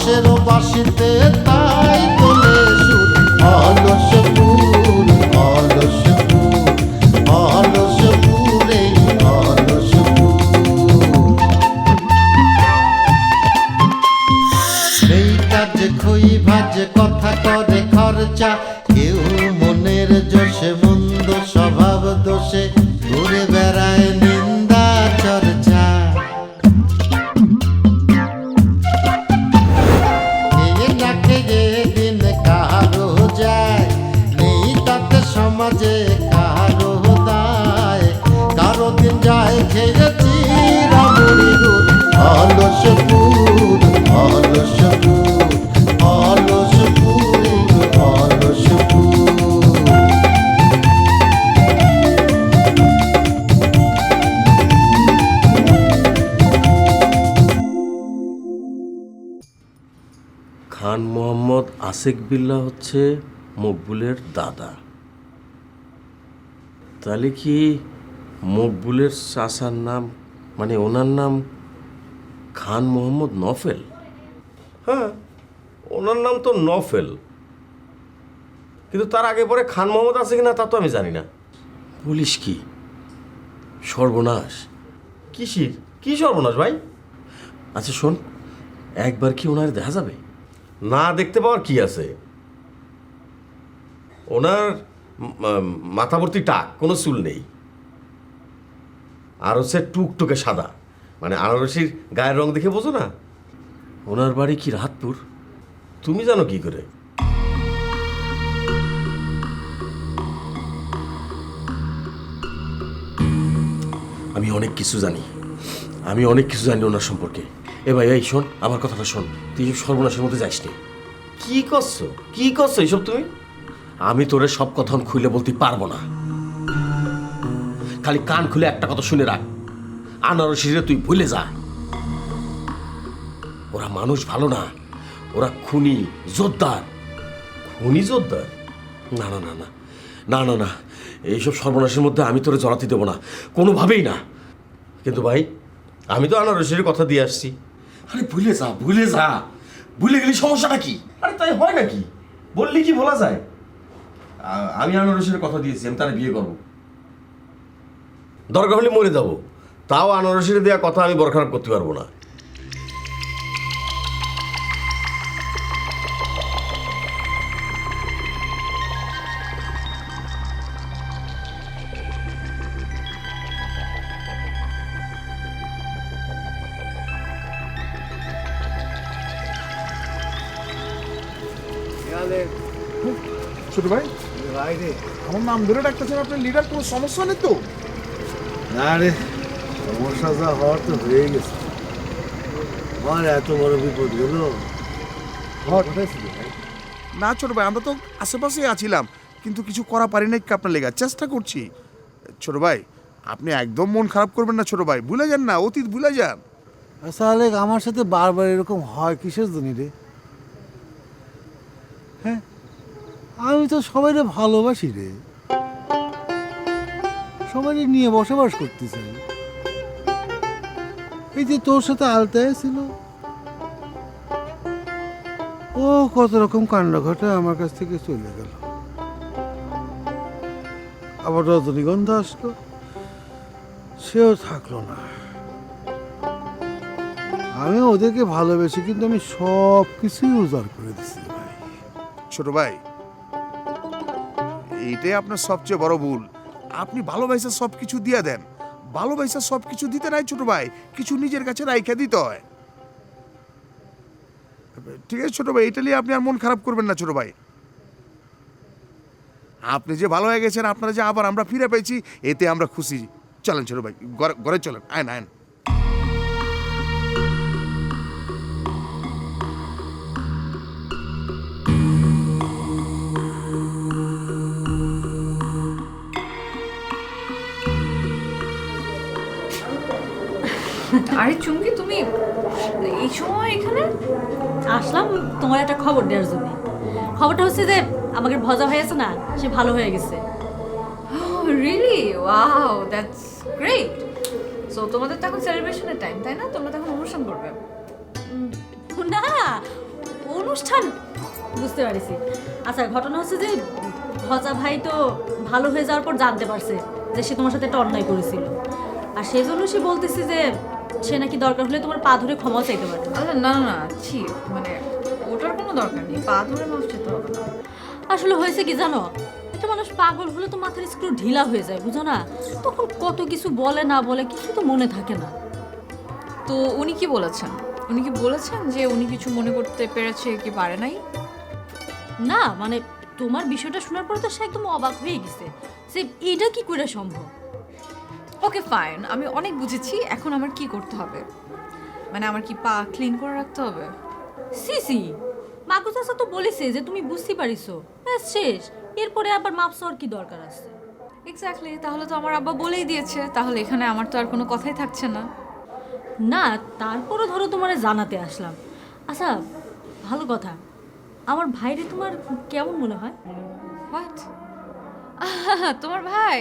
বাঁশের বাঁশিতে তাই তোলে সুর অলস ফুল অলস ফুল অলস ফুলে অলস ফুল নেই কাজে খই ভাজে কথা করে খরচা কেউ মনের জোশে মন্দ স্বভাব দোষে ঘুরে বেড়ায় নিন্দা চর্চা সমাজে কারো দায় কারো দিন যায় খেয়েছি রামুড়ি দুধ অলস ফুল অলস ফুল অলস ফুল অলস ফুল খান মোহাম্মদ আশেক বিল্লাহ হচ্ছে মকবুলের দাদা। তাহলে কি মকবুলের চাচার নাম মানে ওনার নাম খান মোহাম্মদ নফেল? হ্যাঁ, ওনার নাম তো নফেল, কিন্তু তার আগে পরে খান মোহাম্মদ আছে কিনা তা তো আমি জানি না। বলিস কি? সর্বনাশ! কিসির কি সর্বনাশ ভাই? আচ্ছা শোন, একবার কি ওনার দেখা যাবে? না দেখতে পাওয়ার কি আছে? ওনার মাথা ভর্তি টাক, কোনো চুল নেই, আর হচ্ছে টুকটুকে সাদা, মানে আনারসির গায়ের রং দেখে বোঝো না? ওনার বাড়ি কি রাহাতপুর? তুমি জানো কি করে? আমি অনেক কিছু জানি, ওনার সম্পর্কে। এ ভাই, এই শোন, আমার কথাটা শোন, তুই সর্বনাশের মধ্যে যাইস নি। কি করছো এইসব তুমি? আমি তোরে সব কথা খুলে বলতে পারবো না, খালি কান খুলে একটা কথা শুনে রাখ, আনারসিরে তুই ভুলে যা। ওরা মানুষ ভালো না, ওরা খুনি যোদ্ধার। খুনি যোদ্ধার? না না না না না না না, এইসব সর্বনাশের মধ্যে আমি তোরে জড়াতে দেবো না, কোনোভাবেই না। কিন্তু ভাই, আমি তো আনারসির কথা দিয়ে আসছি। আরে ভুলে যা, ভুলে গেলে সমস্যাটা কি? আরে তাই হয় নাকি? বললি কি ভোলা যায়? আমি আনারসের কথা দিয়েছি, আমি তারা বিয়ে করবো, দরকার হলে মরে যাবো, তাও আনারসের দেওয়া কথা আমি বরখারাপ করতে পারবো না। ছোট ভাই, আমার নাম ধরে ডাকতেছেন, আপনার লিডার, কোনো সমস্যা নেই তো? না রে, সমস্যা যা হওয়ার তো হয়ে গেছে। আমার এত বড় বিপদ গেল। না ছোট ভাই, আমরা তো আশেপাশেই আছিলাম, কিন্তু কিছু করা পারি নাই আপনার লেগা, চেষ্টা করছি। ছোট ভাই, আপনি একদম মন খারাপ করবেন না ছোট ভাই, ভুলে যান না, অতীত ভুলে যান। আচ্ছা আলেক, আমার সাথে বারবার এরকম হয় কিসের জন্য রে? হ্যাঁ, আমি তো সবাই ভালোবাসি রে, সবাই নিয়ে বসবাস করতে চাই। এই যে তোর সাথে আলতায় ছিল, ও কত রকম কাণ্ড ঘটে আমার কাছ থেকে চলে গেল। আবার রজনীগন্ধা আসলো, সেও থাকলো না। আমি ওদেরকে ভালোবেসি, কিন্তু আমি সব কিছুই উজাড় করে দিচ্ছি ভাই। ছোট ভাই, এইটাই আপনার সবচেয়ে বড় ভুল। আপনি ভালোবাসা সব কিছু দিয়ে দেন, ভালোবাসা সব কিছু দিতে নাই ছোট ভাই, কিছু নিজের কাছে রাইখা দিতে হয়। ঠিক আছে ছোট ভাই, এটা নিয়ে আপনি আর মন খারাপ করবেন না ছোট ভাই। আপনি যে ভালো হয়ে গেছেন, আপনারা যে আবার আমরা ফিরে পেয়েছি, এতে আমরা খুশি। চলেন ছোট ভাই, ঘরে চলেন, আয়ন আয়ন। আরে চুমকি, তুমি এই সময় এখানে? আসলাম তোমার একটা খবর দেওয়ার জন্য। খবরটা হচ্ছে যে আমাদের ভজা ভাই আছে না, সে ভালো হয়ে গেছে। Really? Wow, that's great. So তোমাদের তো এখন সেলিব্রেশনের টাইম, তাই না? তোমরা তো এখন অনুষ্ঠান করবে। না, অনুষ্ঠান বুঝতে পারছি। আচ্ছা ঘটনা হচ্ছে যে ভজা ভাই তো ভালো হয়ে যাওয়ার পর জানতে পারছে যে সে তোমার সাথে একটা অন্যায় করেছিল, আর সেই জন্য সে বলতেছে যে সে নাকি দরকার হলে তোমার পা ধরে ক্ষমা চাইতে পারে। আচ্ছা না না না ছি, মানে ওটার কোনো দরকার নেই, পা ধরে মাফ চাইতে হবে না। আসলে হয়েছে কি জানো, একটা মানুষ পাগল হলে তো মাথার স্ক্রু ঢিলা হয়ে যায়, বুঝো না? তখন কত কিছু বলে না বলে কিছু তো মনে থাকে না। তো উনি কি বলেছেন? উনি কি বলেছেন যে উনি কিছু মনে করতে পেরেছে কি পারে নাই? না মানে তোমার বিষয়টা শোনার পর তো সে একদম অবাক হয়ে গেছে যে এটা কি করে সম্ভব। ওকে ফাইন, আমি অনেক বুঝেছি। এখন আমার কি করতে হবে? মানে আমার কি পা ক্লিন করে রাখতে হবে? সিসি মাকু চাচা তো বলেছে যে তুমি বুঝতে পারিছো, ব্যাস শেষ। এরপরে আবার মাপ চাওয়ার কি দরকার আছে? এক্স্যাক্টলি, তাহলে তো আমার আব্বা বলেই দিয়েছে, তাহলে এখানে আমার তো আর কোনো কথাই থাকছে না। না তারপরও ধরো তোমারে জানাতে আসলাম। আচ্ছা ভালো কথা, আমার ভাইরে তোমার কেমন মনে হয়? হোয়াট? তোমার ভাই?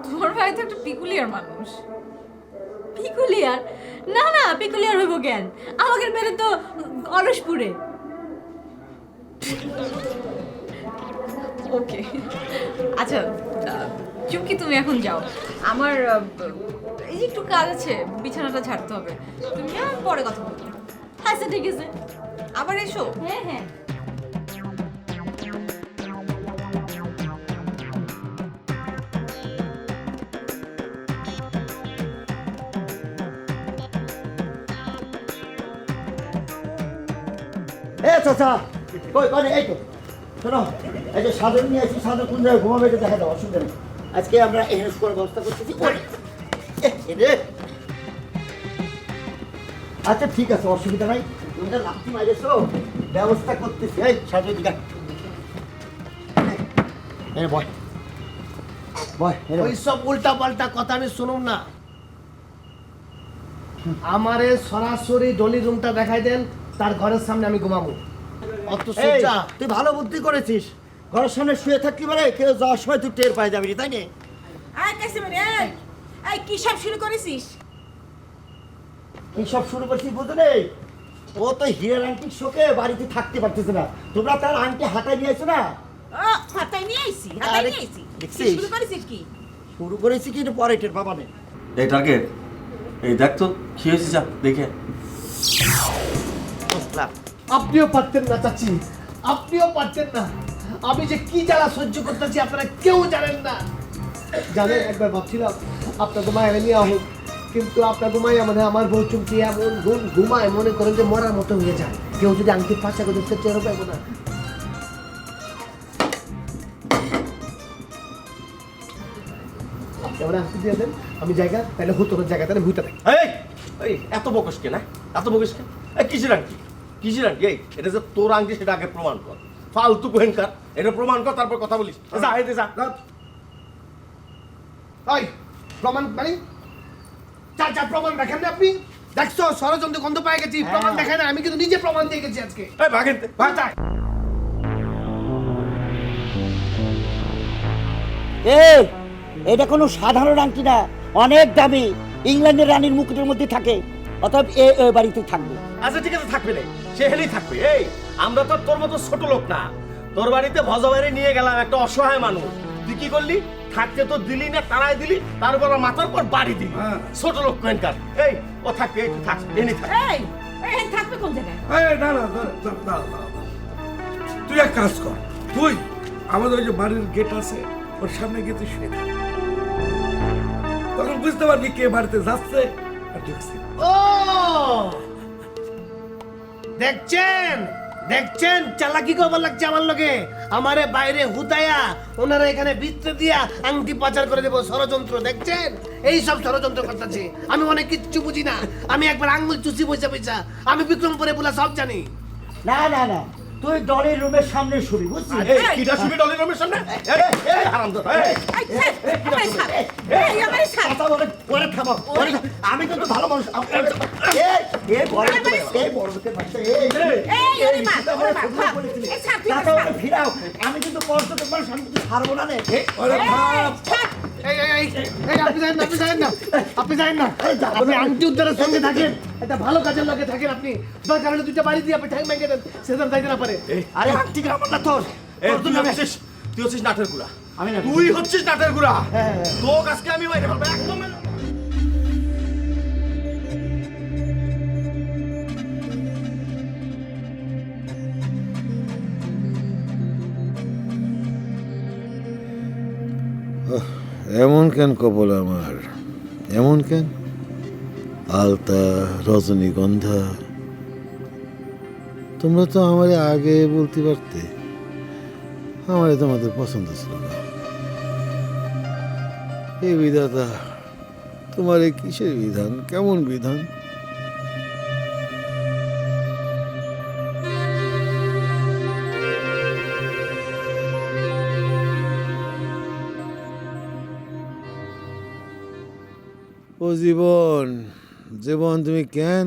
তোমার ভাই তো একটা পিকুলিয়ার মানুষ। পিকুলিয়ার? না না পিকুলিয়ার হইব কেন, আমাকে মেরে তো অলসপুরে। ওকে আচ্ছা চুমকি, তুমি এখন যাও। আমার এই যে একটু কাজ আছে, বিছানাটা ঝাড়তে হবে। তুমি আর পরে কথা বলবো। আচ্ছা ঠিক আছে। আবার এসো। হ্যাঁ হ্যাঁ। এ চাচা কই কই এই তো শোনো, এই যে সাধন নিয়ে আসছি, সাধন কোন জায়গায় ঘুমাবে এটা দেখা দাও, অসুবিধা নেই। আজকে আমরা এহেস করার ব্যবস্থা করতেছি। ওরে, রে আচ্ছা ঠিক আছে, অসুবিধা নাই। তুমি তো লাঠি মাইরেছো, ব্যবস্থা করতেছি। এই সাধন দিকা বয় বয়, ওই সব উল্টা পাল্টা কথা আমি শুনুম না। আমারে সরাসরি ডলি রুমটা দেখাই দেন, তার ঘরের সামনে আমি ঘুমাবো। অত এই, সোজা। তুই ভালো বুদ্ধি করেছিস। ঘরের সামনে শুয়ে থাকতে পারে, কেউ যাওয়ার সময় তুই টের পাই যাবি, তাই না? আয় কাছে মানে এই কি সব শুরু করেছিস? এই সব শুরু করছিস বুঝতে নেই? ও তো হিরের আংটির শোকে বাড়িতে থাকতে পারতেছে না, তোমরা তার আংটি হাতায় নিয়েছো না? ও হাতায় নিয়ে আইছি, হাতায় আরে, নিয়ে আইছি। দেখছিস? শুরু করেছিস কি? শুরু করেছি কি, এটা পরে টের পাবা না। এই টার্গেট, এই দেখ তো কি হয়েছে, যা দেখে। আপনিও পারতেন না চাচি, আপনিও পারতেন না। আমি যে কি জ্বালা সহ্য করতেছি আপনারা কেউ জানেন না। জানেন একবার ভাবছিলাম আপনার ঘুমায় নিয়ে হোক, কিন্তু আপনার ঘুমায় মানে আমার বউ চুমকি এমন ঘুমায় মনে করেন যে মরার মতো হয়ে যায়। কেউ যদি আংটি পাশা করে দিচ্ছে টেরও পাইব না। এবার আংটি দিয়ে দেন, আমি জায়গা তাহলে হুতোর জায়গা তাহলে ভুইটা থাকি। এই এই এত বকস কে না, এত বকস কে? এই কিসের আংটি, কিসের আংটি? এই এটা যে তোর আংটি সেটা আগে প্রমাণ কর। ফালতু কোহেনকার, এটা প্রমাণ কর, তারপর কথা বলিস। যা হেঁটে যা। ওই প্রমাণ মানে চাচা প্রমাণ দেখেন না আপনি? দেখছো ষড়যন্ত্র গন্ধ পাই গেছি, প্রমাণ দেখেন না, আমি কিন্তু নিজে প্রমাণ দিয়ে গেছি আজকে। এই ভাগেন ভাতা এই, এটা কোনো সাধারণ আংটি না, অনেক দামি। ইংল্যান্ডের রানীর মুকুটের মধ্যে থাকে, অতএব এ বাড়িতে থাকবে। আচ্ছা ঠিক আছে, থাকবে না, সে হেলেই থাকবে। এই আমরা তো তোর মতো ছোট লোক না, তোর বাড়িতে ভজা বাইরে নিয়ে গেলাম একটা অসহায় মানুষ, তুই কি করলি? থাকতে তো দিলি না, তারাই দিলি, তারপর মাথার পর বাড়ি দিলি। ছোট লোক কোহেনকার। এই ও থাকবে, এই তুই থাক, এনে থাক। এই এই থাকবে কোন জায়গায়? না না না, তুই এক কাজ কর, তুই আমাদের ওই যে বাড়ির গেট আছে ওর সামনে গিয়ে তুই শুয়ে থাক। তখন বুঝতে পারবি কে বাড়িতে যাচ্ছে আর ঢুকছে। ও দেখছেন দেখছেন চালাকি খবর লাগছে আমার লগে। আমারে বাইরে হুতায়া ওনারা এখানে ভিতরে দিয়া আংটি পাচার করে দেবো, ষড়যন্ত্র দেখছেন? এই সব ষড়যন্ত্র করতেছে। আমি অনেক কিচ্ছু বুঝি না, আমি একবার আঙ্গুল চুষি পয়সা পয়সা, আমি বিক্রমপুরে বলে সব জানি। না না না, তুই ডলের রুমের সামনে শুবি, বুঝছিস? এই কিটা শুবি ডলের রুমের সামনে? এই এই হারামজাদা, এই এই ছাড়, এই আমার ছাড়। কথা বলে পরে থামো, পরে থামো। আমি কিন্তু ভালো মানুষ। এই বড় লোকের বাচ্চা, এই ওরে মা, ওরে মা, ভাগ। এই ছাড়, তুই ছাড়। ফিরাও। আমি কিন্তু বড় লোকের মানুষ, আমি কিন্তু ছাড়বো না রে। ওরে বাপ, ছাড়। এই আপনি যাবেন না, আপনি যাবেন না, আপনি যাবেন না। আপনি আংটি উদ্ধারের সঙ্গে থাকেন, একটা ভালো কাজের লগে থাকেন আপনি। দরকার হলে 2টা বাড়ি দিয়ে আপনি ঠ্যাং ভেঙে দেন, সেদিন যাইতে না পারে। আরে আংটি আমার না তোর। তুই হচ্ছিস নাটের গুড়া, আমি না তুই হচ্ছিস নাটের গুড়া। তোর আজকে আমি বাইরে ফেলবো একদম। এমন কেন কপাল আমার, এমন কেন? আলতা, রজনীগন্ধা, তোমরা তো আমারে আগে বলতে পারতে। আমারে তোমাদের পছন্দ ছিল না। এই বিধাতা, তোমার এই কিসের বিধান, কেমন বিধান? ও জীবন, জীবন, তুমি কেন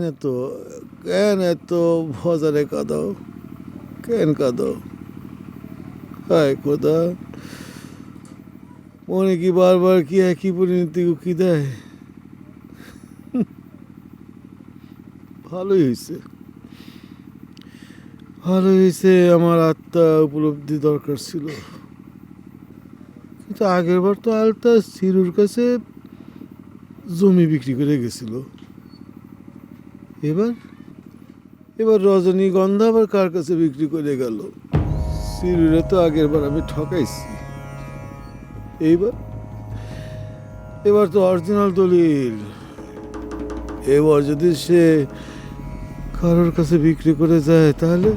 এত ভজারে কাঁদো, কেন কাঁদো? হায় খোদা, মনে কি বারবার কি একই পরিণতি উকি দেয়? ভালোই হয়েছে, আমার আত্মা উপলব্ধি দরকার ছিল। কিন্তু আগের বার তো আলতা সিরুর কাছে জমি বিক্রি করে গেছিল। এবার রজনীগন্ধা আবার কার কাছে বিক্রি করে গেল? সিরুরে তো আগের বার আমি ঠকাইছি। এবার তো অরিজিনাল দলিল। এবার যদি সে কারোর কাছে বিক্রি করে যায় তাহলে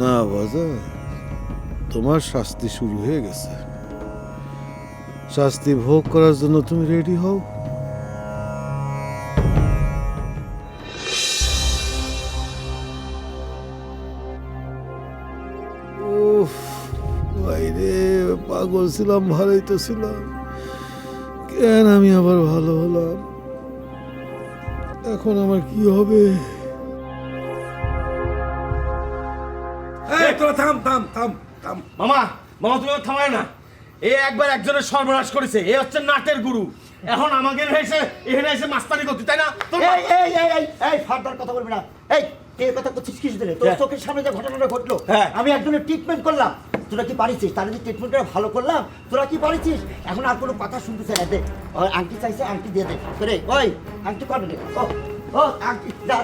না বাজার, তোমার শাস্তি শুরু হয়ে গেছে। শাস্তি ভোগ করার জন্য তুমি রেডি হও। উফ, বাইরে পাগল ছিলাম, ভালোই তো ছিলাম, কেন আমি আবার ভালো হলাম? এখন আমার কি হবে? তোরা থাম থাম থাম থাম। মামা তুমি থামায় না। এ একবার একজনের সর্বনাশ করেছে, এ হচ্ছে নাটের গুরু। এখন আমাকে এখানে এসে মাস্তানি করতে, তাই না? এই ফার্দার কথা বলবি না। এই কে কথা করছিস কিস দিলে? তোর চোখের সামনে যে ঘটনাটা ঘটলো, আমি একজনের ট্রিটমেন্ট করলাম। তোরা কি পারিছিস? তার যে ট্রিটমেন্টটা ভালো করলাম, তোরা কি পারিছিস? এখন আর কোনো কথা শুনতে চাই না। দে, আংটি চাইছে, আংটি দিয়ে দে। তোরে ওই আংটি করবে না। ও আংটি দা,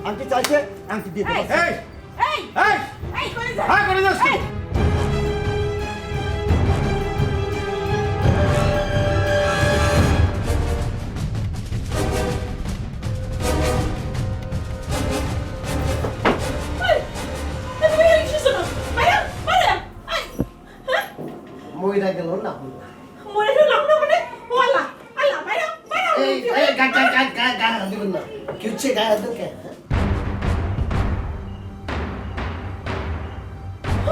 আংটি চাইছে, আংটি দিয়ে দে। করে যাস তুই। মইরা গেল না মরে গেলাম না মানে ও আল্লাহ আল্লাহ বাইরে বাইরে এই গা দিবেন না, কি হচ্ছে? গায়ে হাত কে?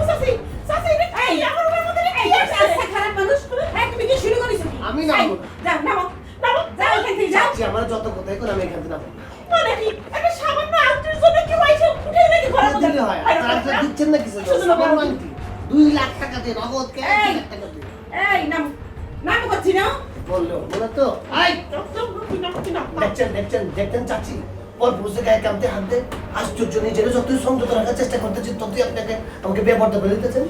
সাসি সাসি এই আমার উপর মধ্যে এই আচ্ছা খারাপ মানুষ এই তুমি কি শুরু করেছো? আমি নামবো যা নামো যাও এখান থেকে যাও। আমার যত কথাই করে আমি এখান থেকে নামবো। মানে কি একটা সামান্য আংটির জন্য কি হইছে? উঠে নাকি ঘরের মধ্যে দিলে হয়, আপনারা দিচ্ছেন না কিছু? 2 লাখ টাকা দিয়ে নগদ কে 1 লাখ টাকা দিয়ে এই নাম করছি না বললো বলে তো। আই দেখছেন চাচি, ওর বুঝে গায়ে কামতে হাত দে। আশ্চর্য, নিজের যতই সংযত রাখার চেষ্টা করতেছি ততই আপনাকে আমাকে বেপরদা করে দিতেছেন।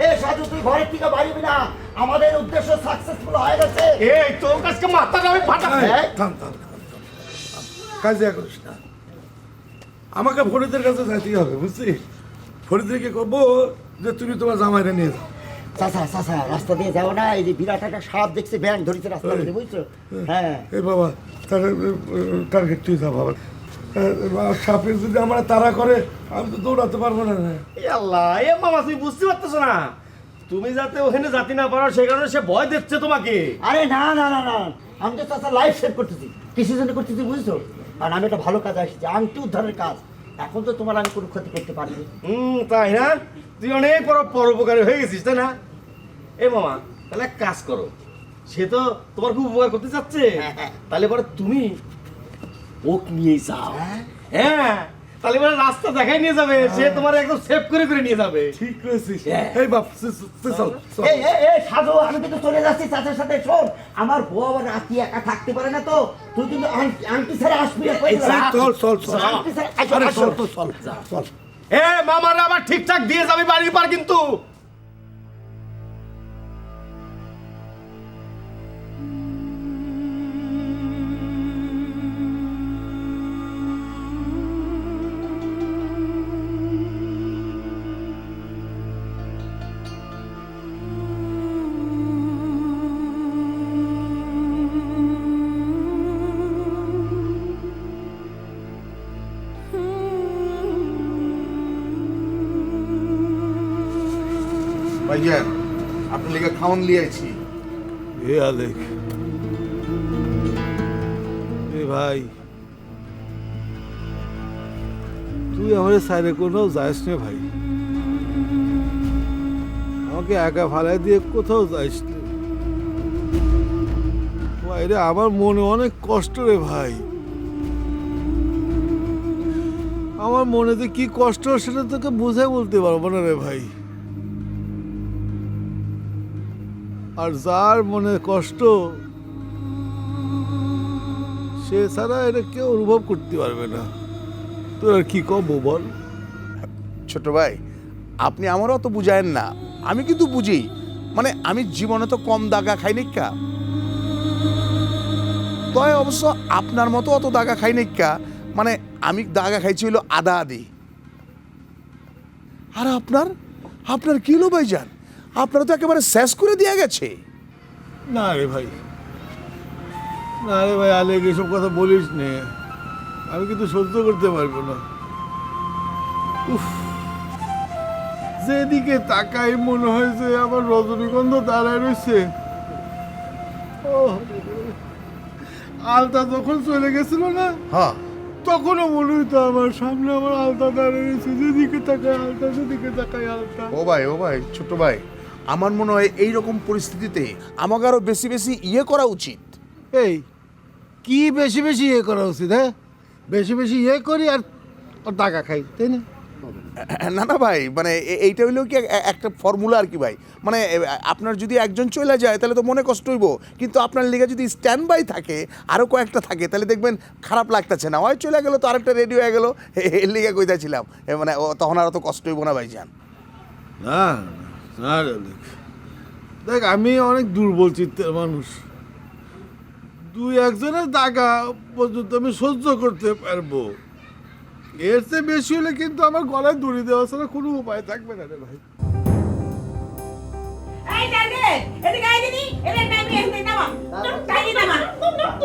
এ সাজু, তুই ঘরের থেকে বাড়িবি না। আমাদের উদ্দেশ্য সাকসেসফুল হয়ে গেছে। এই তোর কাছে মাথাটা আমি ফাটাবো। থাম, কাজে করিস না। আমাকে ফরিদের কাছে যাইতেই হবে, বুঝছিস? ফরিদকে করবো যে তুমি তোমার জামাইরে নিয়ে যাও। চাচা রাস্তা দিয়ে যাও না। এই যে বিরাট একটা সাপ দেখছে, ব্যাং ধরেছে রাস্তা দিয়ে, বুঝছো? হ্যাঁ এই বাবা, তাহলে টার্গেট তুই যা বাবা। সাপের যদি আমরা তাড়া করে, আমি তো দৌড়াতে পারবো না। আল্লাহ, এ মামা তুমি বুঝতে পারতেছো না? তুমি যাতে ওখানে জাতি না পারো সেই কারণে সে ভয় দিচ্ছে তোমাকে। আরে না, আমি তো চাচা লাইফ সেভ করতেছি। কিসের জন্য করতেছি বুঝছো? আর আমি একটা ভালো কাজ আসছি, আংটি উদ্ধারের কাজ। এখন তো তোমার আমি কোনো ক্ষতি করতে পারিনি। তাই না? তুই অনেক বড় পরোপকারী হয়ে গেছিস, তাই না? এ মামা, তাহলে এক কাজ করো, সে তো তোমার খুব উপকার করতে চাচ্ছে, তাহলে পরে তুমি ওক নিয়ে যাও। হ্যাঁ, তাহলে মানে রাস্তা দেখাই নিয়ে যাবে, সে তোমার একদম সেভ করে নিয়ে যাবে। ঠিক করেছিস। এই বাপ চল চল। এই সাধু, আমি কিন্তু চলে যাচ্ছি চাচার সাথে। শোন, আমার বউ আবার রাতি একা থাকতে পারে না, তো তুই কিন্তু আংটি ছেড়ে আসবি না। চল চল চল। আংটি ছেড়ে আসো, আরে আসো। চল তো চল চল। এ মামারা আবার ঠিকঠাক দিয়ে যাবে বাড়ির পার কিন্তু। ভাইজান, আপনার লেগে খাওয়ান লিয়েছি। এ আলেক, এ ভাই, তুই আমার সাইডে কোথাও যাস না ভাই, আমাকে একা ফালাই দিয়ে কোথাও যাইস না ভাই রে। আমার মনে অনেক কষ্ট রে ভাই, আমার মনে যে কি কষ্ট সেটা তোকে বুঝে বলতে পারবো না রে ভাই। আর যার মনে কষ্ট সে ছাড়া এটা কেউ অনুভব করতে পারবে না। তোর আর কি কব বল? ছোট ভাই, আপনি আমারও অত বুঝায়েন না, আমি কিন্তু বুঝি। মানে আমি জীবনে তো কম দাগা খাই নিকা, তয় অবশ্য আপনার মতো অত দাগা খাই নিকা। মানে আমি দাগা খাইছি হইলো আদা আদি। আর আপনার আপনার কি লো ভাইজান, আপনারা তো একেবারে শেষ করে দিয়ে গেছে। না রে ভাই, না রে ভাই, আলেক এসব কথা বলিস নে, আমি কিন্তু সহ্য করতে পারবো না। উফ, যেদিকে তাকাই মনে হয় যে আমার রজনীগন্ধা দাঁড়ায় রয়েছে। ও, আলতা যখন চলে গেছিল না, হ্যাঁ, তখনও মনে হইতো আমার সামনে আমার আলতা দাঁড়িয়ে রয়েছে, যেদিকে তাকায় আলতা, যেদিকে তাকায় আলতা। ও ভাই ছোট ভাই, আমার মনে হয় এইরকম পরিস্থিতিতে আমাকে আরো বেশি বেশি ইয়ে করা উচিত। এই কি বেশি বেশি ইয়ে করা উচিত? হ্যাঁ, বেশি বেশি ইয়ে করি আর টাকা খাই, তাই না? না না ভাই, মানে এইটা হইলেও কি একটা ফর্মুলা আর কি ভাই। মানে আপনার যদি একজন চলে যায় তাহলে তো মনে কষ্ট হইব, কিন্তু আপনার লিগে যদি স্ট্যান্ড বাই থাকে, আরও কয়েকটা থাকে, তাহলে দেখবেন খারাপ লাগতেছে না। হয় চলে গেলো তো আরেকটা রেডি হয়ে গেলো, এর লিগে কইতাছিলাম। মানে তখন আর তো কষ্ট হইব না ভাইজান। না না দেখ, আমি অনেক দুর্বল চিত্তের মানুষ, দুই একজনের দাগা পর্যন্ত আমি সহ্য করতে পারবো, এর চেয়ে বেশি হলে কিন্তু আমার গলায় দড়ি দেওয়া ছাড়া কোনো উপায় থাকবে না রে ভাই। এই টার্গেট, এদিকে আয় দিনি, এর টাইম এখানে নামা। টাইম নামা।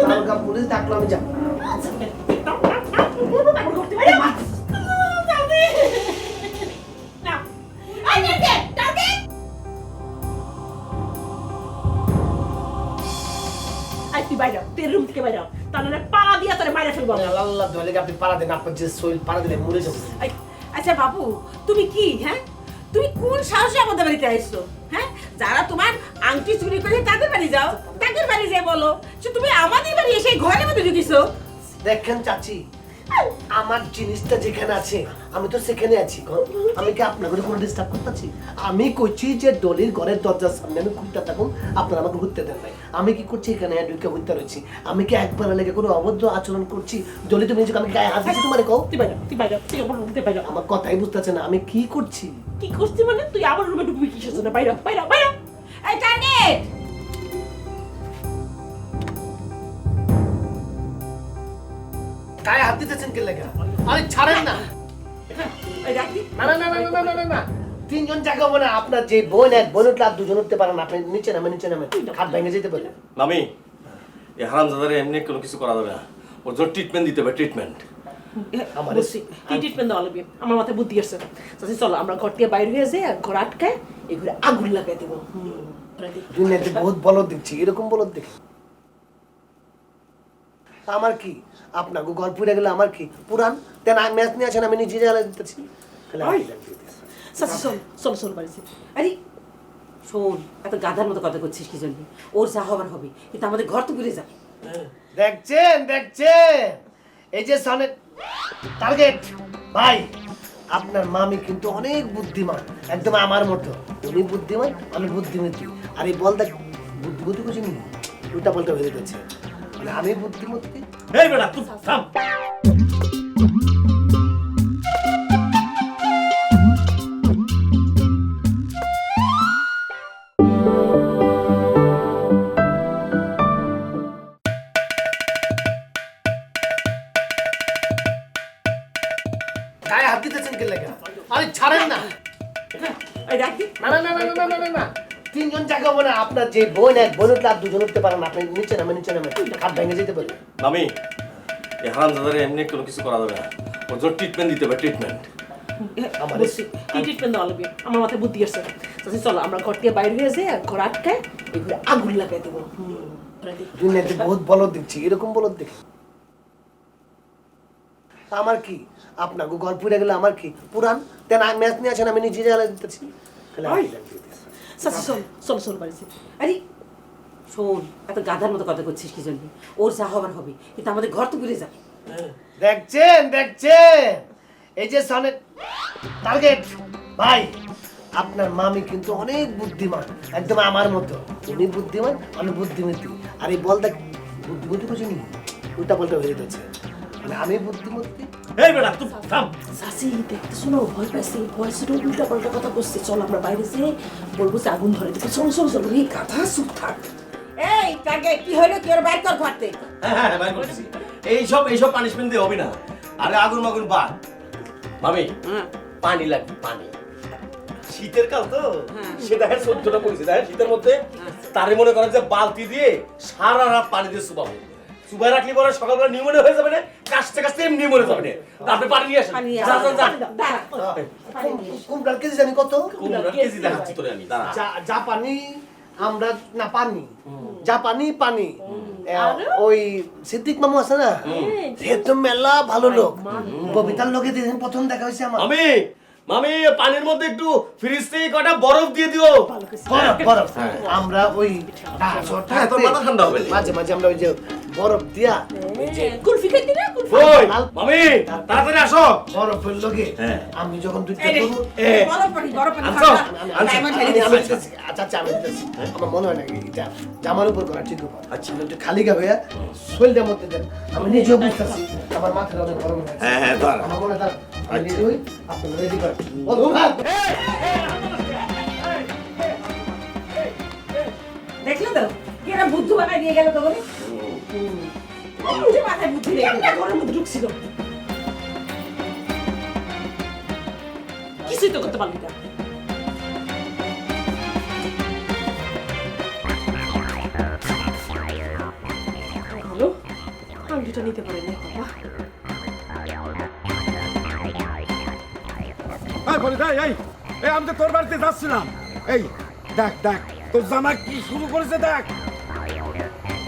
তারকা পুলিশ ডাকলো, আমি যাব। করতে পারি না। যাবে। না। এই টার্গেট, টার্গেট। আই তুই বাইরে, তোর রুম থেকে বাইরে। তাহলে পাড়া দিয়া তোরে মাইরা ফেলবো। আল্লাহ ধরে আপনি পাড়া দেন, আপনার যে শরীর পাড়া দিলে মরে যাবো। আচ্ছা বাবু, তুমি কি, হ্যাঁ, তুমি কোন সাহসে আমাদের বাড়িতে আসছো? হ্যাঁ, যারা তোমার আংটি চুরি করে তাদের বাড়ি যাও, তাদের বাড়ি যেয়ে বলো যে তুমি আমাদের বাড়ি এসে ঘরের মধ্যে ঢুকিছো। দেখেন চাচি, আমার জিনিসটা যেখানে আছে আমি তো সেখানে আছি। আমি কি আপনার ঘরে কোনো ডিস্টার্ব করতেছি? আমি কইছি যে ডলির ঘরের দরজার সামনে আমি ঘুরতে থাকুন, আপনারা আমাকে ঘুরতে দেন নাই। আমি কি করছি এখানে ঢুকে ঘুরতে রয়েছি? আমি কি একবার লেগে কোনো অবৈধ আচরণ করছি? ডলি তুমি নিজেকে আমি গায়ে হাত দিচ্ছি তোমার কও? তুই বাইরে, তুই বাইরে, তুই আমার রুমতে বাইরে। আমার কথাই বুঝতেছে না আমি কি করছি। কি করছিস মানে? তুই আমার রুমে ঢুকবি কিসের জন্য? বাইরে, বাইরে, বাইরে। এই টার্গেট, গায়ে হাত দিতেছেন কে লেগে? আরে ছাড়েন না। এই রাখি। না না না না না না না না, তিনজন জায়গা হবে না। আপনার যে বোন, এক বোন উঠলে আর দুজন উঠতে পারেন না। আপনি নিচে নামেন, নিচে নামেন, হাত ভেঙে যেতে পারে। মামি, এই হারামজাদারে এমনি কোনো কিছু করা যাবে না, ওর জন্য ট্রিটমেন্ট দিতে হবে, ট্রিটমেন্ট। আমার বুঝছি, কি ট্রিটমেন্ট দেওয়া লাগবে? আমার মাথায় বুদ্ধি আসছে। চাচি চলো আমরা ঘর থেকে বাইরে হয়ে যাই, আর ঘর আটকায় এই ঘরে আগুন লাগাই দেবো। দুনিয়াতে বহুত বলদ দেখছি, এরকম বলদ দেখি। আমার কি আপনাকে গল্প পুড়ে গেলে আমার কি পুরান তেন ম্যাচ নিয়ে আছেন, আমি নিজে জ্বালা দিতেছি। চাচি চল, চল, চল বাড়িতে। আরে শোন, এত গাধার মতো কথা করছিস কি জন্য? ওর যা হবার হবে, কিন্তু আমাদের ঘর তো ঘুরে যাবে। দেখছেন দেখছেন, এই যে সনে টার্গেট ভাই, আপনার মামি কিন্তু অনেক বুদ্ধিমান, একদম আমার মতো। উনি বুদ্ধিমান, আমি বুদ্ধিমতী। আর এই বলদা বুদ্ধি বুঝিনি, উল্টা পাল্টা হয়ে যাচ্ছে। মানে আমি বুদ্ধিমতী। এই বেটা তুই থাম। গায়ে হাত দিতেছেন কে লাগা? আরে ছাড়েন না। এই দেখি না না না না না না না না, তিনজন জায়গা হবে না। আপনার যে বোন, এক বোন উঠলে আর দুজন উঠতে পারেন না। আপনি নিচে নামে হাত ভেঙে যেতে পারে। মামি এই হারামজাদারে এমনি কোনো কিছু করা যাবে না, ওর জন্য ট্রিটমেন্ট দিতে হবে, ট্রিটমেন্ট। আমার বুঝছি, কি ট্রিটমেন্ট দেওয়া লাগবে? আমার মাথায় বুদ্ধি আসছে। চাচি চলো আমরা ঘর থেকে বাইরে হয়ে যাই, আর ঘর আটকায় এই ঘরে আগুন লাগাই দেবো। দুনিয়াতে বহুত বলদ দেখছি, এরকম বলদ দেখি। আমার কি আপনার ঘর পুড়ে গেলে আমার কি? পুরান তেন ম্যাচ নিয়ে আসেন, আমি নিজে জ্বালা দিতেছি। চাচি চল চলো চলো বাড়িতে। আরে শোন, এত গাধার মতো কথা করছিস কি জন্য? ওর যা হবার হবে, কিন্তু আমাদের ঘর তো ঘুরে যাবে। দেখছেন দেখছেন, এই যে সনে টার্গেট ভাই, আপনার মামি কিন্তু অনেক বুদ্ধিমান, একদম আমার মতো। উনি বুদ্ধিমান, আমি বুদ্ধিমতী। আর এই বলদা বুদ্ধি বুঝিনি, উল্টা পাল্টা হয়ে যাচ্ছে। মানে আমি বুদ্ধিমতী। এই বেটা তুই থাম। চাচি দেখতে শোনো, ভয় পাইছে, ভয় ছিল, উল্টা পাল্টা কথা করছে। চল আমরা বাইরে যেয়ে বলবো যে আগুন ধরে দিতে। চলো চলো চলো, এই গাধা চুপ থাক। এই টার্গেট কি হলো? কি ওর বাইর কর ঘর থেকে। হ্যাঁ বাইর করতেছি। এইসব পানিশমেন্ট দিয়ে হবে না। আরে আগুন মাগুন বাদ। মামি পানি লাগবে, পানি। শীতের কাল তো, সে দেখেন সহ্যটা করেছে, দেখেন শীতের মধ্যে তারে মনে করেন যে বালতি দিয়ে সারা রাত পানি দিয়ে চুবাবো। চুবাই রাখলে পরে সকালবেলা নিউমোনিয়া হয়ে যাবে না, কাশতে কাশতে এমনি মরে যাবে না। আপনি পানি নিয়ে আসেন। যান, যান, যান। কুমড়ার কেজি জানি কত? কুমড়ার কেজি দেখাচ্ছি তোরে আমি, দাঁড়া। জাপানি আমরা না পানি, জাপানি পানি। ওই সিদ্দিক মামু আছে না, সে তো মেলা ভালো লোক। ববিতার লোকে দিন প্রথম দেখা হয়েছে আমার। মামি পানির মধ্যে একটু ফ্রিজ থেকে কটা বরফ দিয়ে দিও। বরফ বরফ আমরা ওই হ্যাঁ, তোর মাথা ঠান্ডা হবে। মাঝে মাঝে আমরা ওই যে বরফ দিয়া ওই যে কুলফি খেতে না কুলফি। ওই মামি তাড়াতাড়ি আসো। বরফের লোকে আমি যখন দুইটা এই রে, করবো বরফ পানি আনছো? ডায়মন্ড ঢেলে আমি দিছি। দিতেছি। আচ্ছা আচ্ছা আমি দিতেছি। আমার মনে হয় না এটা জামার উপর করা ঠিক হবে। আচ্ছা একটু খালি গা হইয়া শরীরটার মধ্যে দেন। আমি নিজেও বুঝতেছি আমার মাথাটা অনেক গরম হয়েছে। হ্যাঁ দাঁড়া। আমার মনে হয় আমি নিজে হই, আপনি রেডি করেন। বন্ধু ভাই দেখলে তো কি এরা বুদ্ধু বানায় দিয়ে গেল তো বলে। বুঝে মাথায় বুদ্ধি রেখে এটা ঘরের মধ্যে ঢুকছিল। কিছুই তো করতে পারলি না। হ্যালো, আংটিটা নিতে পারি না বাবা। আমি তো তোর বাড়িতে যাচ্ছিলাম। এই দেখ দেখ তোর জামা কি শুরু করেছে, দেখ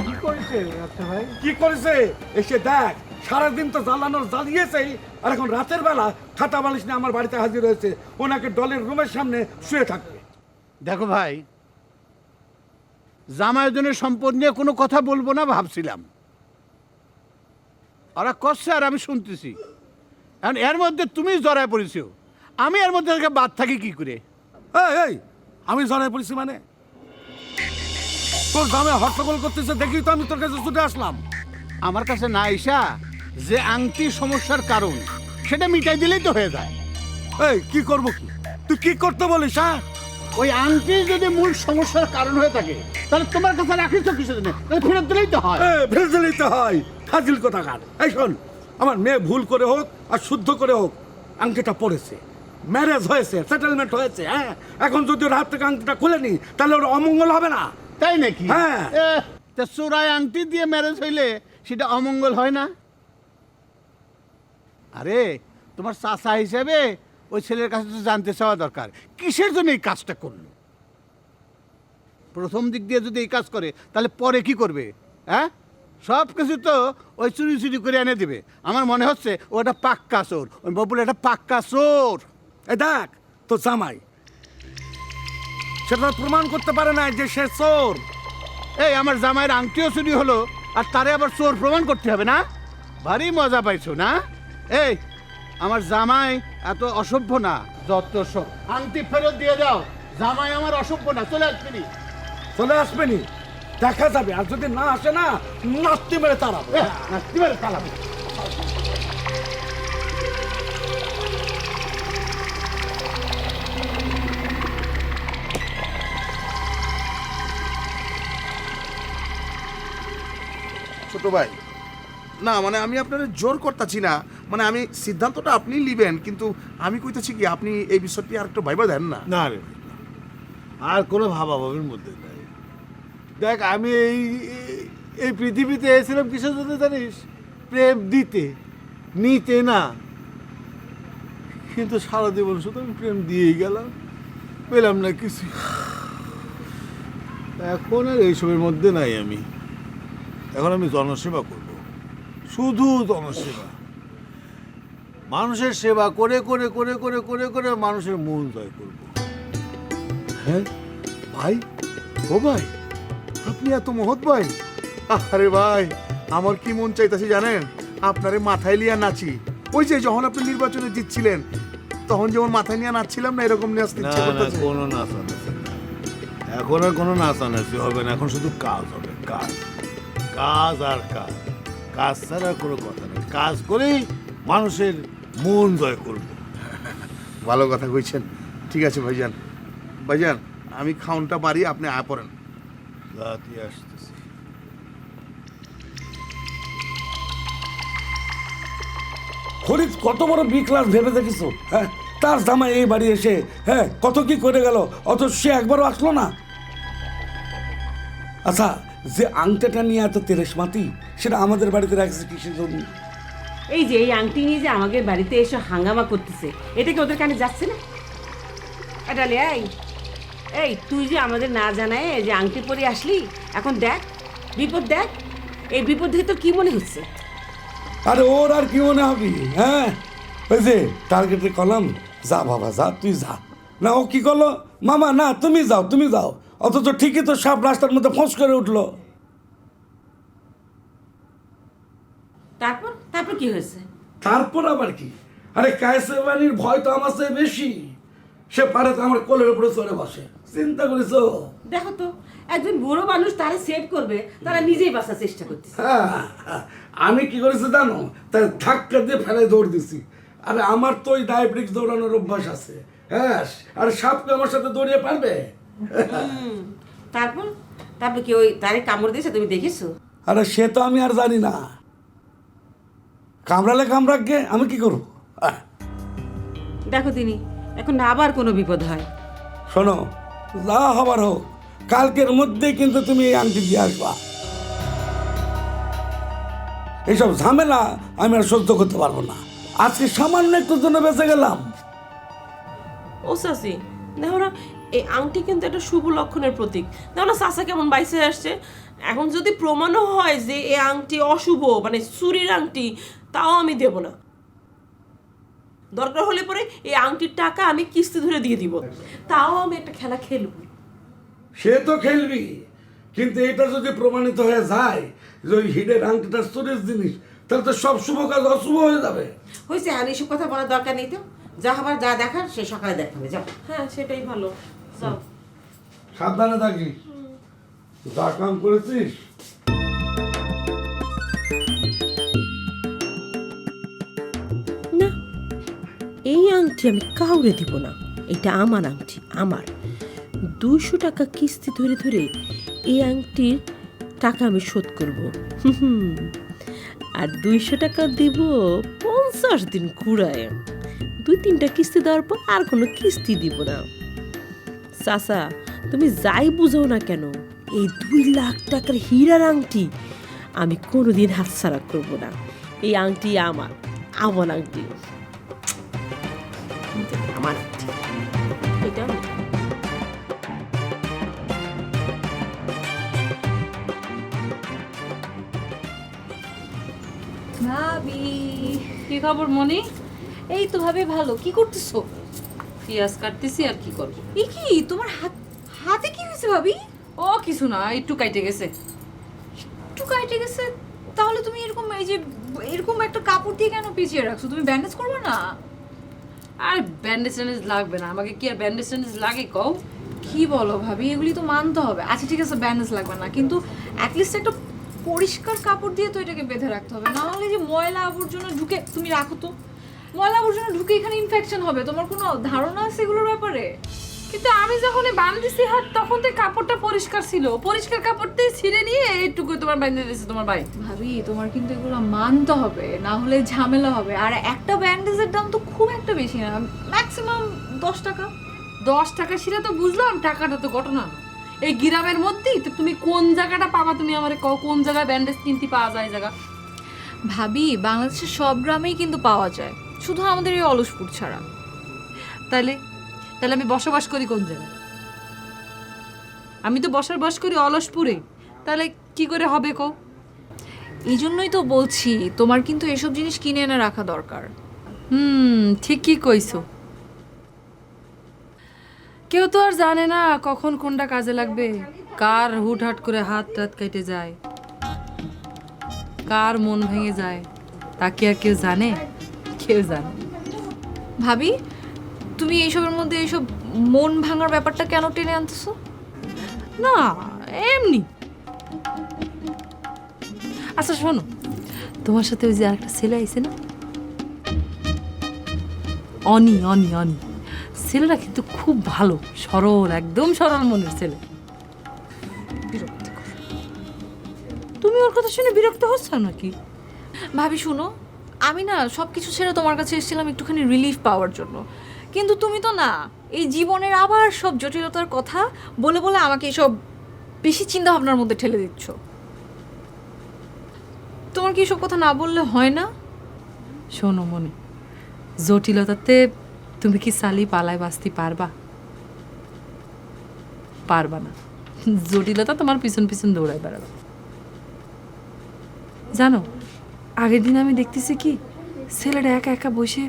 কি করেছে আচ্ছা ভাই? কি করেছে এসে দেখ। সারাদিন তো জ্বালানোর জ্বালিয়েছেই, আর এখন রাতের বেলা খাতা বালিশ নিয়ে আমার বাড়িতে হাজির হয়েছে। ওনাকে ডলের রুমের সামনে শুয়ে থাকবে। দেখো ভাই, জামাইজনের সম্পদ নিয়ে কোনো কথা বলবো না ভাবছিলাম, ওরা করছে আর আমি শুনতেছি। এখন এর মধ্যে তুমি জড়ায় পড়েছো, আমি এর মধ্যে থেকে বাদ থাকি কি করে? এই আমি জড়াই পড়েছি মানে? তোর জামাই হট্টগোল করতেছে দেখি তো আমি তোর কাছে ছুটে আসলাম। আমার কাছে না আইসা যে আংটি সমস্যার কারণ সেটা মিটাই দিলেই তো হয়ে যায়। এই কি করবো কি? তুই কি করতে বলিস? হ্যাঁ, ওই আংটি যদি মূল সমস্যার কারণ হয়ে থাকে তাহলে তোমার কাছে রাখিস তো কিছু দিনে, তাহলে ফেরত দিলেই তো হয়। ভেজে নিতে হয়, ফাজিল কোথাকার। এই শোন, আমার মেয়ে ভুল করে হোক আর শুদ্ধ করে হোক আংটিটা পড়েছে, ম্যারেজ হয়েছে, সেটেলমেন্ট হয়েছে। হ্যাঁ, এখন যদি ওর হাত থেকে আংটিটা খুলে নি তাহলে ওর অমঙ্গল হবে না? তাই নাকি? হ্যাঁ। তা চোরাই আংটি দিয়ে ম্যারেজ হইলে সেটা অমঙ্গল হয় না? আরে তোমার চাচা হিসেবে ওই ছেলের কাছে তো জানতে চাওয়া দরকার কিসের জন্য এই কাজটা করলো। প্রথম দিক দিয়ে যদি এই কাজ করে তাহলে পরে কি করবে? হ্যাঁ, সব কিছু তো ওই চুরি চুরি করে এনে দিবে। আমার মনে হচ্ছে ও একটা পাক্কা চোর, ওই ববুল একটা পাক্কা চোর। এই দেখ তো জামাই সেটা প্রমাণ করতে পারে না যে সে চোর। এই আমার জামাইয়ের আংটিও চুরি হলো আর তারে আবার চোর প্রমাণ করতে হবে না? ভারী মজা পাইছো না? এই আমার জামাই এত অসভ্য না, যত সব আংটি ফেরত দিয়ে দাও। জামাই আমার অসভ্য না, চলে আসবেনি। চলে আসবেনি, দেখা যাবে। আর যদি না আসে না, নাস্তি মেরে তাড়াবো। নাস্তি মেরে তাড়াবো। ছোট ভাই, না মানে আমি আপনার জোর করতেছি না, মানে আমি সিদ্ধান্তটা আপনি নিবেন, কিন্তু আমি কইতেছি কি আপনি এই বিষয়টি আর একটু ভাইবা দেন না। না রে ভাই, না। আর কোনো ভাবাভাবির মধ্যে নাই। দেখ, আমি এই পৃথিবীতে এসেছিলাম কিসের জন্য জানিস? প্রেম দিতে, নিতে না। কিন্তু সারা জীবন শুধু আমি প্রেম দিয়েই গেলাম, পেলাম না কিছু। এখন আর এইসবের মধ্যে নাই আমি। এখন আমি জনসেবা করব, শুধু জনসেবা। মানুষের সেবা করে করে করে করে করে করে মানুষের মন জয় করব। হ্যাঁ ভাই, ও ভাই, আপনি এত মহৎ ভাই। আরে ভাই, আমার কি মন চাইতেছে জানেন? আপনারে মাথায় লিয়া নাচি। ওই যে যখন আপনি নির্বাচনে জিতছিলেন, তখন যেমন মাথায় নিয়ে নাচছিলাম না, এরকম নাচতে না ইচ্ছে না, করতেছে। কোনো নাচানাচি না। এখন আর কোনো নাচানাচি হবে না, এখন শুধু কাজ হবে। কাজ, কাজ আর কাজ। কাজ ছাড়া আর কোনো কথা নেই। কাজ করেই মানুষের মন জয় করব। ভালো কথা কইছেন। ঠিক আছে ভাইজান, ভাইজান আমি খাউনটা বাড়ি, আপনি আয় পড়েন। রাতি আসতেছি। ফরিদ কত বড় বি ক্লাস ভেবে দেখিস? হ্যাঁ, তার জামাই এই বাড়ি এসে হ্যাঁ কত কি করে গেল, অথচ সে একবারও আসলো না। আচ্ছা, যে আংটাটা নিয়ে এত তেরেসমাতি, সেটা আমাদের বাড়িতে রাখছে কিসের জন্য? এই যে এই আংটি নিয়ে যে আমাদের বাড়িতে এসে হাঙ্গামা করতেছে, এটা কি ওদের কানে যাচ্ছে না? এটালে এই তুই যে আমাদের না জানায় যে আংটি পরে আসলি, এখন দেখ বিপদ, দেখ এই বিপদ দেখে তোর কি মনে হচ্ছে? আরে ওর আর কি মনে হবি? হ্যাঁ, ওই যে টার্গেটে কলাম, যা বাবা যা, তুই যা। না ও কি করলো, মামা না তুমি যাও তুমি যাও, অথচ ঠিকই তো সাপ রাস্তার মধ্যে ফোঁস করে উঠলো। তারপর তারপর কি হয়েছে? তারপর আবার কি? আরে কায়সেবানির ভয় তো আমার চেয়ে বেশি। সে পারে তো আমার কোলের উপরে চড়ে বসে, চিন্তা করিস? দেখো তো, একজন বুড়ো মানুষ তারা সেভ করবে, তারা নিজেই বাঁচার চেষ্টা করতেছে। হ্যাঁ, আমি কি করেছি জানো? তাই ধাক্কা দিয়ে ফেলে দৌড় দিছি। আরে আমার তো ওই ডায়াবেটিক্স দৌড়ানোর অভ্যাস আছে। হ্যাঁ, আর সাপকে আমার সাথে দৌড়িয়ে পারবে? তারপর তারপর কি ওই তারে কামড় দিয়েছে, তুমি দেখেছো? আরে সে তো আমি আর জানি না। কামড়ালে কামড়াকে, আমি কি করবো? দেখো তিনি, এখন না আবার কোনো বিপদ হয়। শোনো, যা হবার হোক, কালকের মধ্যেই কিন্তু তুমি এই আংটি দিয়ে আসবা। এইসব ঝামেলা আমি আর সহ্য করতে পারবো না। আজকে সামান্য একটু জন্য বেঁচে গেলাম। ও চাচি, দেখো না, এই আংটি কিন্তু একটা শুভ লক্ষণের প্রতীক। দেখো না চাচা কেমন বাইসে আসছে। এখন যদি প্রমাণও হয় যে এই আংটি অশুভ, মানে চুরির আংটি, তাও আমি দেব না। দরকার হলে পরে এই আংটির টাকা আমি কিস্তি ধরে দিয়ে দিব, তাও আমি একটা খেলা খেলব। সে তো খেলবি, কিন্তু এটা যদি প্রমাণিত হয়ে যায় যে ওই হিডের আংটিটা চুরির জিনিস, তাহলে তো সব শুভ কাজ অশুভ হয়ে যাবে। হয়েছে, আর এইসব কথা বলার দরকার নেই তো। যা হবার যা দেখার সে সকালে দেখাবে, যাও। হ্যাঁ, সেটাই ভালো। যাও। সাবধানে থাকিস, যা কাম করেছিস। না, এই আংটি আমি কাউরে দিব না। এটা আমার আংটি, আমার। 200 টাকা কিস্তি ধরে ধরে এই আংটির টাকা আমি শোধ করব। আর 200 টাকা দিব 50 দিন ঘুরায়। 2-3টা কিস্তি দেওয়ার পর আর কোনো কিস্তি দিব না। চাচা, তুমি যাই বুঝাও না কেন, এই 2 লাখ টাকার হীরার আংটি আমি কোনোদিন হাতছাড়া করব না। এই আংটি আমার, আমার আংটি, আমার আংটি। এটা ভাবি, কি খবর মনি? এই তো ভাবি, ভালো। কি করতেছো? পেঁয়াজ কাটতেছি, আর কি করবো। এ কি তোমার হাতে কি হয়েছে ভাবি? ও কিছু না, একটু কাটে গেছে। একটু কাটে গেছে? ও তাহলে তুমি এরকম এই যে এরকম একটা কাপড় দিয়ে কেন পেঁচিয়ে রাখছো? তুমি ব্যান্ডেজ করবে না? আর ব্যান্ডেজ ট্যান্ডেজ লাগবে না, আমাকে কি আর ব্যান্ডেজ ট্যান্ডেজ লাগে কও? কি বলো ভাবি, এগুলি তো মানতে হবে। আচ্ছা ঠিক আছে, ব্যান্ডেজ লাগবে না, কিন্তু অ্যাটলিস্ট একটা পরিষ্কার কাপড় দিয়ে তো এটাকে বেঁধে রাখতে হবে। না হলে যে ময়লা আবর্জনা ঢুকে, তুমি রাখো তো, ময়লা আবর্জনা ঢুকে এখানে ইনফেকশন হবে। তোমার কোনো ধারণা আছে এগুলোর ব্যাপারে? কিন্তু আমি যখন বান্ধিছি হাত তখন তো কাপড়টা পরিষ্কার ছিল, পরিষ্কার কাপড়টাই ছিঁড়ে নিয়ে এইটুকু তোমার বাঁধে দিয়েছে তোমার ভাই। ভাবি তোমার কিন্তু এগুলো মানতে হবে, না হলে ঝামেলা হবে। আর একটা ব্যান্ডেজের দাম তো খুব একটা বেশি না, ম্যাক্সিমাম 10 টাকা। 10 টাকা সেটা তো বুঝলাম, টাকাটা তো ঘটনা না। এই গ্রামের মধ্যেই তো তুমি কোন জায়গাটা পাবা? তুমি আমারে কও কোন জায়গায় ব্যান্ডেজ কিনতে পাওয়া যায় জায়গা? ভাবি বাংলাদেশের সব গ্রামেই কিন্তু পাওয়া যায়, শুধু আমাদের এই অলসপুর ছাড়া। তাহলে তাহলে আমি বসবাস করি কোন জায়গায়? আমি তো বসবাস করি অলসপুরে, তাহলে কি করে হবে কও? এই জন্যই তো বলছি তোমার কিন্তু এসব জিনিস কিনে এনে রাখা দরকার। ঠিকই কইছো। কেউ তো আর জানে না কখন কোনটা কাজে লাগবে, কার হুটহাট করে হাত টাত কেটে যায়, কার মন ভেঙে যায়, তা কি আর কেউ জানে? কেউ জানে। ভাবি তুমি এইসবের মধ্যে এইসব মন ভাঙার ব্যাপারটা কেন টেনে আনতেছো? না এমনি। আচ্ছা শোনো, তোমার সাথে ওই যে আরেকটা ছেলে আইছে না, অনি অনি অনি, ছেলেটা কিন্তু খুব ভালো, সরল, একদম সরল মনের ছেলে। বিরক্তিকর। তুমি ওর কথা শুনে বিরক্ত হচ্ছ নাকি? ভাবি শুনো, আমি না সব কিছু ছেড়ে তোমার কাছে এসেছিলাম একটুখানি রিলিফ পাওয়ার জন্য, কিন্তু তুমি তো না এই জীবনের আবার সব জটিলতার কথা বলে বলে আমাকে এইসব বেশি চিন্তা ভাবনার মধ্যে ঠেলে দিচ্ছ। তোমার কি এসব কথা না বললে হয় না? শোনো মনে, জটিলতাতে তুমি কি সালি পালায় বাঁচতে পারবা? পারবা না। জটিলতা তোমার পিছন পিছন দৌড়ায় বেড়াবে। জানো, আগের দিন আমি দেখতেছি কি ছেলেটা একা একা বসে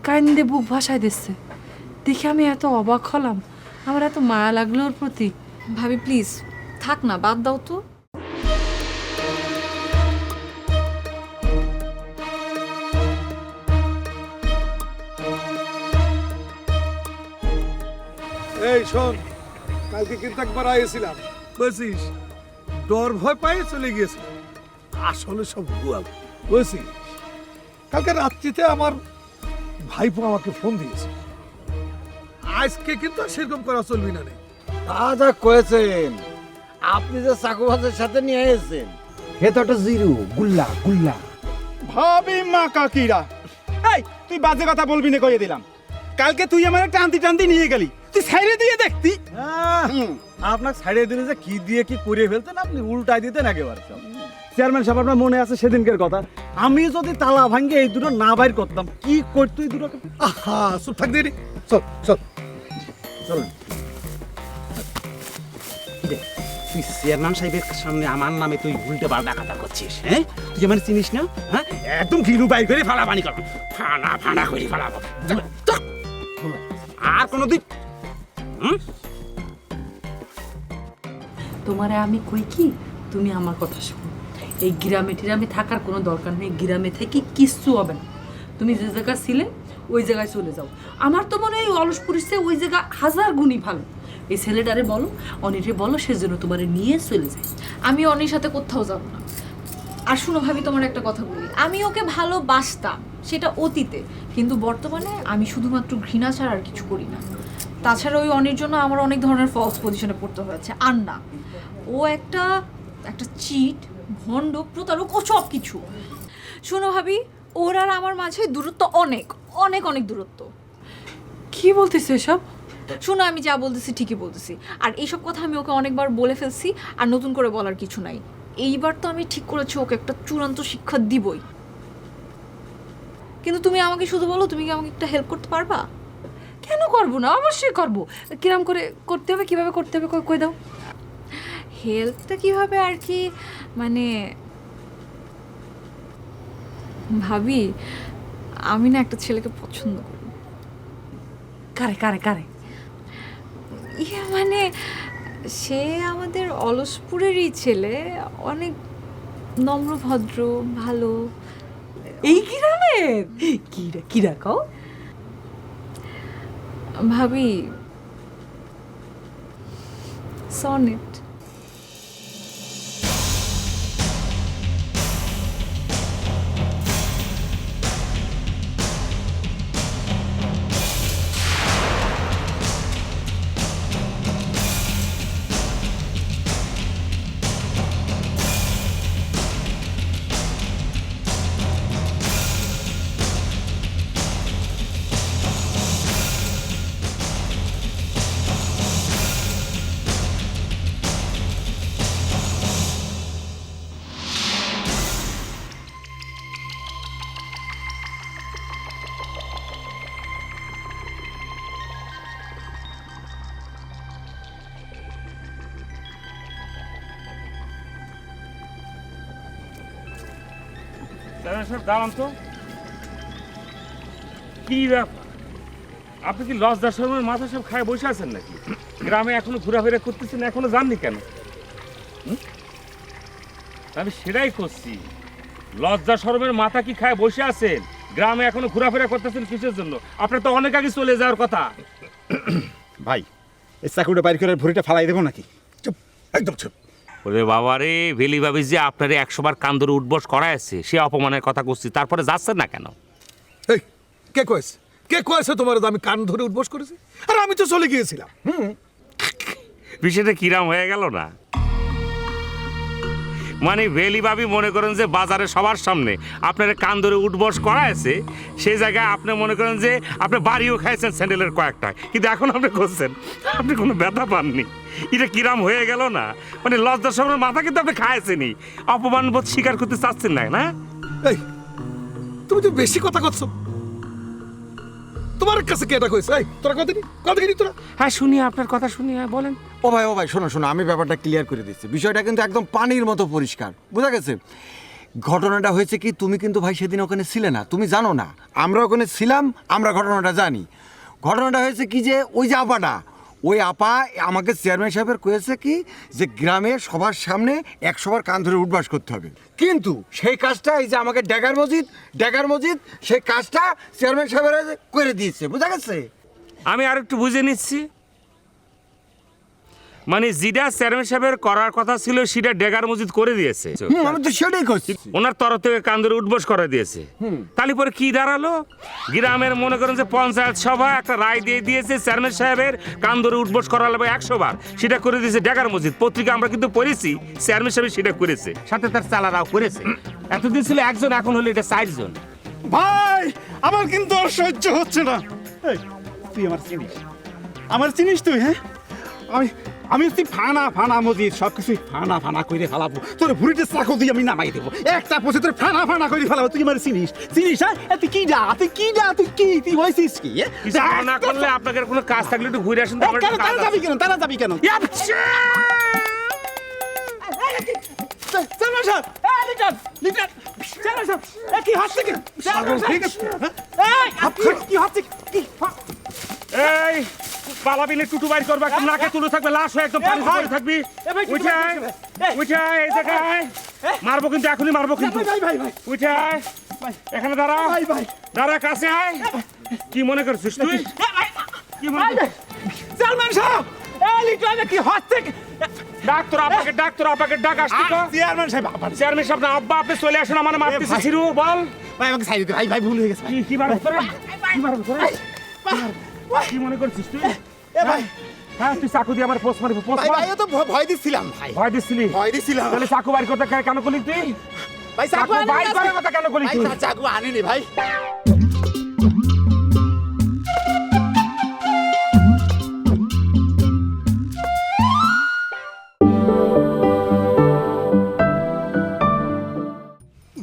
কান্দে বুক ভাসায় দিচ্ছে, দেখে আমি এত অবাক হলাম, আমার এত মায়া লাগলো ওর প্রতি। ভাবি প্লিজ থাক না, বাদ দাও তো। এই শোন, কালকে কিন্তু একবার আইছিলাম, বুঝছিস, ডর ভয় পায়ে চলে গিয়েছে, আসলে সব ভুয়া, বুঝছিস। কালকে রাত্রিতে আমার ভাইপো আমাকে ফোন দিয়েছে, আজকে কিন্তু আর সেরকম করা চলবি না রে। তা যা কয়েছেন, আপনি যে চাকুবাজের সাথে নিয়ে এসেছেন হে তো একটা জিরু গুল্লা গুল্লা। ভাবি মা কাকিরা, এই তুই বাজে কথা বলবি না কইয়ে দিলাম। কালকে তুই আমার টানতি টানতি নিয়ে গেলি, তুই সাইডে দিয়ে দেখতি। আপনার ছাড়িয়ে দিলে যে কি দিয়ে কি করে ফেলতেন, আপনি উল্টাই দিতেন একেবারে। চেয়ারম্যান সাহেব, আপনার মনে আছে সেদিনকের কথা, আমি যদি তালা ভাঙ্গে এই দুটো না বাইর করতাম কি করতো এই দুটো? আহা চুপ থাক দিদি, চল চল চল। তুই চেয়ারম্যান সাহেবের সামনে আমার নামে তুই উল্টে পাল্টা কথা করছিস, হ্যাঁ? তুই আমার চিনিস না, হ্যাঁ? একদম ঘিরু বাইর করে ফালা পানি কর, ফানা ফানা করে ফালাবো। আর কোনোদিন তোমারে আমি কই কি, তুমি আমার কথা শোনো। এই গ্রামে টিরামে থাকার কোনো দরকার নেই, গ্রামে থেকে কিচ্ছু হবে না। তুমি যে জায়গায় ছিলে ওই জায়গায় চলে যাও। আমার তো মনে হয় অলসপুরের চেয়ে ওই জায়গা হাজার গুণই ভালো। এই ছেলেটারে বলো, অনিরে বলো, সেজন্য তোমারে নিয়ে চলে যায়। আমি অনির সাথে কোথাও যাব না। আর শুনো ভাবি, তোমার একটা কথা বলি, আমি ওকে ভালোবাসতাম, সেটা অতীতে, কিন্তু বর্তমানে আমি শুধুমাত্র ঘৃণা ছাড়া আর কিছু করি না। তাছাড়া ওই অনির জন্য আমার অনেক ধরনের ফলস পজিশনে পড়তে হয়েছে। আর না, ও একটা চিট, ভণ্ড, প্রতারক, ও সব কিছু। শোনো ভাবি, ওর আর আমার মাঝে দূরত্ব অনেক অনেক অনেক দূরত্ব। কি বলতেছে এসব? শোনো, আমি যা বলতেছি ঠিকই বলতেছি। আর এইসব কথা আমি ওকে অনেকবার বলে ফেলছি, আর নতুন করে বলার কিছু নাই। এইবার তো আমি ঠিক করেছি ওকে একটা চূড়ান্ত শিক্ষা দিবই। কিন্তু তুমি আমাকে শুধু বলো, তুমি কি আমাকে একটা হেল্প করতে পারবা? কেন করবো না, অবশ্যই করবো। কিরম করে করতে হবে, কিভাবে করতে হবে কই দাও। হেল্পটা কিভাবে আর কি, মানে ভাবি আমি না একটা ছেলেকে পছন্দ করি। কারে কারে কারে? মানে সে আমাদের অলসপুরেরই ছেলে, অনেক নম্র ভদ্র ভালো। এই গ্রামের কিরা কও? ভাবি সনেট। সব দাঁড়ান তো, কি ব্যাপার? আপনি কি লজদার শর্মার মাথা সব খায় বসে আছেন নাকি? গ্রামে এখনো ঘোরাফেরা করতেছেন, এখনো যাননি কেন? আমি সেটাই করছি, লজ্জা শরমের মাথা কি খায় বসে আছেন? গ্রামে এখনো ঘোরাফেরা করতেছেন কিসের জন্য? আপনার তো অনেক আগে চলে যাওয়ার কথা। ভাই এই চাকুটা বাইর করে ভুঁড়িটা ফালাই দেবো নাকি? চুপ, একদম চুপ। ওরে বাবা রে, ভেলি ভাবি যে আপনারে 100 বার কান ধরে উঠবস করাইছে, সে অপমানের কথা করছি, তারপরে যাচ্ছেন না কেন? এই কে কয়েছে? কে কয়েছে তোমার আমি কান ধরে উঠবোস করেছি? আর আমি তো চলে গিয়েছিলাম। বিষয়টা কিরাম হয়ে গেল না? মানে ভেলি ভাবি মনে করেন যে বাজারে সবার সামনে আপনার কান ধরে উঠবস করাইছে, সেই জায়গায় আপনি মনে করেন যে আপনি বাড়িও খাইছেন স্যান্ডেলের কয়েকটা, কিন্তু এখন আপনি করছেন আপনি কোনো ব্যথা পাননি। এটা কিরাম হয়ে গেল না? মানে লজ্জার সবার মাথা কিন্তু আপনি খাইছেনই, অপমান বোধ স্বীকার করতে চাচ্ছেন না, না? এই তুমি তো বেশি কথা করছো। তোমার কাছে কে এটা কইছে? এই তোরা কতদিন তোরা? হ্যাঁ শুনি, আপনার কথা শুনি, হ্যাঁ বলেন। ও ভাই শোনো আমি ব্যাপারটা ক্লিয়ার করে দিচ্ছি। বিষয়টা কিন্তু একদম পানির মতো পরিষ্কার, বোঝা গেছে? ঘটনাটা হয়েছে কি, তুমি কিন্তু ভাই সেদিন ওখানে ছিলে না, তুমি জানো না। আমরা ওখানে ছিলাম, আমরা ঘটনাটা জানি। ঘটনাটা হয়েছে কি যে ওই আপা আমাকে চেয়ারম্যান সাহেবের কয়েছে কি যে গ্রামে সবার সামনে 100 বার কান ধরে উঠবাস করতে হবে, কিন্তু সেই কাজটা এই যে আমাকে ড্যাগার মসজিদ সেই কাজটা চেয়ারম্যান সাহেবের করে দিয়েছে, বোঝা গেছে? আমি আর একটু বুঝে নিচ্ছি, মানে যেটা চেয়ারম্যান সাহেবের করার কথা ছিল সেটা ডেগার মসজিদ করে দিয়েছে। আমি তো সেটাই করছি, ওনার তরফ থেকে কান ধরে উঠবস করে দিয়েছে। তাহলে পরে কি দাঁড়ালো? গ্রামের মনে করেন যে পঞ্চায়েত সভা একটা রায় দিয়ে দিয়েছে চেয়ারম্যান সাহেবের কান ধরে উঠবস করা লাগবে 100 বার, সেটা করে দিয়েছে ডেগার মসজিদ। পত্রিকা আমরা কিন্তু পড়েছি চেয়ারম্যান সাহেব সেটা করেছে, সাথে তার চালারাও করেছে। এতদিন ছিল একজন, এখন হলো এটা 4 জন। ভাই আমার কিন্তু আর সহ্য হচ্ছে না। এই, তুই আমার চিনিস তুই? হ্যাঁ, আমি তুই ফানা মজিদ সব কিছুই ফানা করে ফেলাবো, তোর ভুড়িতে চাকু দিয়ে আমি নামাই দেবো, একটা পয়সা তোর ফানা করে ফেলাবো। তুই আমার চিনিস? হ্যাঁ, তুই কি তুই হয়েছিস কি? না করলে আপনাকে কোনো কাজ থাকলে একটু ঘুরে আসুন। তারা যাবি কেন? এই পালাবিনে টুটু বাইর করবে, একদম নাকে তুলে থাকবে, লাশ হয়ে একদম পানি পড়ে থাকবি। উঠে এই জায়গায় মারবো, কিন্তু এখনই মারবো, কিন্তু উঠে এখানে দাঁড়া কাছে আয়। কি মনে করছিস তুই? কি মনে করছিস? চেয়ারম্যান সাহেব, কি হচ্ছে? ডাক্তার আপাকে ডাক আসছি তো। চেয়ারম্যান সাহেব না আব্বা, আপনি চলে আসুন, আমার মারতেছি ছিরু, বল। ভাই আমাকে সাইড দে, ভাই ভুল হয়ে গেছে। কি মারবো তোরে? কি মনে করছিস তুই? ভাই হ্যাঁ, তুই চাকু দিয়ে আমার পোস্ট মারবি? ভাই তো ভয় দিচ্ছিলাম। ভয় দিচ্ছিলি? তাহলে চাকু বাইর করতে কেন করলি তুই? ভাই চাকু বাইর করার কথা কেন করলি তুই? চাকু আনিনি ভাই।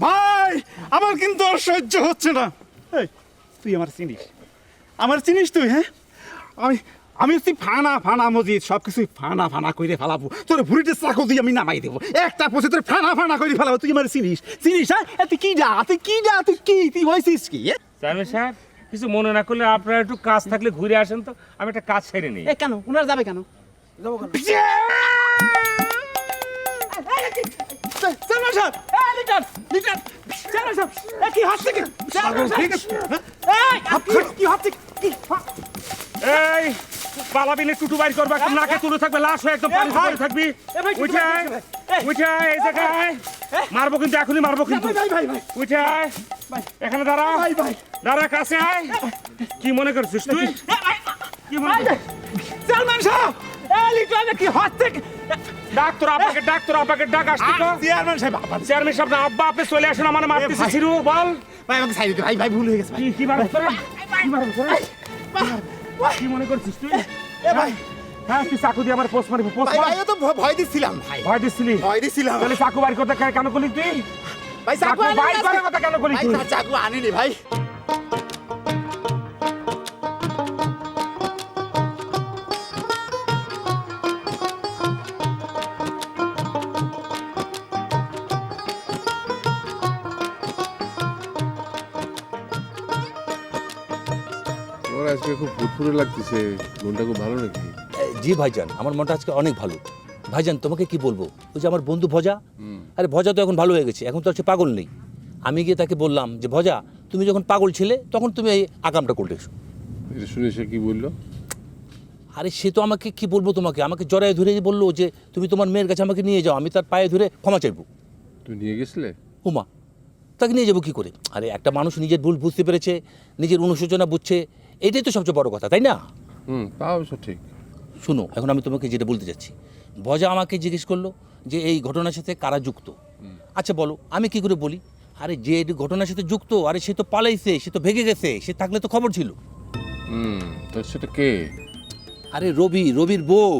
ভাই আমার কিন্তু আর সহ্য হচ্ছে না। এই, তুই আমার চিনিস তুই? হ্যাঁ, আমি তুই ফানা মজিদ সব কিছুই ফানা করে ফেলাবো, তোর ভুড়িতে চাকু দিয়ে আমি নামাই দেবো, একটা পয়সা তোর ফানা করে ফেলাবো। তুই আমার চিনিস? হ্যাঁ, তুই তুই হয়েছিস কি? চেয়ারম্যান সাহেব, কিছু মনে না করলে আপনারা একটু কাজ থাকলে ঘুরে আসেন তো, আমি একটা কাজ সেরে নিই। কেন ওনারা যাবে কেন? চেয়ারম্যান সাহেব, এই লিটন, লিটন, চেয়ারম্যান সাহেব, এ কি হচ্ছে কি? চেয়ারম্যান সাহেব, এই, কি হচ্ছে কি? এই পালাবিলে টুটু বাইর করবে, একদম নাকে তুলে থাকবে, লাশ হয়ে একদম পানি পড়ে থাকবি। উঠে আয়, উঠে আয়, এই জায়গায় মারবো কিন্তু, এখনই মারবো কিন্তু। উঠে আয়, এখানে দাঁড়া, দাঁড়া, কাছে আয়। কি মনে করছিস তুই? কি মনে করছিস? চেয়ারম্যান সাহেব, এই লিটন, কি হচ্ছে কি? ডাক্তার আব্বাকে ডাক, আসছি তো। চেয়ারম্যান সাহেব, চেয়ারম্যান সাহেব না, আব্বা আপনি চলে আসুন, আমার মারতেছে ছিরু, বল। ভাই আমাকে সাইড দিতে, ভাই ভুল হয়ে গেছে। কি মারছিস তোরা? কি মারছিস তোরা? কি মনে করছিস তুই? এ ভাই, হ্যাঁ, তুই চাকু দিয়ে আমার পোস্ট মারবি, পোস্ট ভাই মার। ভাই তো ভয় দিচ্ছিলাম ভাই। ভয় দিচ্ছিলি? ভয় দিচ্ছিলাম। তাহলে চাকু বাইর করতে কেন করলি তুই? ভাই চাকু বাইর করার কথা কেন করলি তুই? চাকু আনিনি ভাই। তোমার আজকে খুব ফুরফুরে লাগতেছে, মনটা খুব ভালো নাকি? জি ভাইজান, আমার মনটা আজকে অনেক ভালো। ভাইজান তোমাকে কি বলবো, ওই যে আমার বন্ধু ভজা, আরে ভজা তো এখন ভালো হয়ে গেছে, এখন তো আর সে পাগল নেই। আমি গিয়ে তাকে বললাম যে ভজা, তুমি যখন পাগল ছিলে তখন তুমি এই আকামটা করলে। এটা শুনে সে কি বললো? আরে সে তো আমাকে কি বলবো, তোমাকে আমাকে জড়ায় ধরে বললো যে তুমি তোমার মেয়ের কাছে আমাকে নিয়ে যাও, আমি তার পায়ে ধরে ক্ষমা চাইবো। তুই নিয়ে গেছিলে? উমা, তাকে নিয়ে যাবো কি করে? আরে একটা মানুষ নিজের ভুল বুঝতে পেরেছে, নিজের অনুশোচনা বুঝছে, এটাই তো সবচেয়ে বড় কথা, তাই না? তা অবশ্য ঠিক। শুনো, এখন আমি তোমাকে যেটা বলতে যাচ্ছি, ভজা আমাকে জিজ্ঞেস করলো যে এই ঘটনার সাথে কারা যুক্ত। আচ্ছা বলো, আমি কি করে বলি? আরে যে ঘটনার সাথে যুক্ত, আরে সে তো পালাইছে, সে তো ভেগে গেছে, সে থাকলে তো খবর ছিল। তো সেটা কে? আরে রবি, রবির বউ।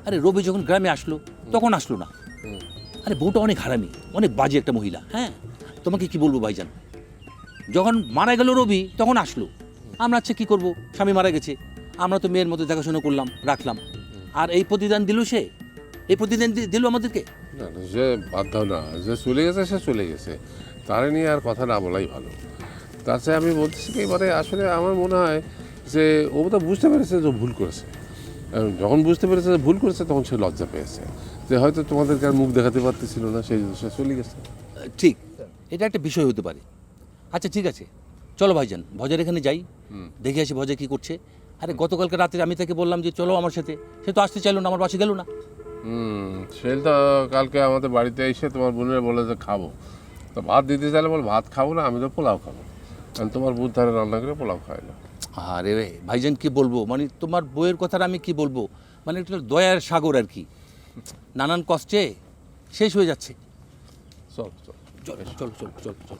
আরে রবি যখন গ্রামে আসলো তখন আসলো না। আরে বউটা অনেক হারামি, অনেক বাজে একটা মহিলা। হ্যাঁ, তোমাকে কি বলবো ভাইজান, যখন মারা গেল রবি তখন আসলো। আমরা আচ্ছা কী করবো, স্বামী মারা গেছে, আমরা তো মেয়ের মতো দেখাশোনা করলাম, রাখলাম, আর এই প্রতিদান দিল সে, এই প্রতিদান দিল আমাদেরকে। না না, সে বাদ দাও না, যে চলে গেছে সে চলে গেছে, তারে নিয়ে আর কথা না বলাই ভালো। তাছাড়া আমি বলতেছি কি, এবারে আসলে আমার মনে হয় যে ও তো বুঝতে পেরেছে যে ভুল করেছে। যখন বুঝতে পেরেছে যে ভুল করেছে তখন সে লজ্জা পেয়েছে, যে হয়তো তোমাদেরকে আর মুখ দেখাতে পারতেছিল না, সেই জন্য সে চলে গেছে। ঠিক, এটা একটা বিষয় হতে পারে। আচ্ছা ঠিক আছে, চলো ভাইজান ভজার এখানে যাই, দেখে আসি ভজা কী করছে। আরে গতকালকে রাতে আমি তাকে বললাম যে চলো আমার সাথে, সে তো আসতে চাইলো না, আমার পাশে গেল না। সে তো কালকে আমাদের বাড়িতে এসে তোমার বোনের বলে যে খাবো, তো ভাত দিতে চাইলে বল ভাত খাবো না, আমি তো পোলাও খাবো, কারণ তোমার বুধ ধারে রান্না করে পোলাও খাই না। আরে ভাইজান কি বলবো, মানে তোমার বইয়ের কথাটা আমি কি বলবো, মানে একটা দয়ার সাগর আর কি, নানান কষ্টে শেষ হয়ে যাচ্ছে। চল চল চল চল চল চল চল।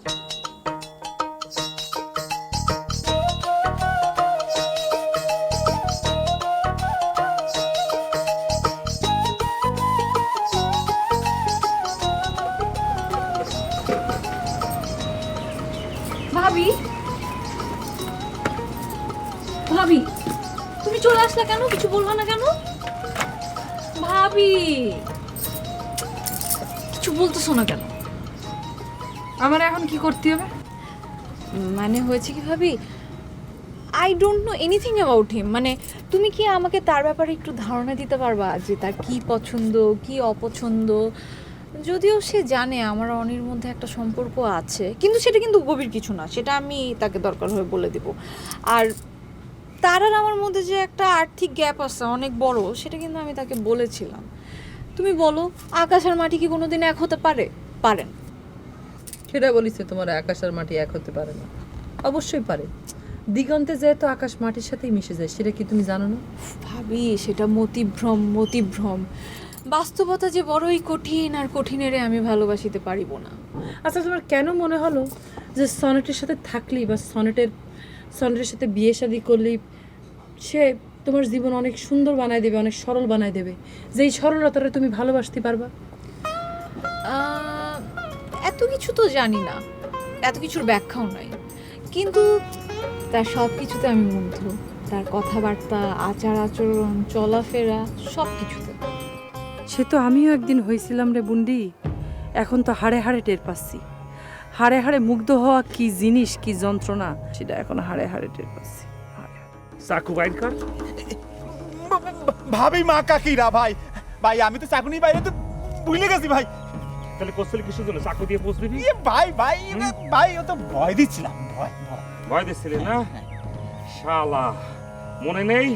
ভাবি, ভাবি, তুমি চলে আসলে কেন? কিছু বলবা না কেন? ভাবি, কিছু বলতেছো না কেন? আমার এখন কি করতে হবে? মানে হয়েছে কি ভাবি, I don't know anything about him. মানে তুমি কি আমাকে তার ব্যাপারে একটু ধারণা দিতে পারবা যে তার কি পছন্দ কি অপছন্দ? যদিও সে জানে আমার অনির মধ্যে একটা সম্পর্ক আছে, কিন্তু সেটা কিন্তু গভীর কিছু না, সেটা আমি তাকে দরকার হয়ে বলে দেব। আর তার আর আমার মধ্যে যে একটা আর্থিক গ্যাপ আছে অনেক বড়, সেটা কিন্তু আমি তাকে বলেছিলাম। তুমি বলো, আকাশ আর মাটি কি কোনোদিন এক হতে পারে? পারেন। সেটা বলিছে তোমার আকাশ আর মাটি এক হতে পারে না? অবশ্যই পারে। দিগন্তে যায় তো আকাশ মাটির সাথেই মিশে যায়, সেটা কি তুমি জানো না? ভাবি, সেটা মতিভ্রম, মতিভ্রম। বাস্তবতা যে বড়ই কঠিন, আর কঠিনেরে আমি ভালোবাসিতে পারিব না। আচ্ছা, তোমার কেন মনে হলো যে সনেটের সাথে থাকলেই বা সনেটের সাথে বিয়ে শাদী করলেই সে তোমার জীবন অনেক সুন্দর বানায় দেবে, অনেক সরল বানায় দেবে, যেই সরলতাটা তুমি ভালোবাসতে পারবা? এত কিছু তো জানি না, এত কিছুর ব্যাখ্যাও নাই, কিন্তু তার সব কিছুতে আমি মুগ্ধ। তার কথাবার্তা, আচার আচরণ, চলাফেরা, সব কিছুতে। সে তো আমিও একদিন হয়েছিলাম রে বুন্ডি, এখন তো হাড়ে হাড়ে টের পাচ্ছি। হাড়ে হাড়ে মুগ্ধ হওয়া কি জিনিস, কি যন্ত্রণা, সেটা এখন হাড়ে হাড়ে টের পাচ্ছি। চাকু বাইর কর। ভাবি মা কাকিরা ভাই, ভাই আমি তো চাকুনি বাইরে তো ভুলে গেছি ভাই। তাহলে কোশ্চেন কিসের জন্য চাকু দিয়ে পোস্ট দিবি? ভাই ভাই ভাই ও তো ভয় দিচ্ছিলাম ভয় ভয় দিচ্ছিলি না? শালা মনে নেই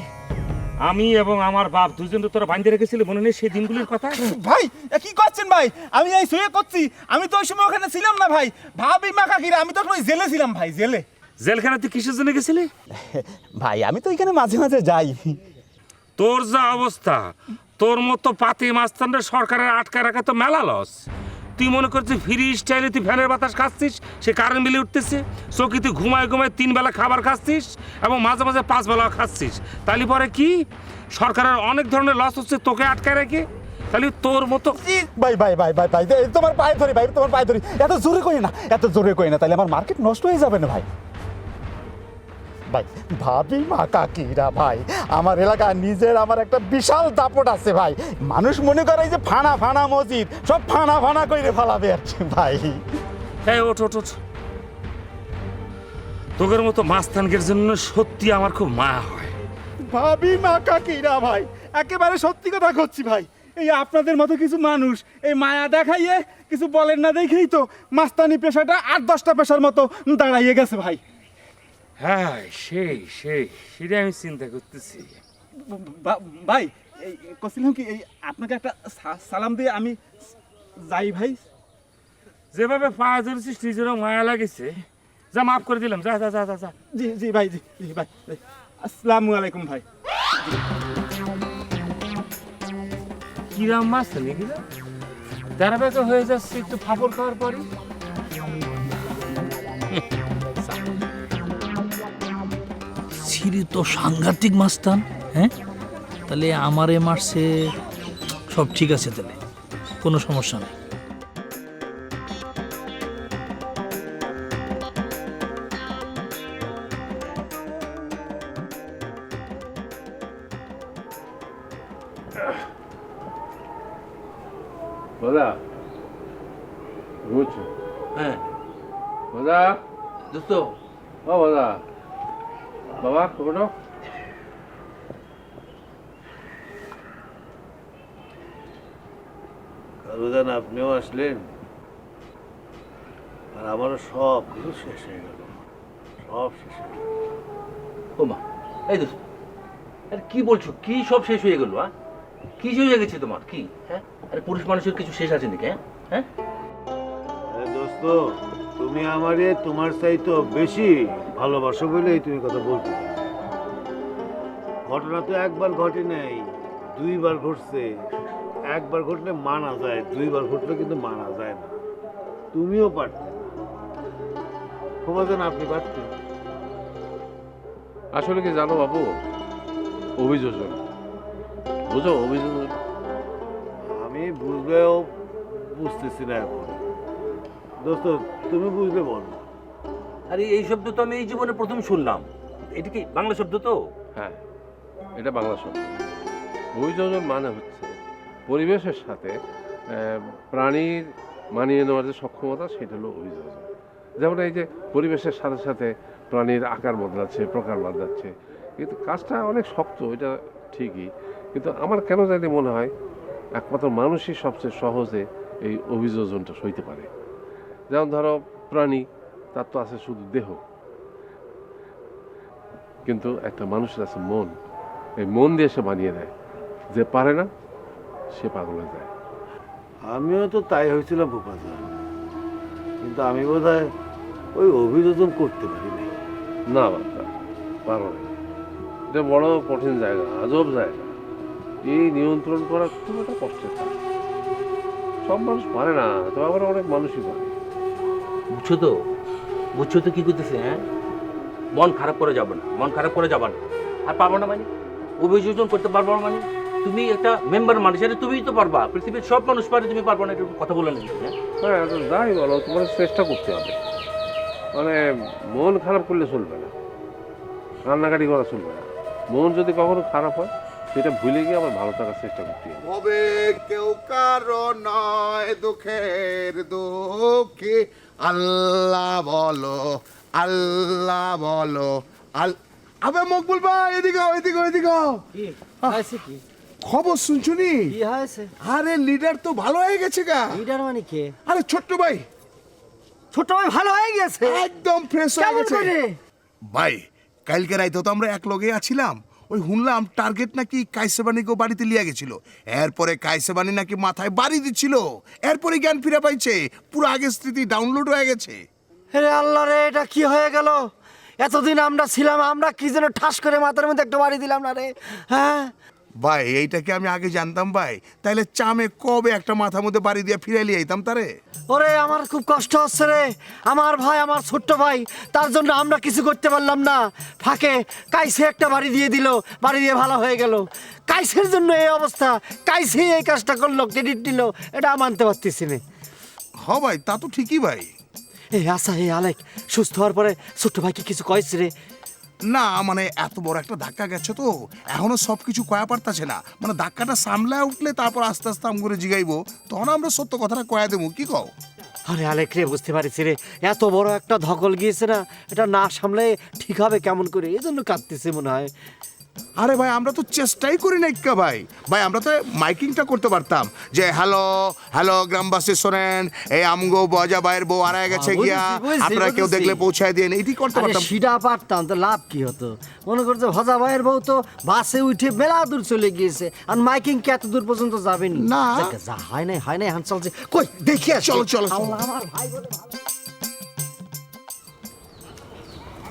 আমি এবং আমার বাপ দুজন তো তোরা বাঁধে রেখেছিলি, মনে নেই সেই দিনগুলির কথা? ভাই কি করছেন ভাই? আমি এই শুয়ে করছি, আমি তো ওই সময় ওখানে ছিলাম না ভাই। ভাবি মা কাকিরা, আমি তখন ওই জেলে ছিলাম ভাই, জেলে। জেলখানা তুই কিসের জন্য গেছিলি? ভাই আমি তো এখানে মাঝে মাঝে যাই। তোর যা অবস্থা, তোর মতো পাতি মাস্তানরা সরকারের আটকা রাখা তো মেলা লস। তুই মনে করছিস ফ্রি স্টাইলে তুই ফ্যানের বাতাস খাচ্ছিস, সে কারেন্ট বিলে উঠতেছে, চৌকি তুই ঘুমায় 3 বেলা খাবার খাচ্ছিস এবং মাঝে মাঝে 5 বেলা খাচ্ছিস। তাহলে পরে কি সরকারের অনেক ধরনের লস হচ্ছে তোকে আটকায় রেখে? তাহলে তোর মতো ভাই ভাই ভাই ভাই ভাই তোমার পায়ে ধরি ভাই, তোমার পায়ে ধরি, এত জোরে কই না, এত জোরে কই না, তাহলে আমার মার্কেট নষ্ট হয়ে যাবে না ভাই। ভাই ভাবি মা কাকিরা ভাই, আমার এলাকা নিজের আমার একটা বিশাল দাপট আছে ভাই। মানুষ মনে করে যে ফানা ফানা মসজিদ, সব ফানা ফানা কইরে ফেলাবে আর কি ভাই। হ্যাঁ ওঠ ওঠ ওঠ। তোদের মতো মাস্তানকের জন্য সত্যি আমার খুব মায়া হয়। ভাবি মা কাকিরা ভাই, একেবারে সত্যি কথা করছি ভাই। এই আপনাদের মতো কিছু মানুষ এই মায়া দেখাইয়ে কিছু বলেন না দেখেই তো মাস্তানি পেশাটা 8-10টা পেশার মতো দাঁড়াইয়ে গেছে ভাই। হ্যাঁ সেটাই আমি চিন্তা করতেছি। ভাই এই কছিলাম কি, এই আপনাকে একটা সালাম দিয়ে আমি যাই ভাই। যেভাবে পায়ে ধরেছিস নিজেরও মায়া লাগেছে, যা মাফ করে দিলাম, যা যা যা যা যা। জি জি ভাই, জি জি ভাই, আসসালামু আলাইকুম ভাই। কিরাম মাছ নাকি দাঁড়াবে হয়ে যাচ্ছে একটু ফাপড় খাওয়ার পরে। সিঁড়ি তো সাংঘাতিক মাস্তান। হ্যাঁ তাহলে আমারে মারছে, সব ঠিক আছে, তাহলে কোনো সমস্যা নেই। দাদা ঘুরছো? হ্যাঁ দাদা দোস্ত, ও দাদা, বাবা খবরটা কালুদান আপনিও আসলেন, আর আমারও সব কিছু শেষ হয়ে গেল, সব শেষ হয়ে গেল। ও মা, এই দোস্ত, আরে কি বলছো? কি সব শেষ হয়ে গেল? কি শেষ হয়ে গেছে তোমার? কি? হ্যাঁ আরে পুরুষ মানুষের কিছু শেষ আছে নাকি? হ্যাঁ দোস্ত, তুমি আমারে তোমার চাইতো বেশি ভালোবাসো বলেই তুমি কথা বলতে। ঘটনা তো একবার ঘটে নাই, 2বার ঘটছে। একবার ঘটলে মানা যায়, 2বার ঘটলে কিন্তু মানা যায় না। তুমিও পারতে না, খোঁজেন আপনি পারতেন। আসলে কি জানো বাবু, অভিযোজন বুঝো, অভিযোজন আমি বুঝলেও বুঝতেছি না এখন। দোস্ত তুমি বুঝলে বলো। আরে এই শব্দ তো আমি এই জীবনে প্রথম শুনলাম। এটা কি বাংলা শব্দ? তো হ্যাঁ, এটা বাংলা শব্দ। অভিযোজন মানে হচ্ছে পরিবেশের সাথে প্রাণীর মানিয়ে নেওয়ার যে সক্ষমতা, সেটা হলো অভিযোজন। যেমন এই যে পরিবেশের সাথে সাথে প্রাণীর আকার বদলাচ্ছে, প্রকার বদলাচ্ছে, কিন্তু কাজটা অনেক শক্ত, এটা ঠিকই, কিন্তু আমার কেন জানি মনে হয় একমাত্র মানুষই সবচেয়ে সহজে এই অভিযোজনটা সইতে পারে। যেমন ধরো প্রাণী, তার তো আছে শুধু দেহ, কিন্তু একটা মানুষের আছে মন। এই মন দিয়ে সে বানিয়ে দেয়, যে পারে না সে পাগল হয়ে যায়। আমিও তো তাই হয়েছিলাম ভূপাজা, কিন্তু আমি বোধহয় ওই অভিযোজন করতে পারি না। না বাচ্চা, পারো না। এটা বড় কঠিন জায়গা, আজব জায়গা। এই নিয়ন্ত্রণ করা খুব একটা কষ্টের কাজ। সব মানুষ পারে না, তো আবার অনেক মানুষই পারে। বুঝছো তো, বুঝছো তো কি করতেছে? হ্যাঁ, মন খারাপ করে যাবে না, মন খারাপ করে যাবে না। আর পারবো না মানে অভিযোজন করতে পারবো না মানে? তুমি একটা মেম্বার মানুষ, আরে তুমিই তো পারবা, পৃথিবীর সব মানুষ পারে, তুমি পারবো না? একটু কথা বলে নাকি? হ্যাঁ, যাই বলো, তোমার চেষ্টা করতে হবে। মানে মন খারাপ করলে চলবে না, কান্নাকাটি করা চলবে না। মন যদি কখনো খারাপ হয়, সেটা ভুলে গিয়ে আবার ভালো থাকার চেষ্টা করতে হবে। হবে কেউ কারো নয় দুঃখের দুঃখী, আল্লাহ বলো, আল্লাহ বলো। আবে মকবুল ভাই, এদিকে এদিকে এদিকে। খবর শুনছুনি? কি হয়েছে? আরে লিডার তো ভালো হয়ে গেছে গা। লিডার মানে কে? আরে ছোট্ট ভাই। ছোট ভাই ভালো হয়ে গেছে? একদম ফ্রেশ হয়ে কেমন গেছে করে? ভাই কালকে রাইতে তো আমরা এক লগে আছিলাম, ওই শুনলাম টার্গেট নাকি কাইসেবানিকেও বাড়িতে লিয়া গেছিল, এরপরে কাইসেবানি নাকি মাথায় বাড়ি দিচ্ছিল, এরপরে জ্ঞান ফিরে পাইছে, পুরো আগের স্মৃতি ডাউনলোড হয়ে গেছে। রে আল্লাহ রে, এটা কি হয়ে গেল? এতদিন আমরা ছিলাম, আমরা কি যেন ঠাস করে মাথার মধ্যে একটা বাড়ি দিলাম না রে। হ্যাঁ ভাই এইটাকে আমি আগে জানতাম ভাই, তাইলে চামে কবে একটা মাথার মধ্যে বাড়ি দিয়ে ফিরে লিয়ে আইতাম তারে। ওরে আমার খুব কষ্ট হচ্ছে রে, আমার ভাই, আমার ছোট্ট ভাই, তার জন্য আমরা কিছু করতে পারলাম না। ফাঁকে কাইসে একটা বাড়ি দিয়ে দিল, বাড়ি দিয়ে ভালো হয়ে গেল। কাইসের জন্য এই অবস্থা, কাইসে এই কাজটা করলো, ক্রেডিট দিল, এটা মানতে পারতেছি না। হ ভাই তা তো ঠিকই ভাই। এই আচ্ছা, এই আলেক সুস্থ হওয়ার পরে ছোট্ট ভাইকে কিছু কয়েছে রে? না মানে এত বড় একটা ধাক্কা গেছে তো এখনো সব কিছু কয়া পারতাছে না, মানে ধাক্কাটা সামলায় উঠলে তারপর আস্তে আস্তে আম করে জিগাইবো, তখন আমরা সত্য কথাটা কয়া দেবো, কি কও? আরে আলেক রে, বুঝতে পারছি রে, এত বড় একটা ধকল গিয়েছে না, এটা না সামলে ঠিক হবে কেমন করে, এই জন্য কাঁদতেছে মনে হয়। আরে ভাই আমরা তো চেষ্টাই করি না ইক্কা ভাই, ভাই আমরা তো মাইকিংটা করতে পারতাম যে হ্যালো হ্যালো গ্রামবাসী শোনেন, এই আমগো বজা ভাইয়ের বউ হারায় গেছে গিয়া, আপনারা কেউ দেখলে পৌঁছায় দিয়ে এটি করতে পারতাম। সেটা পারতাম তো লাভ কি হতো? মনে করছে ভজা ভাইয়ের বউ তো বাসে উঠে মেলা দূর চলে গিয়েছে, আর মাইকিং কি এত দূর পর্যন্ত যাবেনি? না যা হয় নাই হয় নাই, হান চলছে, কই দেখি আসি। চলো চলো আল্লাহ আমার ভাই বলে ভালো।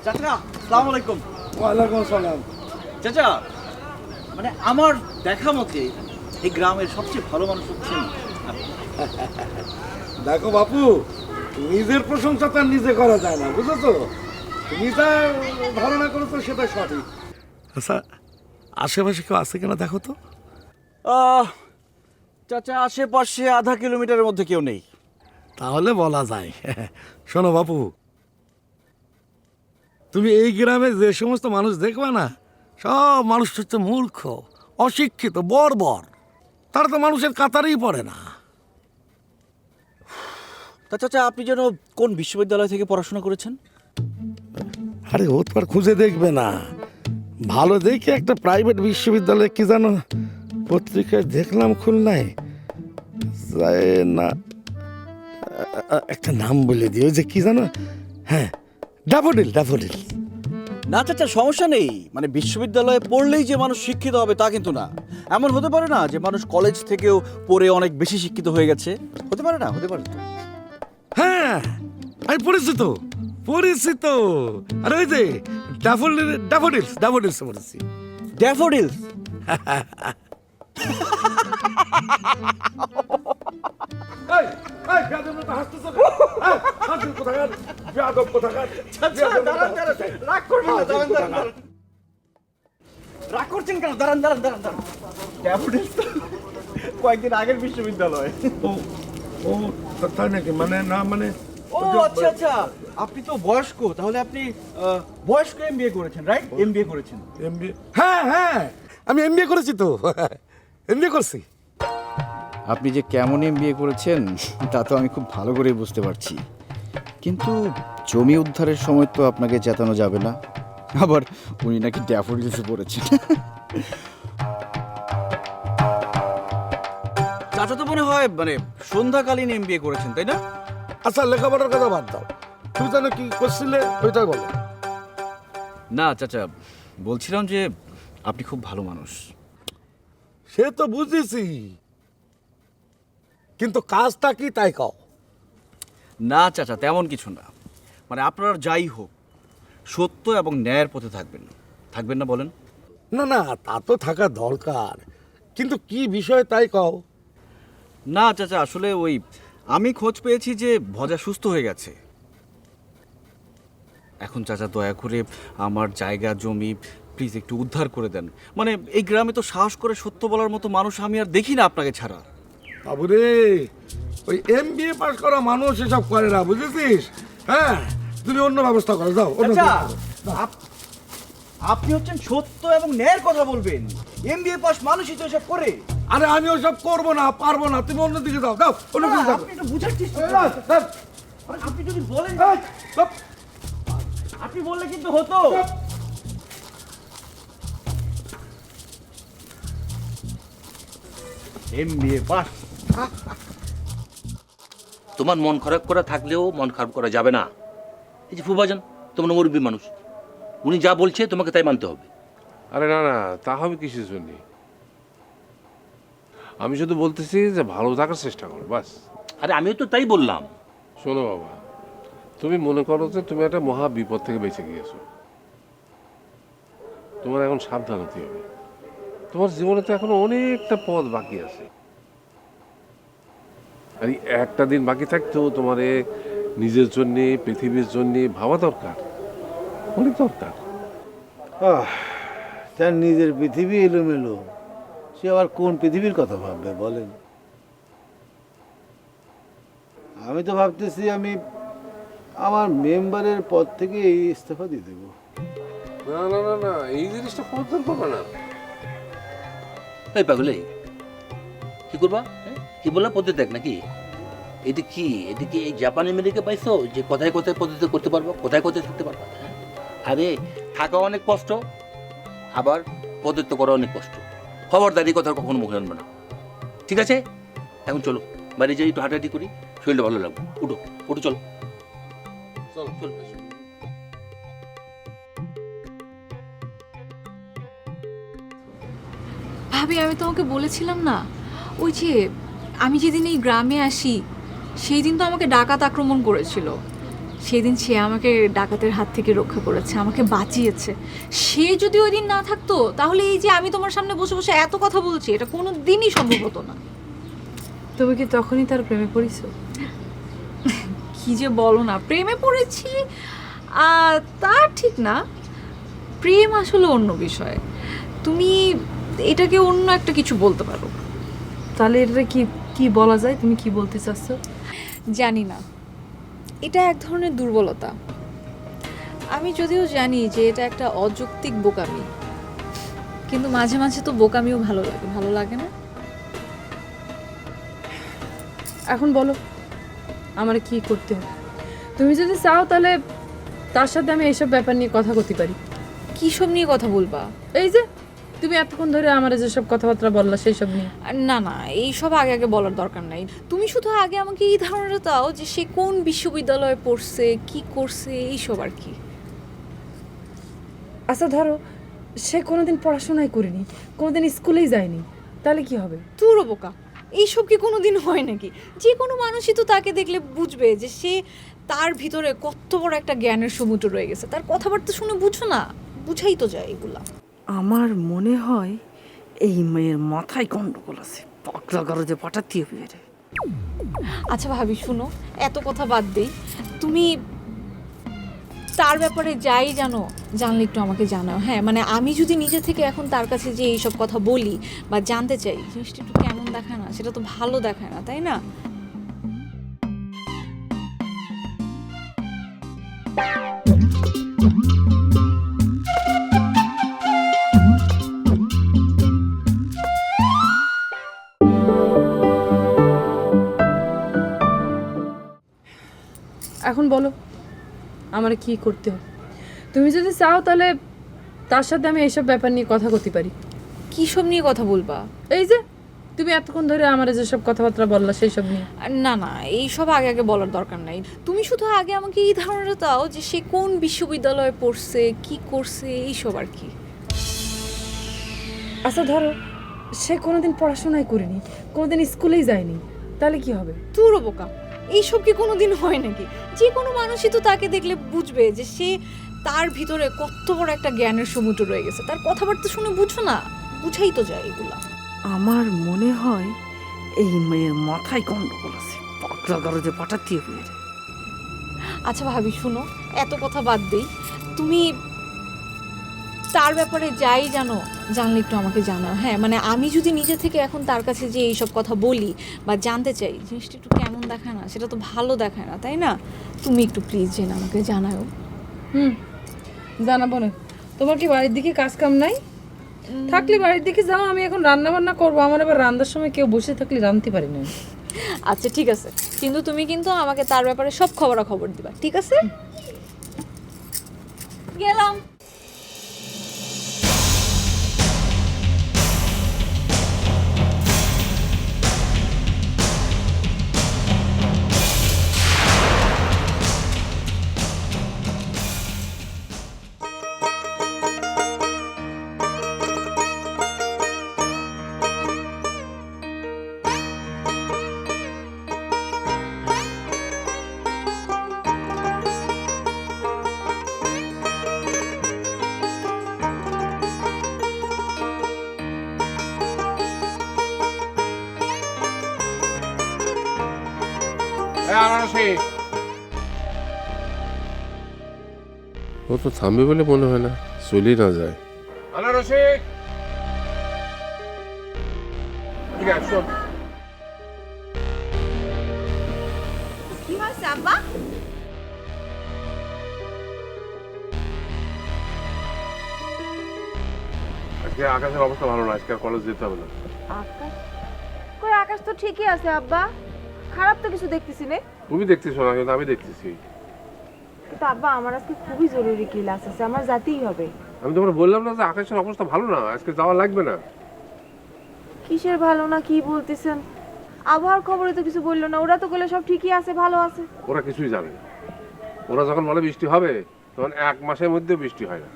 চাচা আসসালামু আলাইকুম। ওয়ালাইকুম আসসালাম। চাচা মানে আমার দেখা মতে এই গ্রামের সবচেয়ে ভালো মানুষ হচ্ছেন। দেখো বাপু, নিজের প্রশংসা তার নিজে করা যায় না, বুঝেছো? তুমি যা ধারণা করেছো সেটা সঠিক। আচ্ছা আশেপাশে কেউ আছে কিনা দেখো তো। চাচা আশেপাশে আধা কিলোমিটারের মধ্যে কেউ নেই। তাহলে বলা যায়। শোনো বাপু, তুমি এই গ্রামে যে সমস্ত মানুষ দেখবা না, সব মানুষ হচ্ছে মূর্খ, অশিক্ষিত, বর্বর, তারা তো মানুষের কাতারেই পড়ে না। তা চাচা আপনি যেন কোন বিশ্ববিদ্যালয় থেকে পড়াশোনা করেছেন? আরে ও তো আর খুঁজে দেখবে না, ভালো দেখে একটা প্রাইভেট বিশ্ববিদ্যালয়ে কি জানো পত্রিকায় দেখলাম খুলনায়, না একটা নাম বলে দিও যে কি জানো, হ্যাঁ ড্যাফোডিল। ড্যাফোডিল না চাচা সমস্যা নেই, মানে বিশ্ববিদ্যালয়ে পড়লেই যে মানুষ শিক্ষিত হবে তা কিন্তু না। এমন হতে পারে না যে মানুষ কলেজ থেকেও পড়ে অনেক বেশি শিক্ষিত হয়ে গেছে? হতে পারে না? হতে পারে তো। হ্যাঁ আমি পরিচিত। আরে ওই যে ড্যাফোডিলস পড়েছি। ড্যাফোডিলস রাগ করছেন কেন? দাঁড়ান। ড্যাফোডিলস কয়েকদিন আগের বিশ্ববিদ্যালয়। ও তাই নাকি? মানে না মানে ও আচ্ছা, আপনি তো বয়স্ক, তাহলে আপনি বয়স্ক এমবিএ করেছেন, রাইট? এমবিএ করেছেন। এমবিএ? হ্যাঁ আমি এমবিএ করেছি তো। এমবিএ করছি। আপনি যে কেমন এমবিএ করেছেন তা তো আমি খুব ভালো করেই বুঝতে পারছি, কিন্তু জমি উদ্ধারের সময় তো আপনাকে চেতানো যাবে না। আবার উনি নাকি ড্যাফোডিলসে পড়েছেন। চাচা তো মনে হয় মানে সন্ধ্যাকালীন এমবিএ করেছেন, তাই না? আচ্ছা লেখাপড়ার কথা বাদ দাও, তুমি জানো কি করছিলে ওইটাই বলো। না চাচা, বলছিলাম যে আপনি খুব ভালো মানুষ। সে তো বুঝেছি, কিন্তু কাজটা কি তাই কও। না চাচা তেমন কিছু না, মানে আপনার যাই হোক সত্য এবং ন্যায়ের পথে থাকবেন না বলেন? না তা তো থাকা দরকার, কিন্তু কি বিষয় তাই কও। না চাচা আসলে ওই আমি খোঁজ পেয়েছি যে ভজা সুস্থ হয়ে গেছে। এখন চাচা দয়া করে আমার জায়গা জমি প্লিজ একটু উদ্ধার করে দেন। মানে এই গ্রামে তো সাহস করে সত্য বলার মতো মানুষ আমি আর দেখি না আপনাকে ছাড়া। বাবুরে, ওই এমবিএ পাস করা মানুষ এসব করে না, বুঝেছিস? হ্যাঁ তুমি অন্য ব্যবস্থা করো, যাও। আপনি হচ্ছেন সত্য এবং ন্যায়ের কথা বলবেন, এমবিএ পাস মানুষই তো এসব করে। আরে আমি ওসব করবো না, পারবো না, তুমি অন্যদিকে যাও। অন্যদিকে যাও। আপনি একটু বুঝার চেষ্টা করুন। আপনি যদি বলেন, আপনি বললে কিন্তু হতো। MBA pass. তোমার মন খারাপ করা থাকলেও মন খারাপ করা যাবে না। এই যে ফুফাজান, তোমার মুরব্বী মানুষ, উনি যা বলছে তোমাকে তাই মানতে হবে। আরে না না, তা হবে কিসের জন্য? আমি শুধু বলতেছি যে ভালো থাকার চেষ্টা করো, বাস। আরে আমিও তো তাই বললাম। শোনো বাবা, তুমি মনে করো যে তুমি একটা মহা বিপদ থেকে বেঁচে গিয়েছো, তোমার এখন সাবধান হতে হবে। তোমার জীবনে তো এখনো অনেকটা পথ বাকি আছে। আর এই একটা দিন বাকি থাকতেও তোমার নিজের জন্যে, পৃথিবীর জন্যে ভাবা দরকার, অনেক দরকার। তার নিজের পৃথিবী এলোমেলো, সে আবার কোন পৃথিবীর কথা ভাববে বলেন? আমি তো ভাবতেছি আমি আমার মেম্বারের পদ থেকে এই ইস্তফা দিয়ে দেবো। না না না না, এই জিনিসটা খবরদার করবে না। এই পাগল, এই কি করবা? কি বললা? পদ্ধতি দেখ নাকি? এটা কি এই জাপান আমেরিকা পাইছো যে কোথায় কোথায় পদ্ধতি করতে পারবো, কোথায় কোথায় থাকতে পারবো? আরে থাকা অনেক কষ্ট, আবার পদ্ধতি করা অনেক কষ্ট। খবরদারি কথা কখনো মুখে আনবে না, ঠিক আছে? এখন চলো বাড়ি যাই, একটু হাঁটাহাঁটি করি, শরীরটা ভালো লাগবে। উঠো উঠো, চলো চল চল। ভাবি, আমি তোমাকে বলেছিলাম না, ওই যে আমি যেদিন এই গ্রামে আসি সেই দিন তো আমাকে ডাকাত আক্রমণ করেছিল। সেদিন সে আমাকে ডাকাতের হাত থেকে রক্ষা করেছে, আমাকে বাঁচিয়েছে। সে যদি ওই দিন না থাকতো তাহলে এই যে আমি তোমার সামনে বসে বসে এত কথা বলছি, এটা কোনো দিনই সম্ভব হতো না। তুমি কি তখনই তার প্রেমে পড়েছো? কি যে বলো না, প্রেমে পড়েছি তা ঠিক না, প্রেম আসলে অন্য বিষয়। তুমি এটাকে অন্য একটা কিছু বলতে পারো। তাহলে এটা কি কি বলা যায়? তুমি কি বলতে চাচ্ছ? জানি না, এটা এক ধরনের দুর্বলতা। আমি যদিও জানি যে এটা একটা অযৌক্তিক বোকামি, কিন্তু মাঝে মাঝে তো বোকামিও ভালো লাগে, ভালো লাগে না? এখন বলো আমার কি করতে হবে? তুমি যদি চাও তাহলে তার সাথে আমি এইসব ব্যাপার নিয়ে কথা বলতে পারি। কী সব নিয়ে কথা বলবা? এই যে তুমি এতক্ষণ ধরে আমার যেসব কথাবার্তা বললা সেই সব নিয়ে। না না, এইসব আগে আগে বলার দরকার নাই। তুমি শুধু আগে আমাকে এই ধারণাটা দাও যে সে কোন বিশ্ববিদ্যালয়ে পড়ছে, কি করছে, এইসব আর কি। আচ্ছা ধরো সে কোনোদিন পড়াশোনাই করেনি, কোনোদিন স্কুলেই যায়নি, তাহলে কি হবে? তুরো বোকা, এইসব কি কোনোদিন হয় নাকি? যে কোনো মানুষই তো তাকে দেখলে বুঝবে যে সে, তার ভিতরে কত বড় একটা জ্ঞানের সমুদ্র রয়ে গেছে। তার কথাবার্তা শুনে বুঝো না, বুঝাই তো যায় এগুলা। আমার মনে হয় এই মেয়ের মাথায় গন্ডগোল আছে, পাগলা গরজে পাঠাতে হবে রে। আচ্ছা ভাবি, শুনো, এত কথা বাদ দেই, তুমি তার ব্যাপারে যাই জানো, জানলে একটু আমাকে জানাও। হ্যাঁ, মানে আমি যদি নিজে থেকে এখন তার কাছে যে এইসব কথা বলি বা জানতে চাই, জিনিসটা একটু কেমন দেখায় না? সেটা তো ভালো দেখায় না, তাই না? এখন বলো আমার কি করতে হবে? তুমি যদি চাও তাহলে তার সাথে আমি এইসব ব্যাপার নিয়ে কথা বলতে পারি। কী সব নিয়ে কথা বলবা? এই যে তুমি এতক্ষণ ধরে আমার যেসব কথাবার্তা বললা সেই সব নিয়ে। না না, এইসব আগে আগে বলার দরকার নাই। তুমি শুধু আগে আমাকে এই ধারণাটা দাও যে সে কোন বিশ্ববিদ্যালয়ে পড়ছে, কি করছে, এইসব আর কি। আচ্ছা ধরো সে কোনোদিন পড়াশোনাই করেনি, কোনোদিন স্কুলেই যায়নি, তাহলে কি হবে? তুরো বোকা, এইসব কি কোনোদিন হয় নাকি? যে কোনো মানুষই তো তাকে দেখলে বুঝবে যে সে, তার ভিতরে কত বড় একটা জ্ঞানের সমুদ্র রয়ে গেছে। তার কথাবার্তা শুনে বুঝো না, বুঝাই তো যায় এগুলা। আমার মনে হয় এই মেয়ের মাথায় গন্ডগোল আছে, পাগলা গরজে পাঠাতে হবে রে। আচ্ছা ভাবি, শুনো, এত কথা বাদ দেই, তুমি তার ব্যাপারে যাই জানো, জানলে একটু আমাকে জানাও। হ্যাঁ, মানে আমি যদি নিজে থেকে এখন তার কাছে যে এইসব কথা বলি বা জানতে চাই, জিনিসটা একটু কেমন দেখায় না? সেটা তো ভালো দেখায় না, তাই না? তুমি একটু প্লিজ জেনে আমাকে জানাও। জানাবো না। তোমার কি বাড়ির দিকে কাজ কাম নাই? থাকলে বাড়ির দিকে যাও, আমি এখন রান্না বান্না করবো। আমার এবার রান্নার সময় কেউ বসে থাকলে রাঁধতে পারি না। আচ্ছা ঠিক আছে, কিন্তু তুমি কিন্তু আমাকে তার ব্যাপারে সব খবরাখবর দিবা, ঠিক আছে? গেলাম। ও তো থামবে বলে মনে হয় না, চলেই না যায়। কি হয়েছে আব্বা? আজকে আকাশের অবস্থা ভালো না, আজকে কলেজ যেতে হবে না। আকাশ কই, আকাশ তো ঠিকই আছে আব্বা, খারাপ তো কিছু দেখতেছি না। তুমি দেখতেছো না, কিন্তু আমি দেখতেছি। কিন্তু আব্বা আমার আজকে খুবই জরুরি ক্লাস আছে, আমার যেতেই হবে। আমি তোমার বললাম না যে আকাশের অবস্থা ভালো না, আজকে যাওয়া লাগবে না। কিসের ভালো না কি বলতেছেন? আবহাওয়ার খবরে তো কিছু বললো না, ওরা তো বলে সব ঠিকই আছে, ভালো আছে। ওরা কিছুই জানে না। ওরা যখন বলে বৃষ্টি হবে তখন 1 মাসের মধ্যে বৃষ্টি হয় না,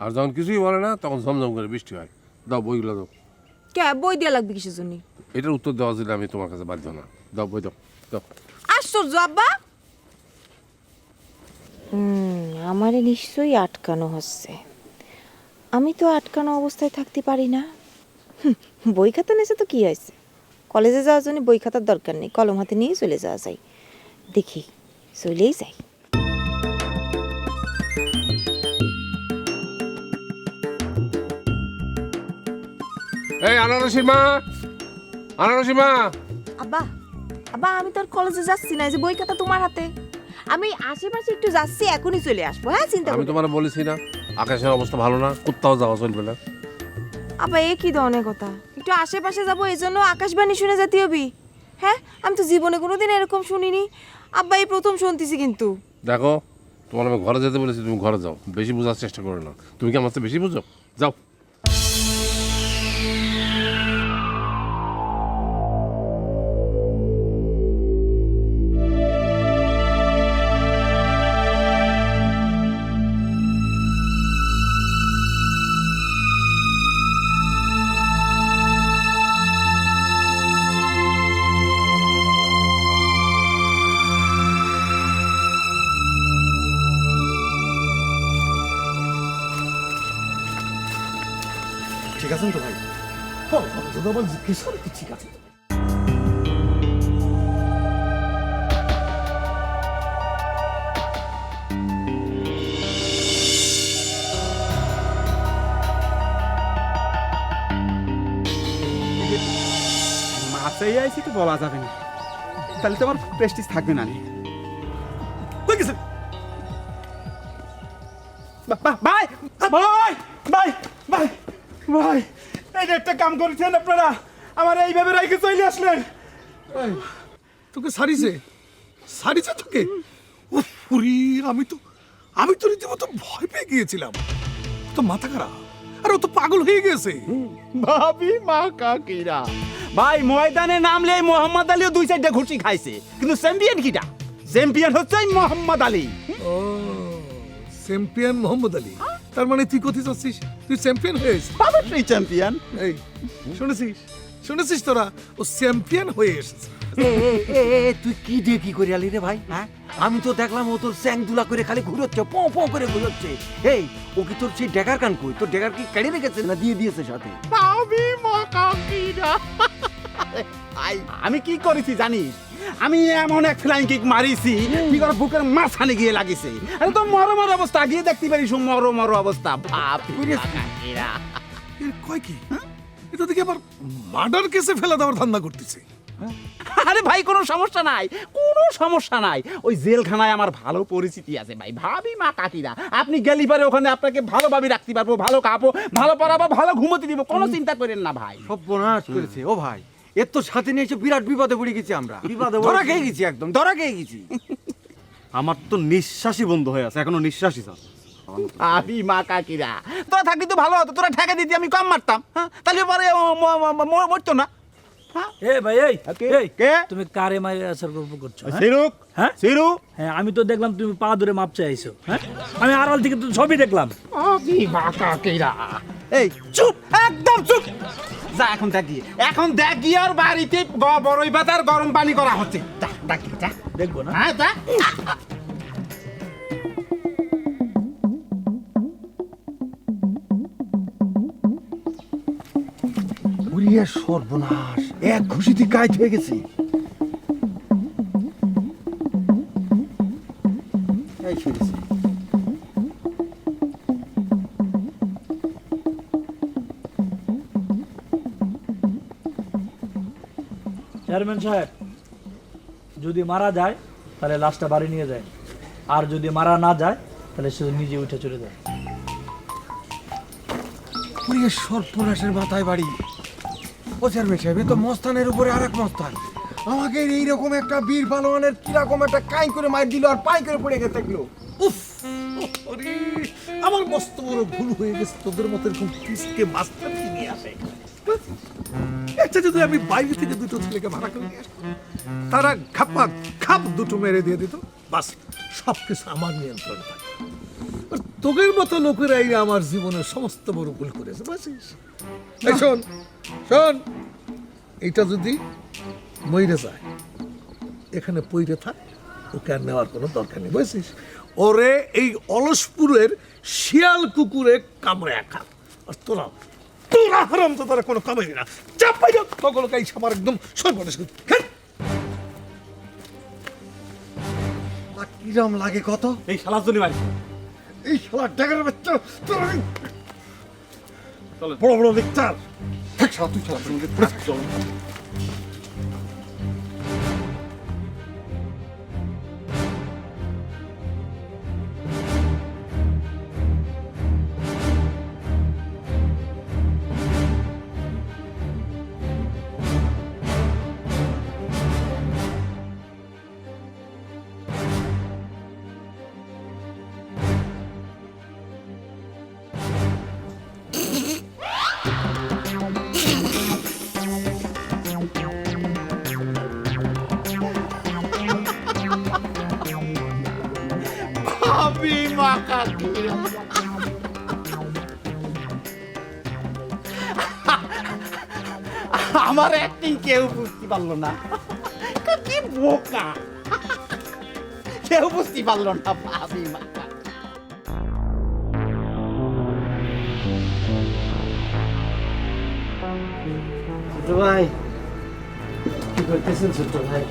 আর যখন কিছুই বলে না তখন ঝমঝম করে বৃষ্টি হয়। দাও বইগুলো দাও। কে বই দেওয়া লাগবে কিসের জন্য? এটার উত্তর দেওয়া যদি আমি তোমার কাছে বাধ্য না। দাও বই দাও, দাও। আশ্চর্য আব্বা, আমারে নিশ্চয়ই আটকানো হচ্ছে। আমি তো আটকানো অবস্থায় থাকতে পারি না। বই খাতা নেছে তো কি হয়েছে, কলেজে যাওয়ার জন্য বই খাতার দরকার নেই, কলম হাতে নিয়ে চলে যাওয়া যায়। দেখি চলেই যাই। এই আনারসি মা, আনারসি মা। আব্বা আব্বা, আমি তো আর কলেজে যাচ্ছি না, এই যে বই খাতা তোমার হাতে। আমি আশেপাশে একটু যাচ্ছি, এখনই চলে আসবো। হ্যাঁ, চিন্তা আমি করো তোমার বলেছি না আকাশের অবস্থা ভালো না, কোথাও যাওয়া চলবে না। আব্বা এ কি ধরনের কথা? একটু আশেপাশে যাবো এই জন্য আকাশবাণী শুনে যেতে হবে? হ্যাঁ, আমি তো জীবনে কোনোদিন এরকম শুনিনি। আব্বা এই প্রথম শুনতেছি। কিন্তু দেখো, তোমার আমি ঘরে যেতে বলেছি, তুমি ঘরে যাও, বেশি বোঝার চেষ্টা করো না। তুমি কি আমার থেকে বেশি বুঝো? যাও। ঠিক আছেন তো ভাই? যদি আমার জিজ্ঞেস করে কি ঠিক আছে। মাছেই আইছি তো বলা যাবে না, তাহলে তো আমার প্রেস্টিজ থাকবে না। ভাই ভাই ভাই ভাই ভাই, এই একটা কাম করেছেন আপনারা, আমার এইভাবে রাইকে চলে আসলেন। তোকে সারিছে সারিছে তোকে? উফরি, আমি তো রীতিমতো ভয় পেয়ে গিয়েছিলাম। তো মাথা খারাপ, আরে ও তো পাগল হয়ে গেছে। ভাবি মা কাকিরা ভাই, ময়দানে নামলে মোহাম্মদ আলীও 2-4টা ঘুষি খাইছে, কিন্তু চ্যাম্পিয়ন কিটা? চ্যাম্পিয়ন হচ্ছে মোহাম্মদ আলী। ও, চ্যাম্পিয়ন মোহাম্মদ আলী। তার মানে তুই কোথায় যাচ্ছিস? তুই চ্যাম্পিয়ন হয়েছিস? অবশ্যই চ্যাম্পিয়ন। এই শুনেছিস তোরা, ও চ্যাম্পিয়ন হয়ে এসেছে। তুই কি দিয়ে কি করে আলি রে ভাই? হ্যাঁ, আমি তো দেখলাম ও তোর স্যাং দুলা করে খালি ঘুরোচ্ছে, পো পো করে ঘুরোচ্ছে। এই, ও কি তোর সেই ডেগার কান কই? তোর ডেগার কি কেড়ে রেখেছে না দিয়ে দিয়েছে সাথে? ভাবি মা কাকিরা, আমি কি করেছি জানিস? আমি এমন এক ফ্লাইং কিক মারিছি, কি করে বুকের মাঝখানে গিয়ে লাগিছে। আরে তো মরমর অবস্থা, গিয়ে দেখতে পারিস মরমর অবস্থা। ভাবি মা কাকিরা, কয় কি? এটা দেখি আবার মার্ডার কেসে ফেলা দেওয়ার ধান্দা করতেছে। আরে ভাই, কোনো সমস্যা নাই, কোনো সমস্যা নাই। ওই জেলখানায় আমার ভালো পরিচিতি আছে ভাই। ভাবি মা কাকিরা, আপনি গেলি পারে ওখানে আপনাকে ভালোভাবে রাখতে পারবো, ভালো খাবো, ভালো পড়াবো, ভালো ঘুমোতে দিব, কোনো চিন্তা করেন না ভাই। সব বনাশ করেছে ও ভাই। এর তো সাথে নিয়ে এসে বিরাট বিপদে পড়ে গেছি আমরা। ধরা খেয়ে গেছি, একদম ধরা খেয়ে গেছি। আমার তো নিঃশ্বাসই বন্ধ হয়ে আছে, এখনো নিঃশ্বাসই স্যার। ভাবি মা কাকিরা, তোরা থাকলে তো ভালো হতো, তোরা ঠেকা দিতি, আমি কম মারতাম। হ্যাঁ, তাহলে পরে মরতো না। এ ভাই, এই কে তুমি কারে মারে আসার গল্প করছো? সিরুক, হ্যাঁ সিরু, হ্যাঁ আমি তো দেখলাম তুমি পা ধরে মাপ চাইছো। হ্যাঁ, আমি আড়াল থেকে তো সবই দেখলাম। ভাবি মা কাকিরা, এই চুপ, একদম চুপ। যা এখন দেখ গিয়ে আর বাড়িতে বড়ই পাতার গরম পানি করা হচ্ছে। দেখবো না? হ্যাঁ, যা। সর্বনাশ, এক খুশিতে কাজ হয়ে গেছে। এই শুনেছি। চেয়ারম্যান সাহেব, যদি মারা যায় তাহলে লাশটা বাড়ি নিয়ে যায়, আর যদি মারা না যায় তাহলে সে নিজে উঠে চলে যায়। সর্বনাশের মাথায় বাড়ি। ও চেয়ারম্যান সাহেব, এ তো মস্তানের উপরে আর এক মস্তান। আমাকে এইরকম একটা বীর পালোয়ানের কিরকম একটা কাই করে মার দিল আর পাই করে পড়ে গেছে থাকলো। উফ, ওরে, আমার মস্ত বড় ভুল হয়ে গেছে তোদের মতো এরকম পিসকে মাস্টার নিয়ে আসে। একটা যদি আমি বাইরে থেকে দুটো ছেলেকে ভাড়া করে নিয়ে আসতাম, তারা খাপা খাপ দুটো মেরে দিয়ে দিত, বাস সব কিছু আমার নিয়ন্ত্রণে থাকে। আর তোদের মতো লোকেরাই আমার জীবনের সমস্ত বড় ভুল করেছে, বুঝছিস? এই শোন শোন, এইটা যদি মইরে যায়, এখানে পইরে থাক, ওকে আর নেওয়ার কোনো দরকার নেই, বুঝছিস? ওরে এই অলসপুরের শিয়াল কুকুরে কামড়ে একা। আর তোরা তোরা হারাম তো তারা কোনো কামাই না, চাপাই যাও তগলকে এই সবার একদম সর্বনাশ করে দিই। কিরম লাগে কত? এই শালা জনি মারি, এই শালা ড্যাগার বাচ্চা, বড় বড় লেকচার। তুই শালা চল। আমার অ্যাক্টিং কেউ বুঝতে পারলো না, কি বোকা, কেউ বুঝতে পারলো না। ভাবি মাকা ছোট ভাই, কি করতেছেন ছোট ভাই?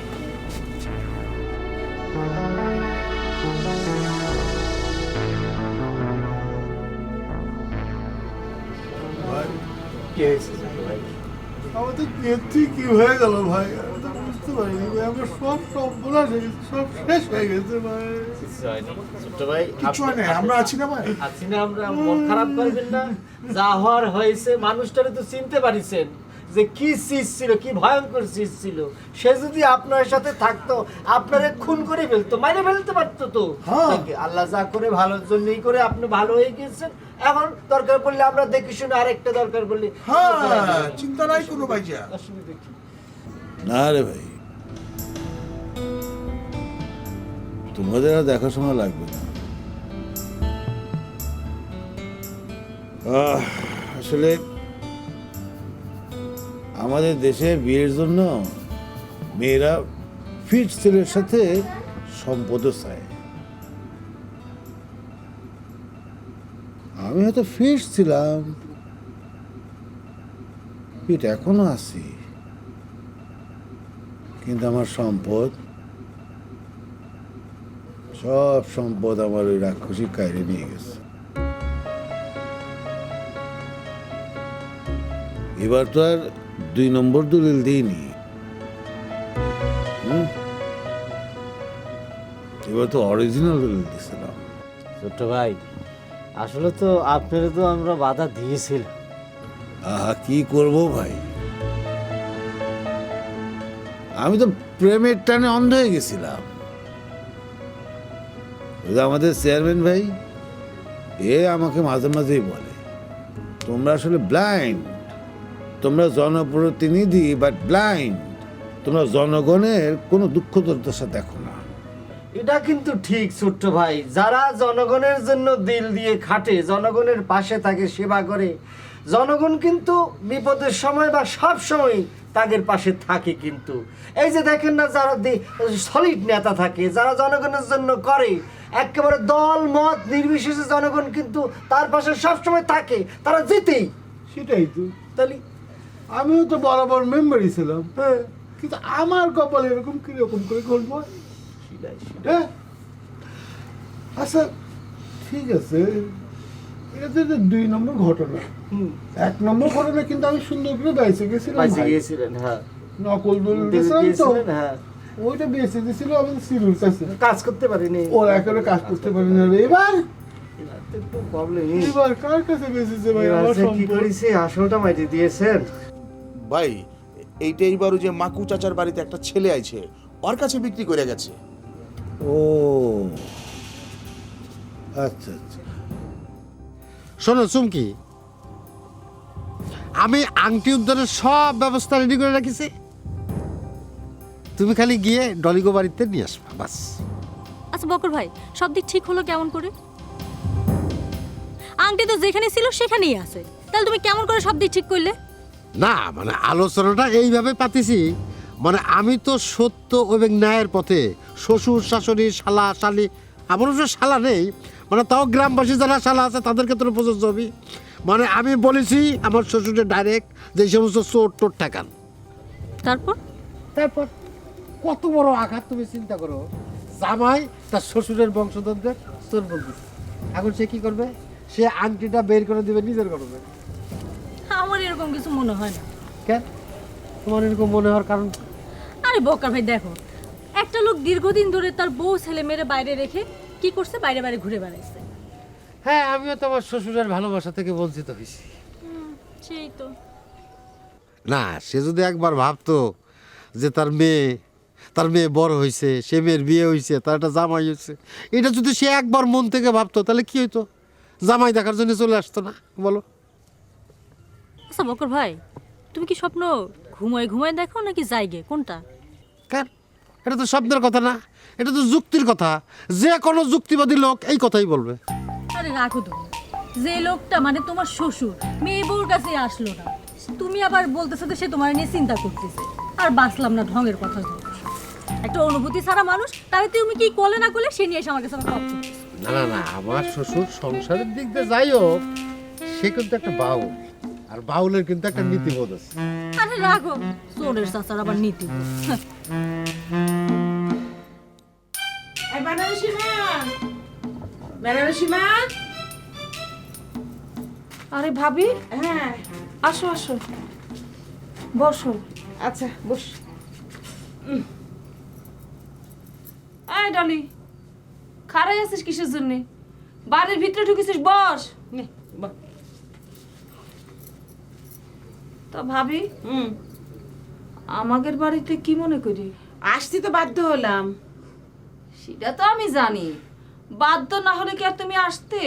কি হয়েছে ছোট ভাই? আমাদের কেত্রি কি হয়ে গেল ভাই? আমি তো বুঝতে পারিনি ভাই, আমার সব সর্বনাশ হয়ে গেছে, সব শেষ হয়ে গেছে ভাই। কিছু হয়নি ছোট ভাই, কিছু হয় না, আমরা আছি না ভাই? আছি না আমরা। মন খারাপ করবেন না, যা হওয়ার হয়েছে। মানুষটারে তো চিনতে পারিছেন যে কি চিজ ছিল, কি ভয়ঙ্কর চিজ ছিল। সে যদি আপনার সাথে থাকতো, আপনারে খুন করে ফেলতো, মাইরে ফেলতে পারতো তো। আল্লাহ যা করে ভালোর জন্যই করে, আপনি ভালো হয়ে গেছেন। এখন দরকার পড়লে আমরা দেখি শুনে আরেকটা দরকার পড়লে চিন্তা নাই কোনো ভাইজা। অসুবিধা কি? না রে ভাই, তোমাদের আর দেখাশোনা লাগবে না। আসলে আমাদের দেশে বিয়ের জন্য মেয়েরা ফিট ছেলের সাথে সম্পদও চায়। আমি হয়তো ফিট ছিলাম, ফিট এখনো আছি, কিন্তু আমার সম্পদ, সব সম্পদ আমার ওই রাক্ষসী কায়রে নিয়ে গেছে। এবার তো আর 2 নম্বর দলিল দিইনি, এবার তো অরিজিনাল দলিল দিছিলাম। ছোট ভাই, আসলে তো আপনারা তো আমরা বাধা দিয়েছিলাম। আহা, কি করব ভাই, আমি তো প্রেমের টানে অন্ধ হয়ে গেছিলাম। আমাদের চেয়ারম্যান ভাই আমাকে মাঝে মাঝেই বলে, তোমরা আসলে ব্লাইন্ড, তোমরা জনপ্রতিনিধি বাট ব্লাইন্ড, তোমরা জনগণের কোনো দুঃখ দুর্দশা দেখো না। এটা কিন্তু ঠিক ছোট্ট ভাই, যারা জনগণের জন্য দিল দিয়ে খাটে, জনগণের পাশে থাকে, সেবা করে, জনগণ কিন্তু বিপদের সময় বা সব সময় তাদের পাশে থাকে। কিন্তু এই যে দেখেন না, যারা সলিড নেতা থাকে, যারা জনগণের জন্য করে, একেবারে দল মত নির্বিশেষে জনগণ কিন্তু তার পাশে সবসময় থাকে, তারা জিতেই। সেটাই তো, তাহলে আমিও তো বরাবর মেম্বারই ছিলাম, কিন্তু আমার কপালে এরকম কিরকম করে ঘটবো? আচ্ছা ঠিক আছে, এটা তো 2 নম্বর ঘটনা। 1 নম্বর ঘটনা কিন্তু আমি সুন্দর করে বাইসে গেছিলাম। বাইসে গিয়েছিলেন, হ্যাঁ। নকল দলিল দিয়েছিলেন, হ্যাঁ। ওইটা বেঁচে দিয়েছিল আমাদের সিরুল কাছে। কাজ করতে পারিনি। ওরা একেবারে কাজ করতে পারি না রে। এবার একটু প্রবলেম। এবার কার কাছে বেঁচেছে ভাই আমার কি সম্পদ? করেছে আসলটা মাইতে দিয়েছেন ভাই। এইটা এইবার ওই যে মাকু চাচার বাড়িতে একটা ছেলে আইছে, ওর কাছে বিক্রি করে গেছে। ও আচ্ছা আচ্ছা। শোনো চুমকি, আমি আংটি উদ্ধারের সব ব্যবস্থা রেডি করে রাখিছি, তুমি খালি গিয়ে ডলিগো বাড়িতে নিয়ে আসবা বাস। আচ্ছা বকর ভাই, সব দিক ঠিক হলো কেমন করে? আংটি তো যেখানে ছিল সেখানেই আছে, তাহলে তুমি কেমন করে সব দিক ঠিক করলে? না মানে আলোচনাটা এইভাবে পাতিছি, মানে আমি তো সত্য এবং ন্যায়ের পথে, শ্বশুর শাশুড়ি শালা শালি, আমার তো শালা নেই, মানে তাও গ্রামবাসী যারা শালা আছে তাদের ক্ষেত্রে প্রযোজ্য হবে। মানে আমি বলেছি আমার শ্বশুরের ডাইরেক্ট যে সমস্ত চোর টোর ঠেকান। তারপর তারপর কত বড় আঘাত তুমি চিন্তা করো, জামাই তার শ্বশুরের বংশধরদের চোর বলতেছে, এখন সে কি করবে? সে আংটিটা বের করে দিবে নিজের করবে। আমার এরকম কিছু মনে হয় না। কেন তোমার এরকম মনে হওয়ার কারণ? আরে বকর ভাই দেখো, একটা লোক দীর্ঘদিন ধরে তার বউ ছেলে মেয়েরে বাইরে রেখে কি করছে, বাইরে বাইরে ঘুরে বেড়াইছে। হ্যাঁ আমিও তো আমার শ্বশুরের ভালোবাসা থেকে বঞ্চিত হয়েছি। সেই তো। না সে যদি একবার ভাবতো যে তার মেয়ে বড় হয়েছে, সে মেয়ের বিয়ে হয়েছে, তার একটা জামাই হয়েছে, এটা যদি সে একবার মন থেকে ভাবতো তাহলে কি হইতো? জামাই দেখার জন্য চলে আসতো না, বলো? আচ্ছা বকর ভাই, তুমি কি স্বপ্ন ঘুমায় ঘুমায় দেখো নাকি জাইগে, কোনটা? কেন, এটা তো স্বপ্নের কথা না, এটা তো যুক্তির কথা। যে কোনো যুক্তিবাদী লোক এই কথাই বলবে। আরে রাখো তুমি, যে লোকটা মানে তোমার শ্বশুর মেয়ে বউর কাছে আসলো না, তুমি আবার বলতেছো যে সে তোমার নিয়ে চিন্তা করতেছে। আর বাঁচলাম না ঢঙের কথা। একটা অনুভূতি ছাড়া মানুষ, তাহলে তুমি কি কোলে না কোলে সে নিয়ে এসে আমার কাছে আমার কথা। না না না, আমার শ্বশুর সংসারের দিক দিয়ে যাই হোক, সে কিন্তু একটা বাউল, আর বাউলের কিন্তু একটা নীতিবোধ আছে। আরে রাখো, চোরের চাচার আবার নীতি। বেনারসি মা, বেনারসি মা। আরে ভাবি, হ্যাঁ আসো আসো, বসো। আচ্ছা বস। এই ডলি, খারাই আছিস কিসের জন্য? বাড়ির ভিতরে ঢুকেছিস, বস। তো ভাবি, আমাদের বাড়িতে কি মনে করি? আসতে তো বাধ্য হলাম। সেটা তো আমি জানি, বাধ্য না হলে কি আর তুমি আসতে?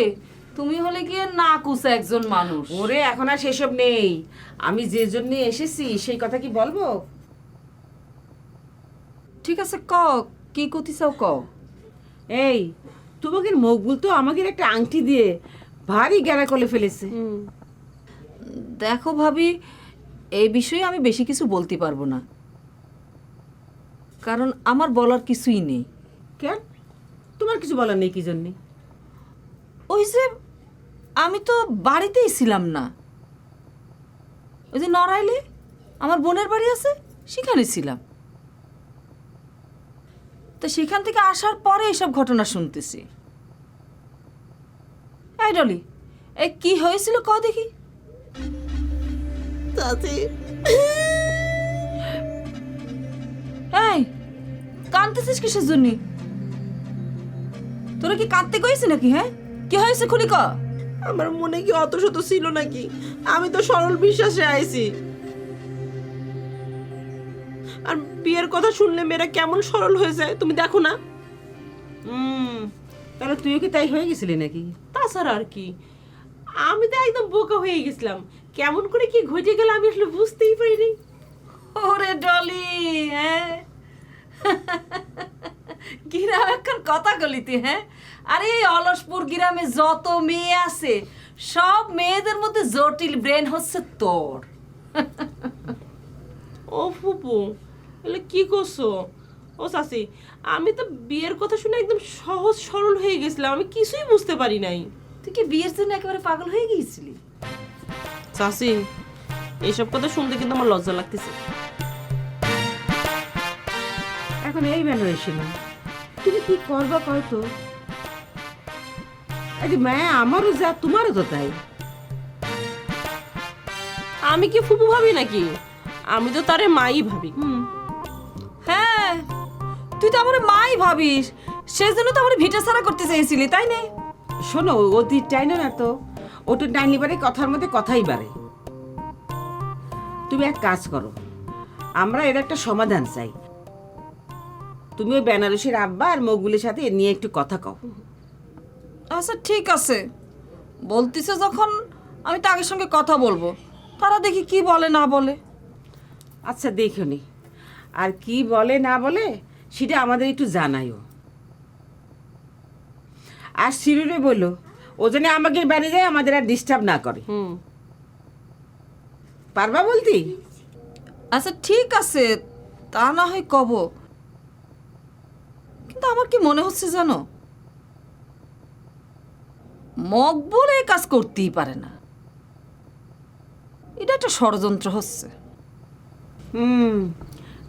তুমি হলে গিয়ে না কুসা একজন মানুষ। ওরে এখন আর সেসব নেই, আমি যে জন্য এসেছি সেই কথা কি বলবো? ঠিক আছে ক, কি করতে চাও ক। এই তোমাকে মকবুল তো আমাকে একটা আংটি দিয়ে ভারী গেরা করে ফেলেছে। দেখো ভাবি, এই বিষয়ে আমি বেশি কিছু বলতে পারবো না, কারণ আমার বলার কিছুই নেই। কেন তোমার কিছু বলার নেই কি জন্যে? ওই যে আমি তো বাড়িতেই ছিলাম না, ওই যে নড়াইলে আমার বোনের বাড়ি আছে সেখানে ছিলাম, তো সেখান থেকে আসার পরে এসব ঘটনা শুনতেছি। এই ডলি, এই কি হয়েছিল ক দেখি। এই কাঁদতেছিস কিসের জন্য? তোরা কি কাঁদতে কইছি নাকি? হ্যাঁ কি হয়েছে খুলি ক। আমার মনে কি অত শত ছিল নাকি? আমি তো সরল বিশ্বাসে আইছি। আর বিয়ের কথা শুনলে মেয়েরা কেমন সরল হয়ে যায় তুমি দেখো না। তাহলে তুইও কি তাই হয়ে গেছিলি নাকি? তাছাড়া আর কি, আমি তো একদম বোকা হয়ে গেছিলাম। কেমন করে কি ঘটে গেল আমি আসলে বুঝতেই পারিনি। ওরে ডলি, হ্যাঁ গিরাম এখন কথা গলিতে। হ্যাঁ আরে এই অলসপুর গ্রামে যত মেয়ে আছে সব মেয়েদের মধ্যে জটিল ব্রেন হচ্ছে তোর। ও ফুপু, এলে কি করছো? ও চাচি, আমি তো বিয়ের কথা শুনে একদম সহজ সরল হয়ে গেছিলাম, আমি কিছুই বুঝতে পারি নাই। তুই কি বিয়ের জন্য একেবারে পাগল হয়ে গিয়েছিলি? চাচি, এইসব কথা শুনতে কিন্তু আমার লজ্জা লাগতেছে। এখন এই বেনারসি না, তুমি কি করবা কয় তো? আরে মায়া আমারও যা তোমারও তো তাই। আমি কি ফুপু ভাবি নাকি? আমি তো তারে মাই ভাবি। হ্যাঁ, তুই তো আমার মাই ভাবিস, সেজন্য তো আমার ভিটা সারা করতে চাইছিলি, তাই না? শোনো, অতি টাইনো না তো, ও তো টাইনি বারে কথার মধ্যে কথাই বাড়ে। তুমি এক কাজ করো, আমরা এর একটা সমাধান চাই। তুমি ওই বেনারসির আব্বা আর মকবুলের সাথে এ নিয়ে একটু কথা কও। আচ্ছা ঠিক আছে, বলতিছে যখন আমি তাদের সঙ্গে কথা বলবো, তারা দেখি কি বলে না বলে। আচ্ছা দেখো নি, আর কি বলে না বলে সেটা আমাদের একটু জানাইও। আর শিরুরে বললো ও যেন আমাকে বাড়ি যায়, আমাদের আর ডিস্টার্ব না করে। পারবা বলতি? আচ্ছা ঠিক আছে, তা না হয় কব, কিন্তু আমার কি মনে হচ্ছে জানো, মকবুল এই কাজ করতেই পারে না, এটা একটা ষড়যন্ত্র হচ্ছে।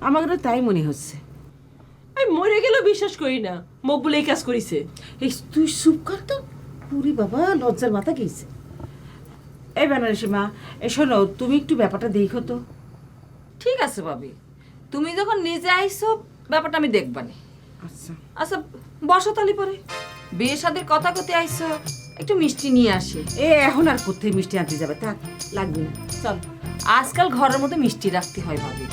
আমারও তাই মনে হচ্ছে। আমি মরে গেলেও বিশ্বাস করি না মকবুল এই কাজ করেছে। এই তুই চুপ কর তো, পুরি বাবা লজ্জার মাথা গেছে। এই বেনারসি মা, শোনো, তুমি একটু ব্যাপারটা দেখো তো। ঠিক আছে ভাবি, তুমি যখন নিজে আইসো ব্যাপারটা আমি দেখবানি। আচ্ছা আচ্ছা বসো তালি পরে, বিয়ে শাদির কথা কতে আইসো, একটু মিষ্টি নিয়ে আসি। এখন আর কোথায় মিষ্টি আনতে যাবে, থাক, লাগবে না, চল। আজকাল ঘরের মধ্যে মিষ্টি রাখতে হয় ভাবি।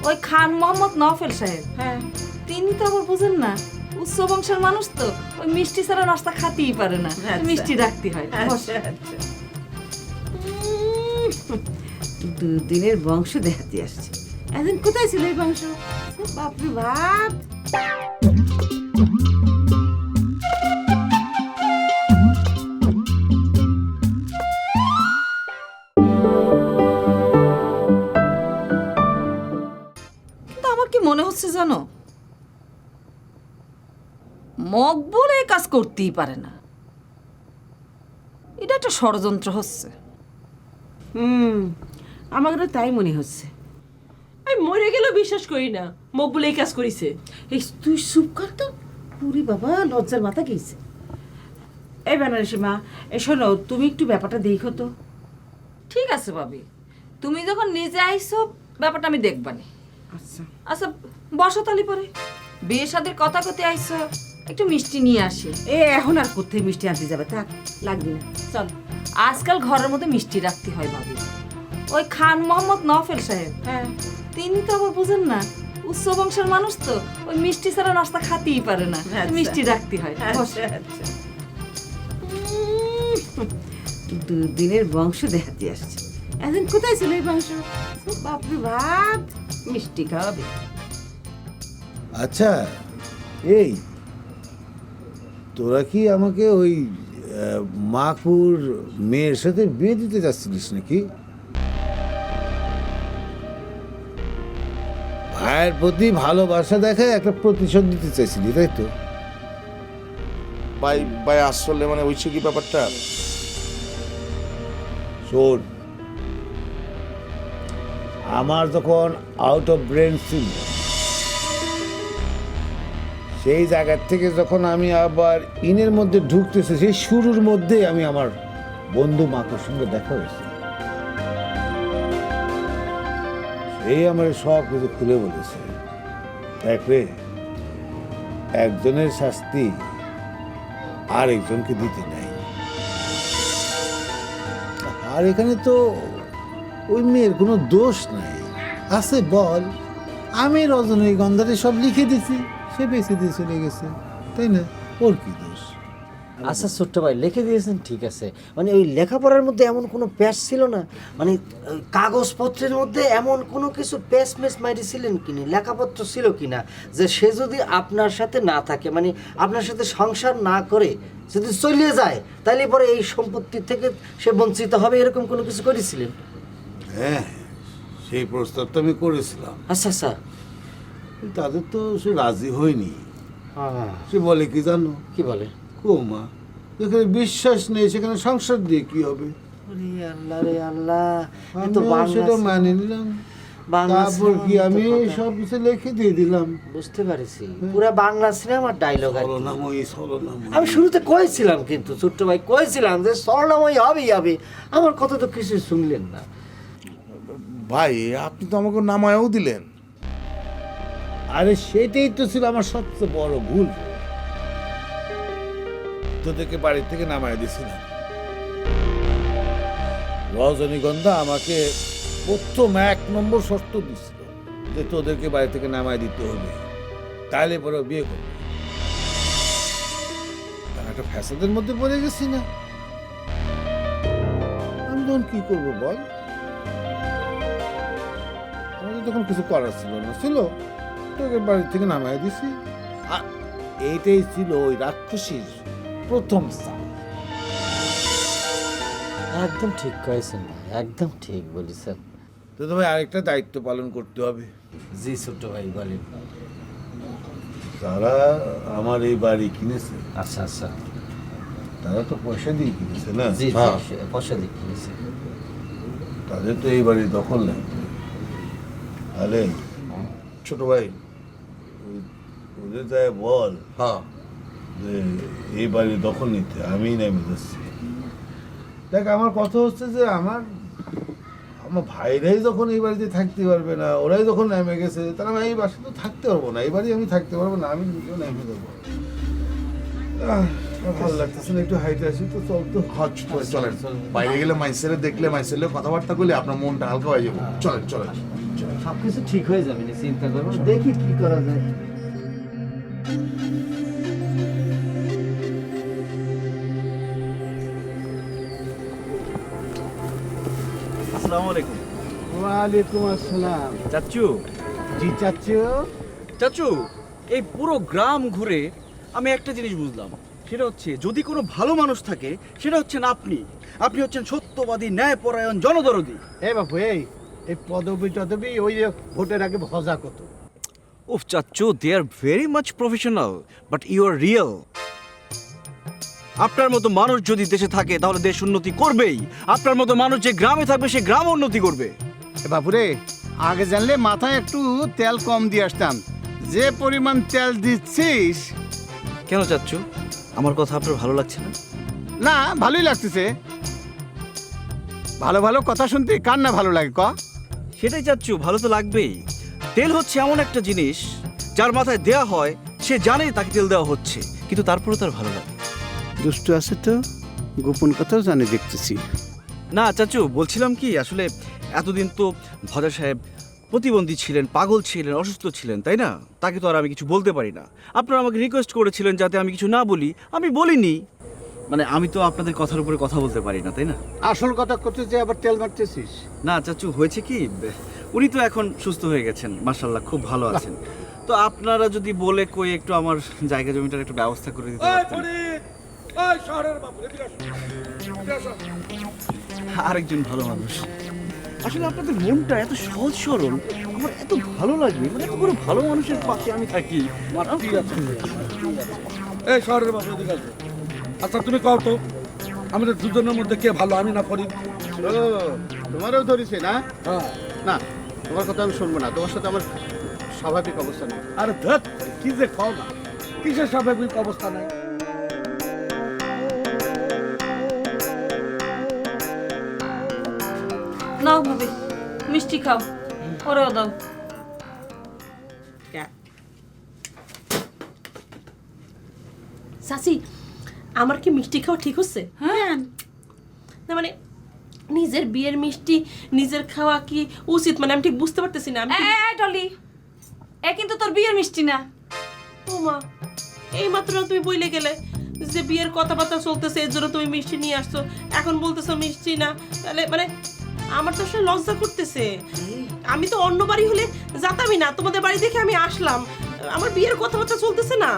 ওই খান মোহাম্মদ নফেল সাহেব, হ্যাঁ, তিনি তো আবার বুঝেন না, উচ্চ বংশের মানুষ তো, ওই মিষ্টি ছাড়া নাস্তা খাতেই পারে না, মিষ্টি রাখতে হয়। আচ্ছা আচ্ছা, দুদিনের বংশ দেখাতে আসছে। এখন কোথায় ছিল এই বংশ? বাপরে বাপ। কিন্তু আমার কি মনে হচ্ছে জানো, মকবুল এই কাজ করতেই পারে না, এটা একটা ষড়যন্ত্র হচ্ছে। আমারও তাই মনে হচ্ছে। আমি মরে গেলেও বিশ্বাস করি না মকবুল এই কাজ করেছে। এই তুই চুপ কর তো, পুরি বাবা লজ্জার মাথা গেছে। এই বেনারসি মা, শোনো, তুমি একটু ব্যাপারটা দেখো তো। ঠিক আছে ভাবি, তুমি যখন নিজে আইসো ব্যাপারটা আমি দেখবানি। আচ্ছা আচ্ছা বসো তালি পরে, বিয়ে শাদির কথা কতে আইসো, একটু মিষ্টি নিয়ে আসি। এখন আর কোথায় মিষ্টি আনতে যাবে, থাক, লাগবে না, চল। আজকাল ঘরের মধ্যে মিষ্টি রাখতে হয় ভাবি। ওই খান মোহাম্মদ নফেল সাহেব, হ্যাঁ, তিনি তো আবার বুঝেন না, উচ্চ বংশের মানুষ তো, ওই মিষ্টি ছাড়া নাস্তা খাতেই পারে না, মিষ্টি রাখতে হয়। আচ্ছা আচ্ছা, দুদিনের বংশ দেখাতে আসছে। এখন কোথায় ছিল এই বংশ? বাপরে বাপ, মিষ্টি খাওয়াবে। আচ্ছা, এই তোরা কি আমাকে ওই মাকুর মেয়ের সাথে বিয়ে দিতে যাচ্ছিলিস নাকি? ভাইয়ের প্রতি ভালোবাসা দেখে একটা প্রতিশোধ দিতে চাইছিলি, তাই তো? ভাই ভাই আসলে মানে ওই কি ব্যাপারটা, শোন, আমার যখন আউট অফ ব্রেন ছিল, সেই জায়গার থেকে যখন আমি আবার ইনের মধ্যে ঢুকতেছি, সেই শুরুর মধ্যে আমি আমার বন্ধু মাকুর সঙ্গে দেখা হয়েছে। সেই আমার সব কিছু খুলে বলেছে। দেখ রে, একজনের শাস্তি আর একজনকে দিতে নাই। আর এখানে তো ওই মেয়ের কোনো দোষ নাই। আছে বল, আমি রজনীগন্ধারে সব লিখে দিছি, সে বেঁচে দিয়ে চলে গেছে, তাই না? ওর কি দোষ? আচ্ছা ছোট্ট ভাই, লিখে দিয়েছেন ঠিক আছে, মানে ওই লেখাপড়ার মধ্যে এমন কোনো প্যাচ ছিল না, মানে কাগজপত্রের মধ্যে এমন কোনো কিছু প্যাচ ম্যাচ মারিছিলেন কিনা, লেখাপত্র ছিল কিনা যে সে যদি আপনার সাথে না থাকে, মানে আপনার সাথে সংসার না করে যদি চলে যায়, তাহলে পরে এই সম্পত্তি থেকে সে বঞ্চিত হবে, এরকম কোনো কিছু করেছিলেন? হ্যাঁ, সেই প্রস্তাব তো আমি করেছিলাম। আচ্ছা আচ্ছা, তাদের তো সে রাজি হয়নি। সে বলে কি জানো? কি বলে? মা, যেখানে বিশ্বাস নেই সেখানে সংসার দিয়ে কি হবে? আল্লাহ রে আল্লাহ, সেটা মানে নিলাম। তারপর কি আমি সব কিছু লিখে দিয়ে দিলাম। বুঝতে পারছি, পুরা বাংলা সিনেমার ডায়লগ আর কি। আমি শুরুতে কয়েছিলাম, কিন্তু ছোট্ট ভাই কয়েছিলাম যে স্বর্ণময়ী হবেই হবে, আমার কথা তো কিছু শুনলেন না। ভাই আপনি তো আমাকে নামায়ও দিলেন। আরে সেটাই তো ছিল আমার সবচেয়ে বড় ভুল, তোদেরকে বাড়ি থেকে নামায় দিছিলাম। রজনীগন্ধা আমাকে প্রথম 1 নম্বর শর্ত দিছিল যে তোদেরকে বাড়ি থেকে নামায় দিতে হবে, তাহলে পরে বিয়ে করবে। আমি একটা ফ্যাসাদের মধ্যে পড়ে গেছি না, আমি তখন কি করবো বল? আমাদের তখন কিছু করার ছিল না, ছিল তোকে বাড়ি থেকে নামায় দিছি। আর এইটাই ছিল ওই রাক্ষসীর প্রথম স্থান। একদম ঠিক কয়েছেন, একদম ঠিক বলেছেন। তো ভাই আরেকটা দায়িত্ব পালন করতে হবে। জি ছোট্ট ভাই বলেন। যারা আমার এই বাড়ি কিনেছে, আচ্ছা আচ্ছা, তারা তো পয়সা দিয়ে কিনেছে না? জি পয়সা দিয়ে কিনেছে। তাদের তো এই বাড়ি দখল নেই। তাহলে ছোট ভাই ওদের তাই বল যে এই বাড়ি দখল নিতে আমি নেমে যাচ্ছি। দেখ আমার কথা হচ্ছে যে আমার ভাইরাই যখন এই বাড়িতে থাকতে পারবে না, ওরাই যখন নেমে গেছে, তাহলে আমি এই বাসায় তো থাকতে পারবো না, এই বাড়ি আমি থাকতে পারবো না, আমি নিজেও নেমে যাবো। ভালো লাগতেছে না, একটু হাইটে আসি তো। চল তো, চলেন। বাইরে গেলে মাইসেলে দেখলে মাইসেলে কথাবার্তা করলে আপনার মনটা হালকা হয়ে যাবে। চলেন চলেন, সবকিছু ঠিক হয়ে যাবে না, চিন্তা করবো, দেখি কি করা যায়। আসসালামু আলাইকুম। ওয়ালাইকুম আসসালাম। চাচু। জি চাচু। চাচু, এই পুরো গ্রাম ঘুরে আমি একটা জিনিস বুঝলাম, সেটা হচ্ছে যদি কোনো ভালো মানুষ থাকে সেটা হচ্ছেন আপনি। আপনি হচ্ছেন সত্যবাদী, ন্যায়পরায়ণ, জনদরদী। বাবু এই পদবি টদবি ওই যে ভোটের আগে ভজা কত। উফ চাচু, they are very much professional, but you are real. আপনার মতো মানুষ যদি দেশে থাকে তাহলে দেশ উন্নতি করবেই। আপনার মতো মানুষ যে গ্রামে থাকবে সে গ্রাম উন্নতি করবে। বাপুরে, আগে জানলে মাথায় একটু তেল কম দিয়ে আসতাম, যে পরিমাণ তেল দিচ্ছিস। কেন চাচ্ছু, আমার কথা আপনার ভালো লাগছে না? না, ভালোই লাগতেছে। ভালো ভালো কথা শুনতে কার না ভালো লাগে ক? সেটাই চাচ্ছু, ভালো তো লাগবেই। তেল হচ্ছে এমন একটা জিনিস যার মাথায় দেয়া হয় সে জানে তাকে তেল দেওয়া হচ্ছে, কিন্তু তারপরে তার ভালো লাগে। দুষ্ট আছে তো, গোপন কথাও জানে দেখতেছি। না চাচু, বলছিলাম কি, আসলে এতদিন তো ভজা সাহেব প্রতিবন্ধী ছিলেন, পাগল ছিলেন, অসুস্থ ছিলেন, তাই না? তাকে তো আর আমি কিছু বলতে পারি না। আপনারা আমাকে রিকোয়েস্ট করেছিলেন যাতে আমি কিছু না বলি, আমি বলিনি। মানে আমি তো আপনাদের কথার উপরে কথা বলতে পারি না, তাই না? আসল কথা করতে যে আবার তেল মারতেছিস। না চাচু, হয়েছে কি, উনি তো এখন সুস্থ হয়ে গেছেন, মাশাআল্লাহ, খুব ভালো আছেন। তো আপনারা যদি বলে কই একটু আমার জায়গা জমিটার একটু ব্যবস্থা করে দিতে পারতেন। আরেকজন ভালো মানুষ। আসলে আপনাদের মনটা এত সহজ সরল, আমার এত ভালো লাগে। মানে এত বড় ভালো মানুষের পাশে আমি থাকি। এই শহরের বাবু, এদিকে আসো। আচ্ছা তুমি কও তো, আমাদের দুজনের মধ্যে কে ভালো, আমি না ফরিদ? তোমারও ধরেছে না? না, তোমার কথা আমি শুনবো না, তোমার সাথে আমার স্বাভাবিক অবস্থা নেই। আরে ধত, কি যে খাও না, কিসের স্বাভাবিক অবস্থা নাই? নাও ভাবি, মিষ্টি খাও, ওরেও দাও। চাচি, আমার কি মিষ্টি খাওয়া ঠিক হচ্ছে? হ্যাঁ, না মানে নিজের বিয়ের মিষ্টি নিজের খাওয়া কি উচিত? মানে আমি ঠিক বুঝতে পারতেছি না। ডলি, এ কিন্তু তোর বিয়ের মিষ্টি না। ও মা, এই মাত্র তুমি বইলে গেলে যে বিয়ের কথাবার্তা চলতেছে, এর জন্য তুমি মিষ্টি নিয়ে আসছো, এখন বলতেছো মিষ্টি না। তাহলে মানে আমার তো আসলে লজ্জা করতেছে। আমি তো অন্য বাড়ি হলে যেতামই না, তোমাদের বাড়ি দেখে আমি আসলাম। আমার বিয়ের কথাবার্তা চলতেছে না।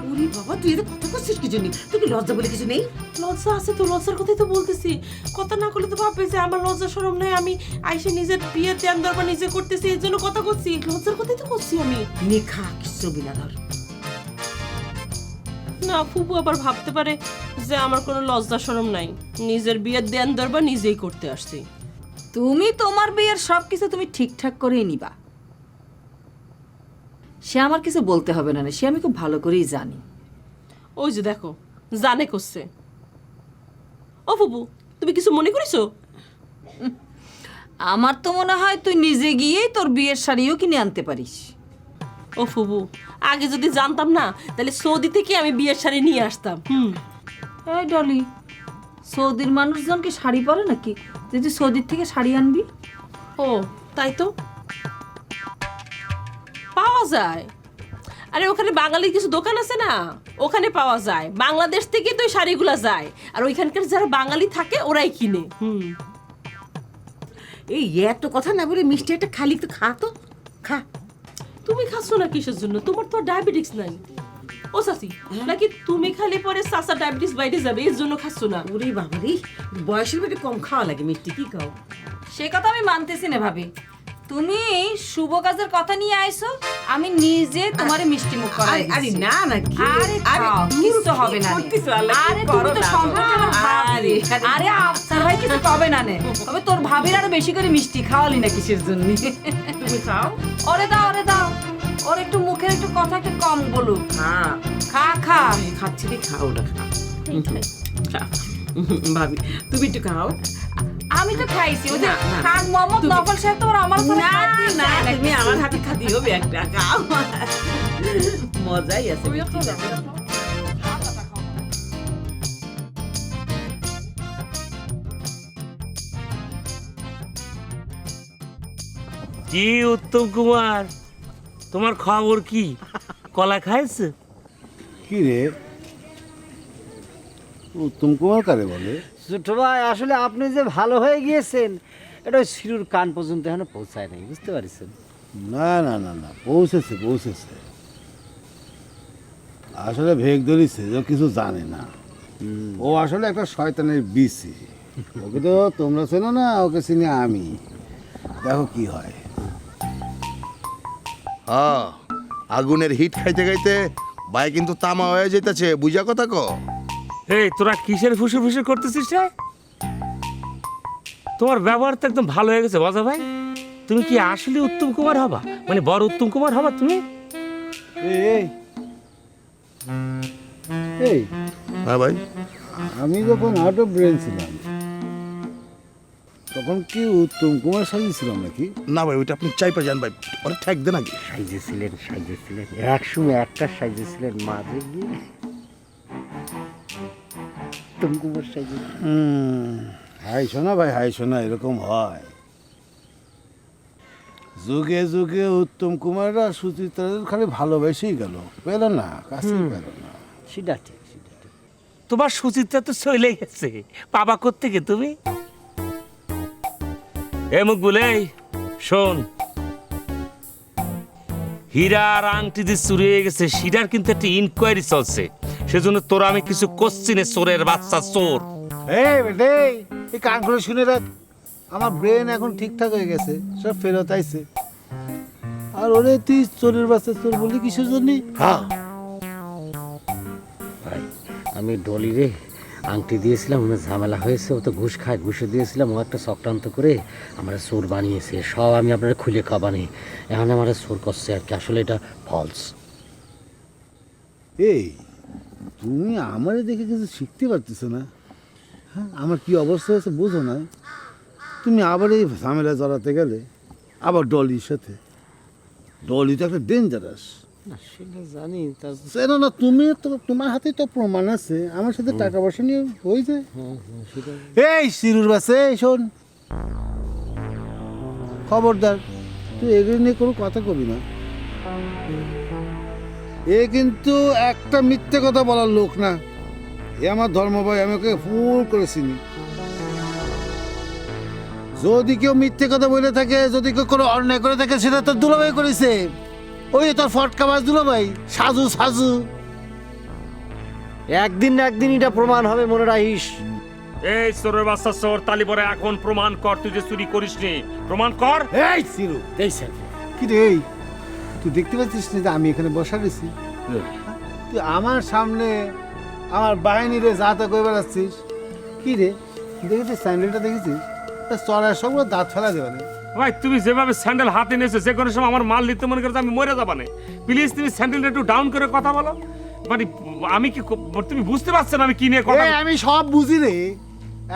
ওরে বাবা, তুই এটা কথা করছিস কি জন্য? তুই কি লজ্জা বলে কিছু নেই? লজ্জা আছে তো, লজ্জার কথাই তো বলতেছি। কথা না করলে তো ভাববে যে আমার লজ্জা শরম নেই, আমি আইসে নিজের বিয়ের ধ্যান দরবার নিজে করতেছি, এর জন্য কথা করছি। লজ্জার কথাই তো করছি আমি। নেখা কিছু বিনা ধর না, ফুপু আবার ভাবতে পারে যে আমার কোনো লজ্জা শরম নাই, নিজের বিয়ের ধ্যান দরবার নিজেই করতে আসছি। তুমি তোমার বিয়ের সব কিছু তুমি ঠিকঠাক করেই নিবা, সে আমার কিছু বলতে হবে না, সে আমি খুব ভালো করেই জানি। ওই যে দেখো জানে করছে। ও ফুপু, তুমি কিছু মনে করিছো? আমার তো মনে হয় তুই নিজে গিয়েই তোর বিয়ের শাড়িও কিনে আনতে পারিস। ও ফুপু, আগে যদি জানতাম না তাহলে সৌদি থেকে আমি বিয়ের শাড়ি নিয়ে আসতাম। এই ডলি, সৌদির মানুষজন কি শাড়ি পরে নাকি যে তুই সৌদির থেকে শাড়ি আনবি? ও তাই তো, পাওয়া যায়। আরে ওখানে বাঙালির কিছু দোকান আছে না, ওখানে পাওয়া যায়। বাংলাদেশ থেকে তো শাড়িগুলা যায়, আর ওইখানকার যারা বাঙালি থাকে ওরাই কিনে। এই এত কথা না বলে মিষ্টি একটা খালি তো খা তো, খা। তুমি খাচ্ছ না কিসের জন্য? তোমার তো ডায়াবেটিস নাই। ও চাচি, নাকি তুমি খালি পরে চাচা ডায়াবেটিস বাইরে যাবে এর জন্য খাচ্ছ না? ওরে বাবারে, বয়সের বেটে কম খাওয়া লাগে মিষ্টি, কি খাও? সে কথা আমি মানতেছি না ভাবি, তুমি শুভ কাজের কথা নিয়ে আইছো, আমি নিজে তোমারে মিষ্টি মুখ করাই দিছি। আরে না না, কি আরে খাও, কিচ্ছু হবে না। আরে তুমি তো সম্পর্কের ভাবি, আরে আফসার ভাই কিছু হবে না নে, তবে তোর ভাবির আরো বেশি করে মিষ্টি খাওয়ালি না কিসের জন্য? তুমি খাও। ওরে দাও, ওরে দাও, ওর একটু মুখের একটু কথা একটু কম বলুক। হ্যাঁ খা খা, খাচ্ছি রে, খাও না, খা। ভাবি তুমি একটু খাও। আমি তো খাইছি, ওই যে খান মোহাম্মদ নফল সাহেব তো আমার উপর না না, তুমি আমার হাতে খাতি হবে একটা, খাও। মজাই আছে। কি উত্তম কুমার, তোমার খবর কি? কলা খাইছে? কি রে উত্তম কুমার কারে বলে? ছোট ভাই, আসলে আপনি যে ভালো হয়ে গিয়েছেন এটা ওই শিরুর কান পর্যন্ত এখনো পৌঁছায় নাই, বুঝতে পারছেন? না না না না, পৌঁছেছে পৌঁছেছে। আসলে ভেগ ধরিছে যে ও কিছু জানে না। ও আসলে একটা শয়তানের বিচি। ওকে তো তোমরা চেনো না, ওকে চিনি আমি। দেখো কি হয়। হ্যাঁ, আগুনের হিট খাইতে খাইতে ভাই কিন্তু তামা হয়ে যেতেছে, বুঝা কথা ক। এই তোরা কিসের ফুসে ফুসে করতেছিস রে? তোমার ব্যবহার তো একদম ভালো হয়ে গেছে বজা ভাই। তুমি কি আসলে উত্তম কুমার হবা, মানে বড় উত্তম কুমার হবা তুমি? এই এই হ্যাঁ ভাই, আমি যখন আউট অফ ব্রেন ছিলাম তখন কি উত্তম কুমার সাজিয়েছিলাম নাকি? না ভাই, ওইটা আপনি চাইপা যান ভাই, ওরা ঠেক দেন আগে। সাজিয়েছিলেন একসময় একটা সাজিয়েছিলেন মাঝে গিয়ে উত্তম কুমার সাজিয়ে। হাই শোনা ভাই, হাই শোনা, এরকম হয়। যুগে যুগে উত্তম কুমাররা সুচিত্রাদের খালি ভালোবেসেই গেল, পেল না, কাছে পেল না। সেটা ঠিক, সেটা ঠিক। তোমার সুচিত্রা তো চলে গেছে, পাবা কোত্থেকে তুমি? এ মুখ বলে শোন, হীরার আংটি যে চুরি হয়ে গেছে সেটার কিন্তু একটা ইনকোয়ারি চলছে, সেজন্য তোরা আমি কিছু কোশ্চিনে চোরের বাচ্চা চোর। এই বেটে, এই কানগুলো শুনে রাখ, আমার ব্রেন এখন ঠিকঠাক হয়ে গেছে, সব ফেরত আইছে। আর ওরে তুই চোরের বাচ্চা চোর বলি কিসের জন্য? হ্যাঁ ভাই, আমি ডলি রে আংটি দিয়েছিলাম, ওনার ঝামেলা হয়েছে, ও তো ঘুষ খায়, ঘুষে দিয়েছিলাম, ও একটা চক্রান্ত করে আমরা চোর বানিয়েছে, সব আমি আপনারা খুলে খাবানি, এখন আমার চোর করছে আর কি, আসলে এটা ফলস। এই তুমি আমারে দেখে কিছু শিখতে পারতেছ না? হ্যাঁ, আমার কি অবস্থা হয়েছে বুঝো না? তুমি আবার এই ঝামেলা জড়াতে গেলে, আবার ডলির সাথে। ডলি তো একটা ডেঞ্জারাস। সেটা জানি, না না, তুমি তো তোমার হাতে তো প্রমাণ আছে, আমার সাথে টাকা পয়সা নিয়ে হয়েছে। এই শিরুর বাসে শোন, খবরদার তুই এগুলো নিয়ে কোনো কথা কবি না। এ কিন্তু একটা মিথ্যে কথা বলার লোক না, এ আমার ধর্ম ভাই, আমি ওকে ফুল করে চিনি। যদি কেউ মিথ্যে কথা বলে থাকে, যদি কেউ কোনো অন্যায় করে থাকে, সেটা তো দুলাভাই করেছে। ওই তোর ফটকা বাজ দুলাভাই, সাজু সাজু। একদিন না একদিন এটা প্রমাণ হবে, মনে রাখিস। এই চোরের বাচ্চা চোর, তালি পরে এখন প্রমাণ কর তুই যে চুরি করিস নি, প্রমাণ কর। এই সিরু, এই স্যার, কি রে, তুই দেখতে পাচ্ছিস না যে আমি এখানে বসা রয়েছি? তুই আমার সামনে আমার বাহিনীরে যা তা করে বেড়াচ্ছিস। কি রে, দেখেছিস স্যান্ডেলটা দেখেছিস? চড়ার সঙ্গে দাঁত ফেলা দেবে না। ভাই তুমি যেভাবে স্যান্ডেল হাতে নিয়েছো, যে কোনো সময় আমার মাল নিতে মনে করছো আমি মরে যাবা না। প্লিজ তুমি স্যান্ডেলটা একটু ডাউন করে কথা বলো। মানে আমি কি তুমি বুঝতে পারছো না আমি কি নিয়ে কথা আমি সব বুঝি রে,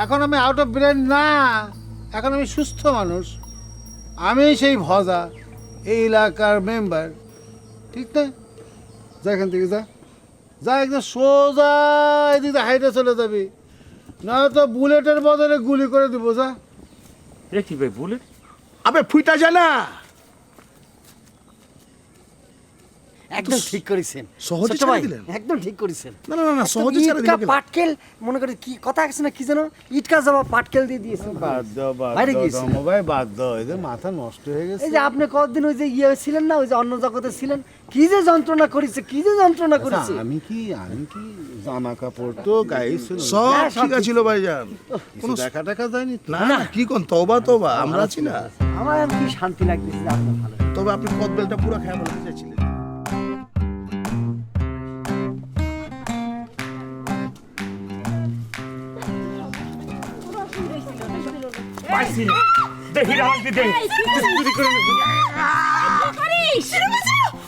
এখন আমি আউট অফ ব্রেন না, এখন আমি সুস্থ মানুষ। আমি সেই ভজা, এই এলাকার মেম্বার, ঠিক না? যা এখান থেকে যা, যা একদম সোজা এদিকে হাইটে চলে যাবি, না তো বুলেটের বদলে গুলি করে দিব। যা। এ কি ভাই বুলেট? আবে ফুইটা যায় না। একদম ঠিক করেছেন সহজে ছোট ছেড়ে ভাই, দিলেন? একদম ঠিক করেছেন। না না না, সহজে ছেড়ে দিলেন কেন? পাটকেল মনে করে কি কথা আছে না, কি জানো ইটকা জবাব পাটকেল দিয়ে দিয়েছেন। বাদ দাও, বাদ বাইরে দাও, গিয়েছেন। ভাই বাদ দাও, এদের মাথা নষ্ট হয়ে গেছে। এই যে আপনি কতদিন ওই যে ইয়ে ছিলেন না, ওই যে অন্য জগতে ছিলেন, কি যে যন্ত্রণা করেছে, কি যে যন্ত্রণা করেছে। আমি কি জামা কাপড় তো গায়ে ছিল, সব ঠিক ছিল ভাইজান, কোনো দেখা টাকা যায়নি। না না, কি কোন তওবা তওবা, আমরা আছি না। আমার কি শান্তি লাগতেছে যে আপনি ভালো। তবে আপনি কদবেলটা পুরো খেয়ে বলতে চাইছিলেন। পাইছি দেখি আমাকে দেখ চুরি করে নে।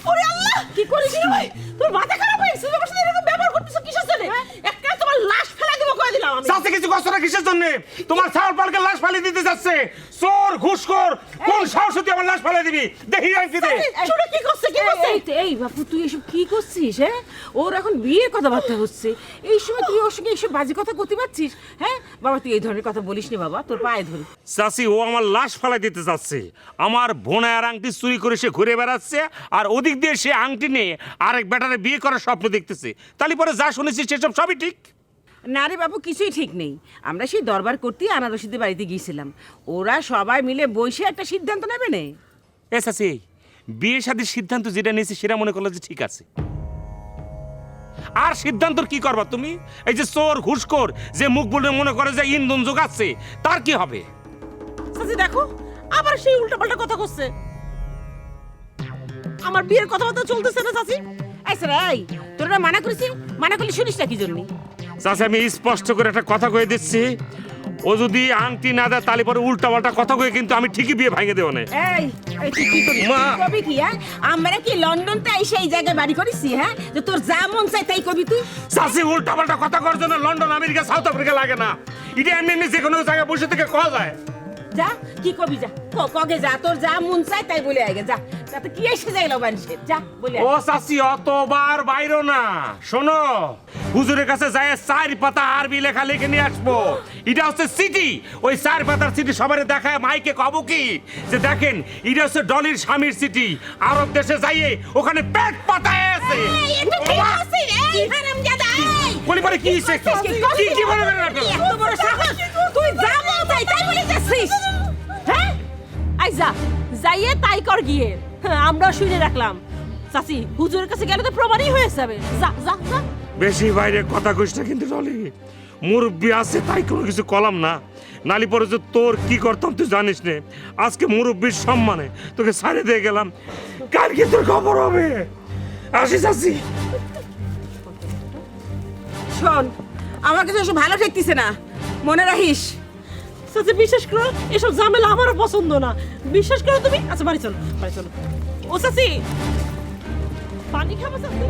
ওরে আল্লাহ, কি করিস ভাই? তোর মাথা খারাপ হয়েছে? তোমার সাথে এরকম ব্যবহার করতেছো কিসের জন্য? একটা তোমার লাশ ফেলা দিব কই দিলাম আমি। সাথে কিছু কষ্ট না কিসের জন্য? তোমার ছাগল পালকে লাশ ফেলে দিতে যাচ্ছে চোর ঘুষখোর, কোন সাহসে তুই আমার লাশ ফেলে দিবি? দেখি আমাকে দে। শুনো কি করছে, কি করছে? এই বাপু তুই এসব কি করছিস? হ্যাঁ, ওর এখন বিয়ের কথাবার্তা হচ্ছে, এই সময় তুই ওর সঙ্গে এইসব বাজে কথা করতে পারছিস? হ্যাঁ বাবা, তুই এই ধরনের কথা বলিস নি বাবা, তোর পায়ে ধরি। চাচি, ও আমার লাশ ফেলাই দিতে যাচ্ছে। আমার বোনার আংটি চুরি করে সে ঘুরে বেড়াচ্ছে, আর ওদিক দিয়ে সে আংটি নিয়ে আরেক বেটারে বিয়ে করার স্বপ্ন দেখতেছে। তাহলে পরে যা শুনেছি সেসব সবই ঠিক? না রে বাবু, কিছুই ঠিক নেই। আমরা সেই দরবার করতে আনারসিদের বাড়িতে গিয়েছিলাম, ওরা সবাই মিলে বসে একটা সিদ্ধান্ত নেবে না। এ চাচি, বিয়ে শাদীর সিদ্ধান্ত যেটা নিয়েছি সেটা মনে করলো যে ঠিক আছে, আর সিদ্ধান্ত কি করবা তুমি? এই যে চোর ঘুষখোর যে মুখ বলে মনে করে যে ইন্ধন যোগাচ্ছে, তার কি হবে? চাচি দেখো, আবার সেই উল্টাপাল্টা কথা করছে। আমার বিয়ের কথাবার্তা চলতেছে না চাচি। এই স্যার, এই তোরা মানা করেছি, মানা করলে শুনিস না কি জন্য? চাচি, আমি স্পষ্ট করে একটা কথা কয়ে দিচ্ছি, ও যদি আংটি না দেয় তাহলে পরে উল্টা পাল্টা কথা কয়ে কিন্তু আমি ঠিকই বিয়ে ভাঙে দেবো না। এই তুই কি করবি? কবি কি? হ্যাঁ, আমরা কি লন্ডনতে এসে এই জায়গায় বাড়ি করেছি? হ্যাঁ, যে তোর যা মন চাই তাই করবি তুই? চাচি, উল্টা পাল্টা কথা করার জন্য লন্ডন, আমেরিকা, সাউথ আফ্রিকা লাগে না। এটা এমনি এমনি যে কোনো জায়গায় বসে থেকে কওয়া যায়। যা, কি কবি, যা কগে, যা তোর যা মন চাই তাই বলে আগে যা। তাতে কি এসে যাইলো মানুষের? যা বলে ও চাচি, অতবার বাইরো না। শোনো, হুজুরের কাছে যায় 4 পাতা আরবি লেখা লিখে নিয়ে আসবো। এটা হচ্ছে সিটি, ওই 4 পাতার সিটি সবারে দেখায় মাইকে কব কি যে দেখেন এটা হচ্ছে ডলির স্বামীর সিটি। আরব দেশে যাইয়ে ওখানে পেট পাতায় আছে। বলি পারে কি কি বলে এত বড় সাহস, তুই যা মন চাই তাই বলে যাচ্ছিস? হ্যাঁ, আই যা, যাইয়ে তাই কর গিয়ে। আমরা শুনে রাখলাম চাচি, হুজুরের কাছে গেলে তো প্রমাণই হয়ে যাবে। যা যা যা। বেশি বাইরে কথা কইস না কিন্তু ডলি, মুরব্বী আছে তাই কোনো কিছু কলাম না, নালি পরে যে তোর কি করতাম তুই জানিস নে। আজকে মুরব্বীর সম্মানে তোকে ছাড়ে দিয়ে গেলাম, কালকে তোর খবর হবে। আসি চাচি। শোন, আমার কাছে এসব ভালো ঠেকতেছে না, মনে রাখিস। চাচি বিশ্বাস করো, এসব ঝামেলা আমারও পছন্দ না। বিশ্বাস করো তুমি। আচ্ছা বাড়ি চলো, বাড়ি চলো। ও চাচি, পানি খাবো চাচি?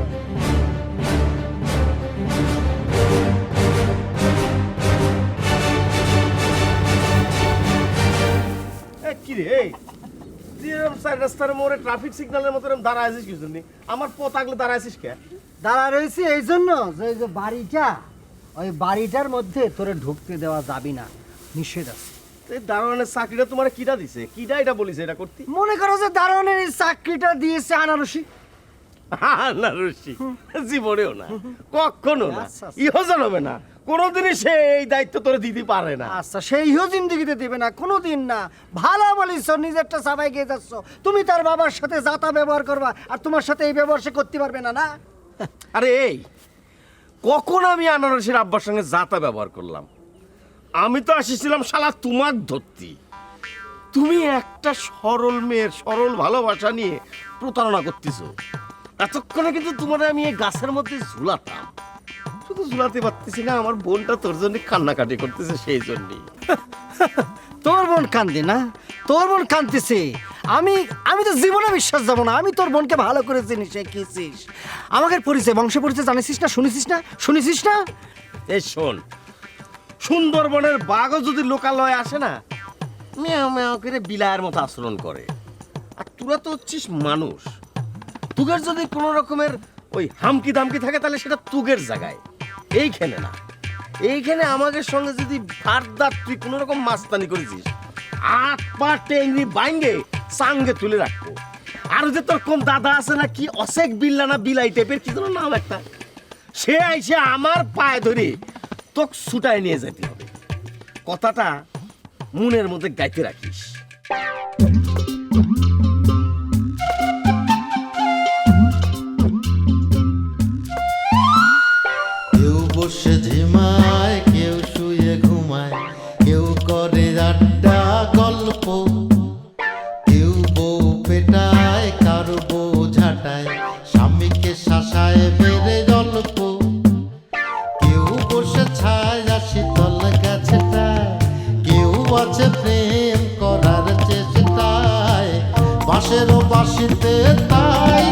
কি রে, এই তুই এরকম রাস্তার মোড়ে ট্রাফিক সিগন্যালের মতো এরকম দাঁড়ায় আছিস কি জন্য? আমার পথ আগলে দাঁড়ায় আছিস কে? দাঁড়া রয়েছে এই জন্য যে ওই যে বাড়িটা, ওই বাড়িটার মধ্যে তোরে ঢুকতে দেওয়া যাবি না, নিষেধ আছে। এই দারোয়ানের চাকরিটা তোমার কিটা দিছে? কিটা এটা বলিছে এটা করতে? মনে করো যে দারোয়ানের এই চাকরিটা দিয়েছে আনারসি। আনারসি? জীবনেও না, কখনো না, ইহো জানবে না, কোনোদিনই সে এই দায়িত্ব তোরে দিতে পারে না। আচ্ছা, সেইও জিন্দিগিতে দিবে না, কোনোদিন না। ভালো বলিস, নিজেরটা সবাই গিয়ে যাচ্ছ। তুমি তার বাবার সাথে যাতা ব্যবহার করবা, আর তোমার সাথে এই ব্যবহার সে করতে পারবে না। না আরে এই, কখন আমি আনারসের আব্বার সঙ্গে যাতা ব্যবহার করলাম? আমি তো আসিছিলাম শালা তোমার ধরতি। তুমি একটা সরল মেয়ের সরল ভালোবাসা নিয়ে প্রতারণা করতেছো। এতক্ষণে কিন্তু তোমার আমি এই গাছের মধ্যে ঝুলাতাম, শুধু ঝুলাতে পারতেছি না, আমার বোনটা তোর জন্য কান্নাকাটি করতেছে সেই জন্যই। তোর বোন কান্দে না, তোর বোন কান্দতেছে। আমি আমি তো জীবনে বিশ্বাস যাবো না। আমি তোর বোনকে ভালো করে চিনি, শিখেছিস আমাকে পরিচয়, বংশ পরিচয় জানিস না, শুনেছিস না? এই শোন, সুন্দরবনের বাঘও যদি লোকালয়ে আসে না, মেও মেও করে বিলায়ের মতো আচরণ করে। আর তোরা তো হচ্ছিস মানুষ, তুগের যদি কোনো রকমের ওই হামকি দামকি থাকে তাহলে সেটা তুগের জায়গায়, এইখানে না। এইখানে আমাদের সঙ্গে যদি ফারদার তুই কোনো রকম মাস্তানি করেছিস, 8 পা টেংরি বাইঙ্গে সাঙ্গে তুলে রাখবো। আর যে তোর কোন দাদা আছে না, কি অসেক বিল্লা না বিলাই টাইপের কি যেন নাম একটা, সে আইসে আমার পায়ে ধরে তোকে ছুটায় নিয়ে যেতে হবে। কথাটা মনের মধ্যে গাইতে রাখিস। কেউ বসে ঝিমায়, কেউ শুয়ে ঘুমায়, কেউ করে আড্ডা গল্প, কেউ বউ পেটায়, কারো বউ ঝাঁটায়, স্বামীকে শাসায় বেড়ে গল্প, কেউ বসে ছায় শীতল গাছটায়, কেউ আছে প্রেম করার চেষ্টায়, বাঁশেরও বাঁশিতে তাই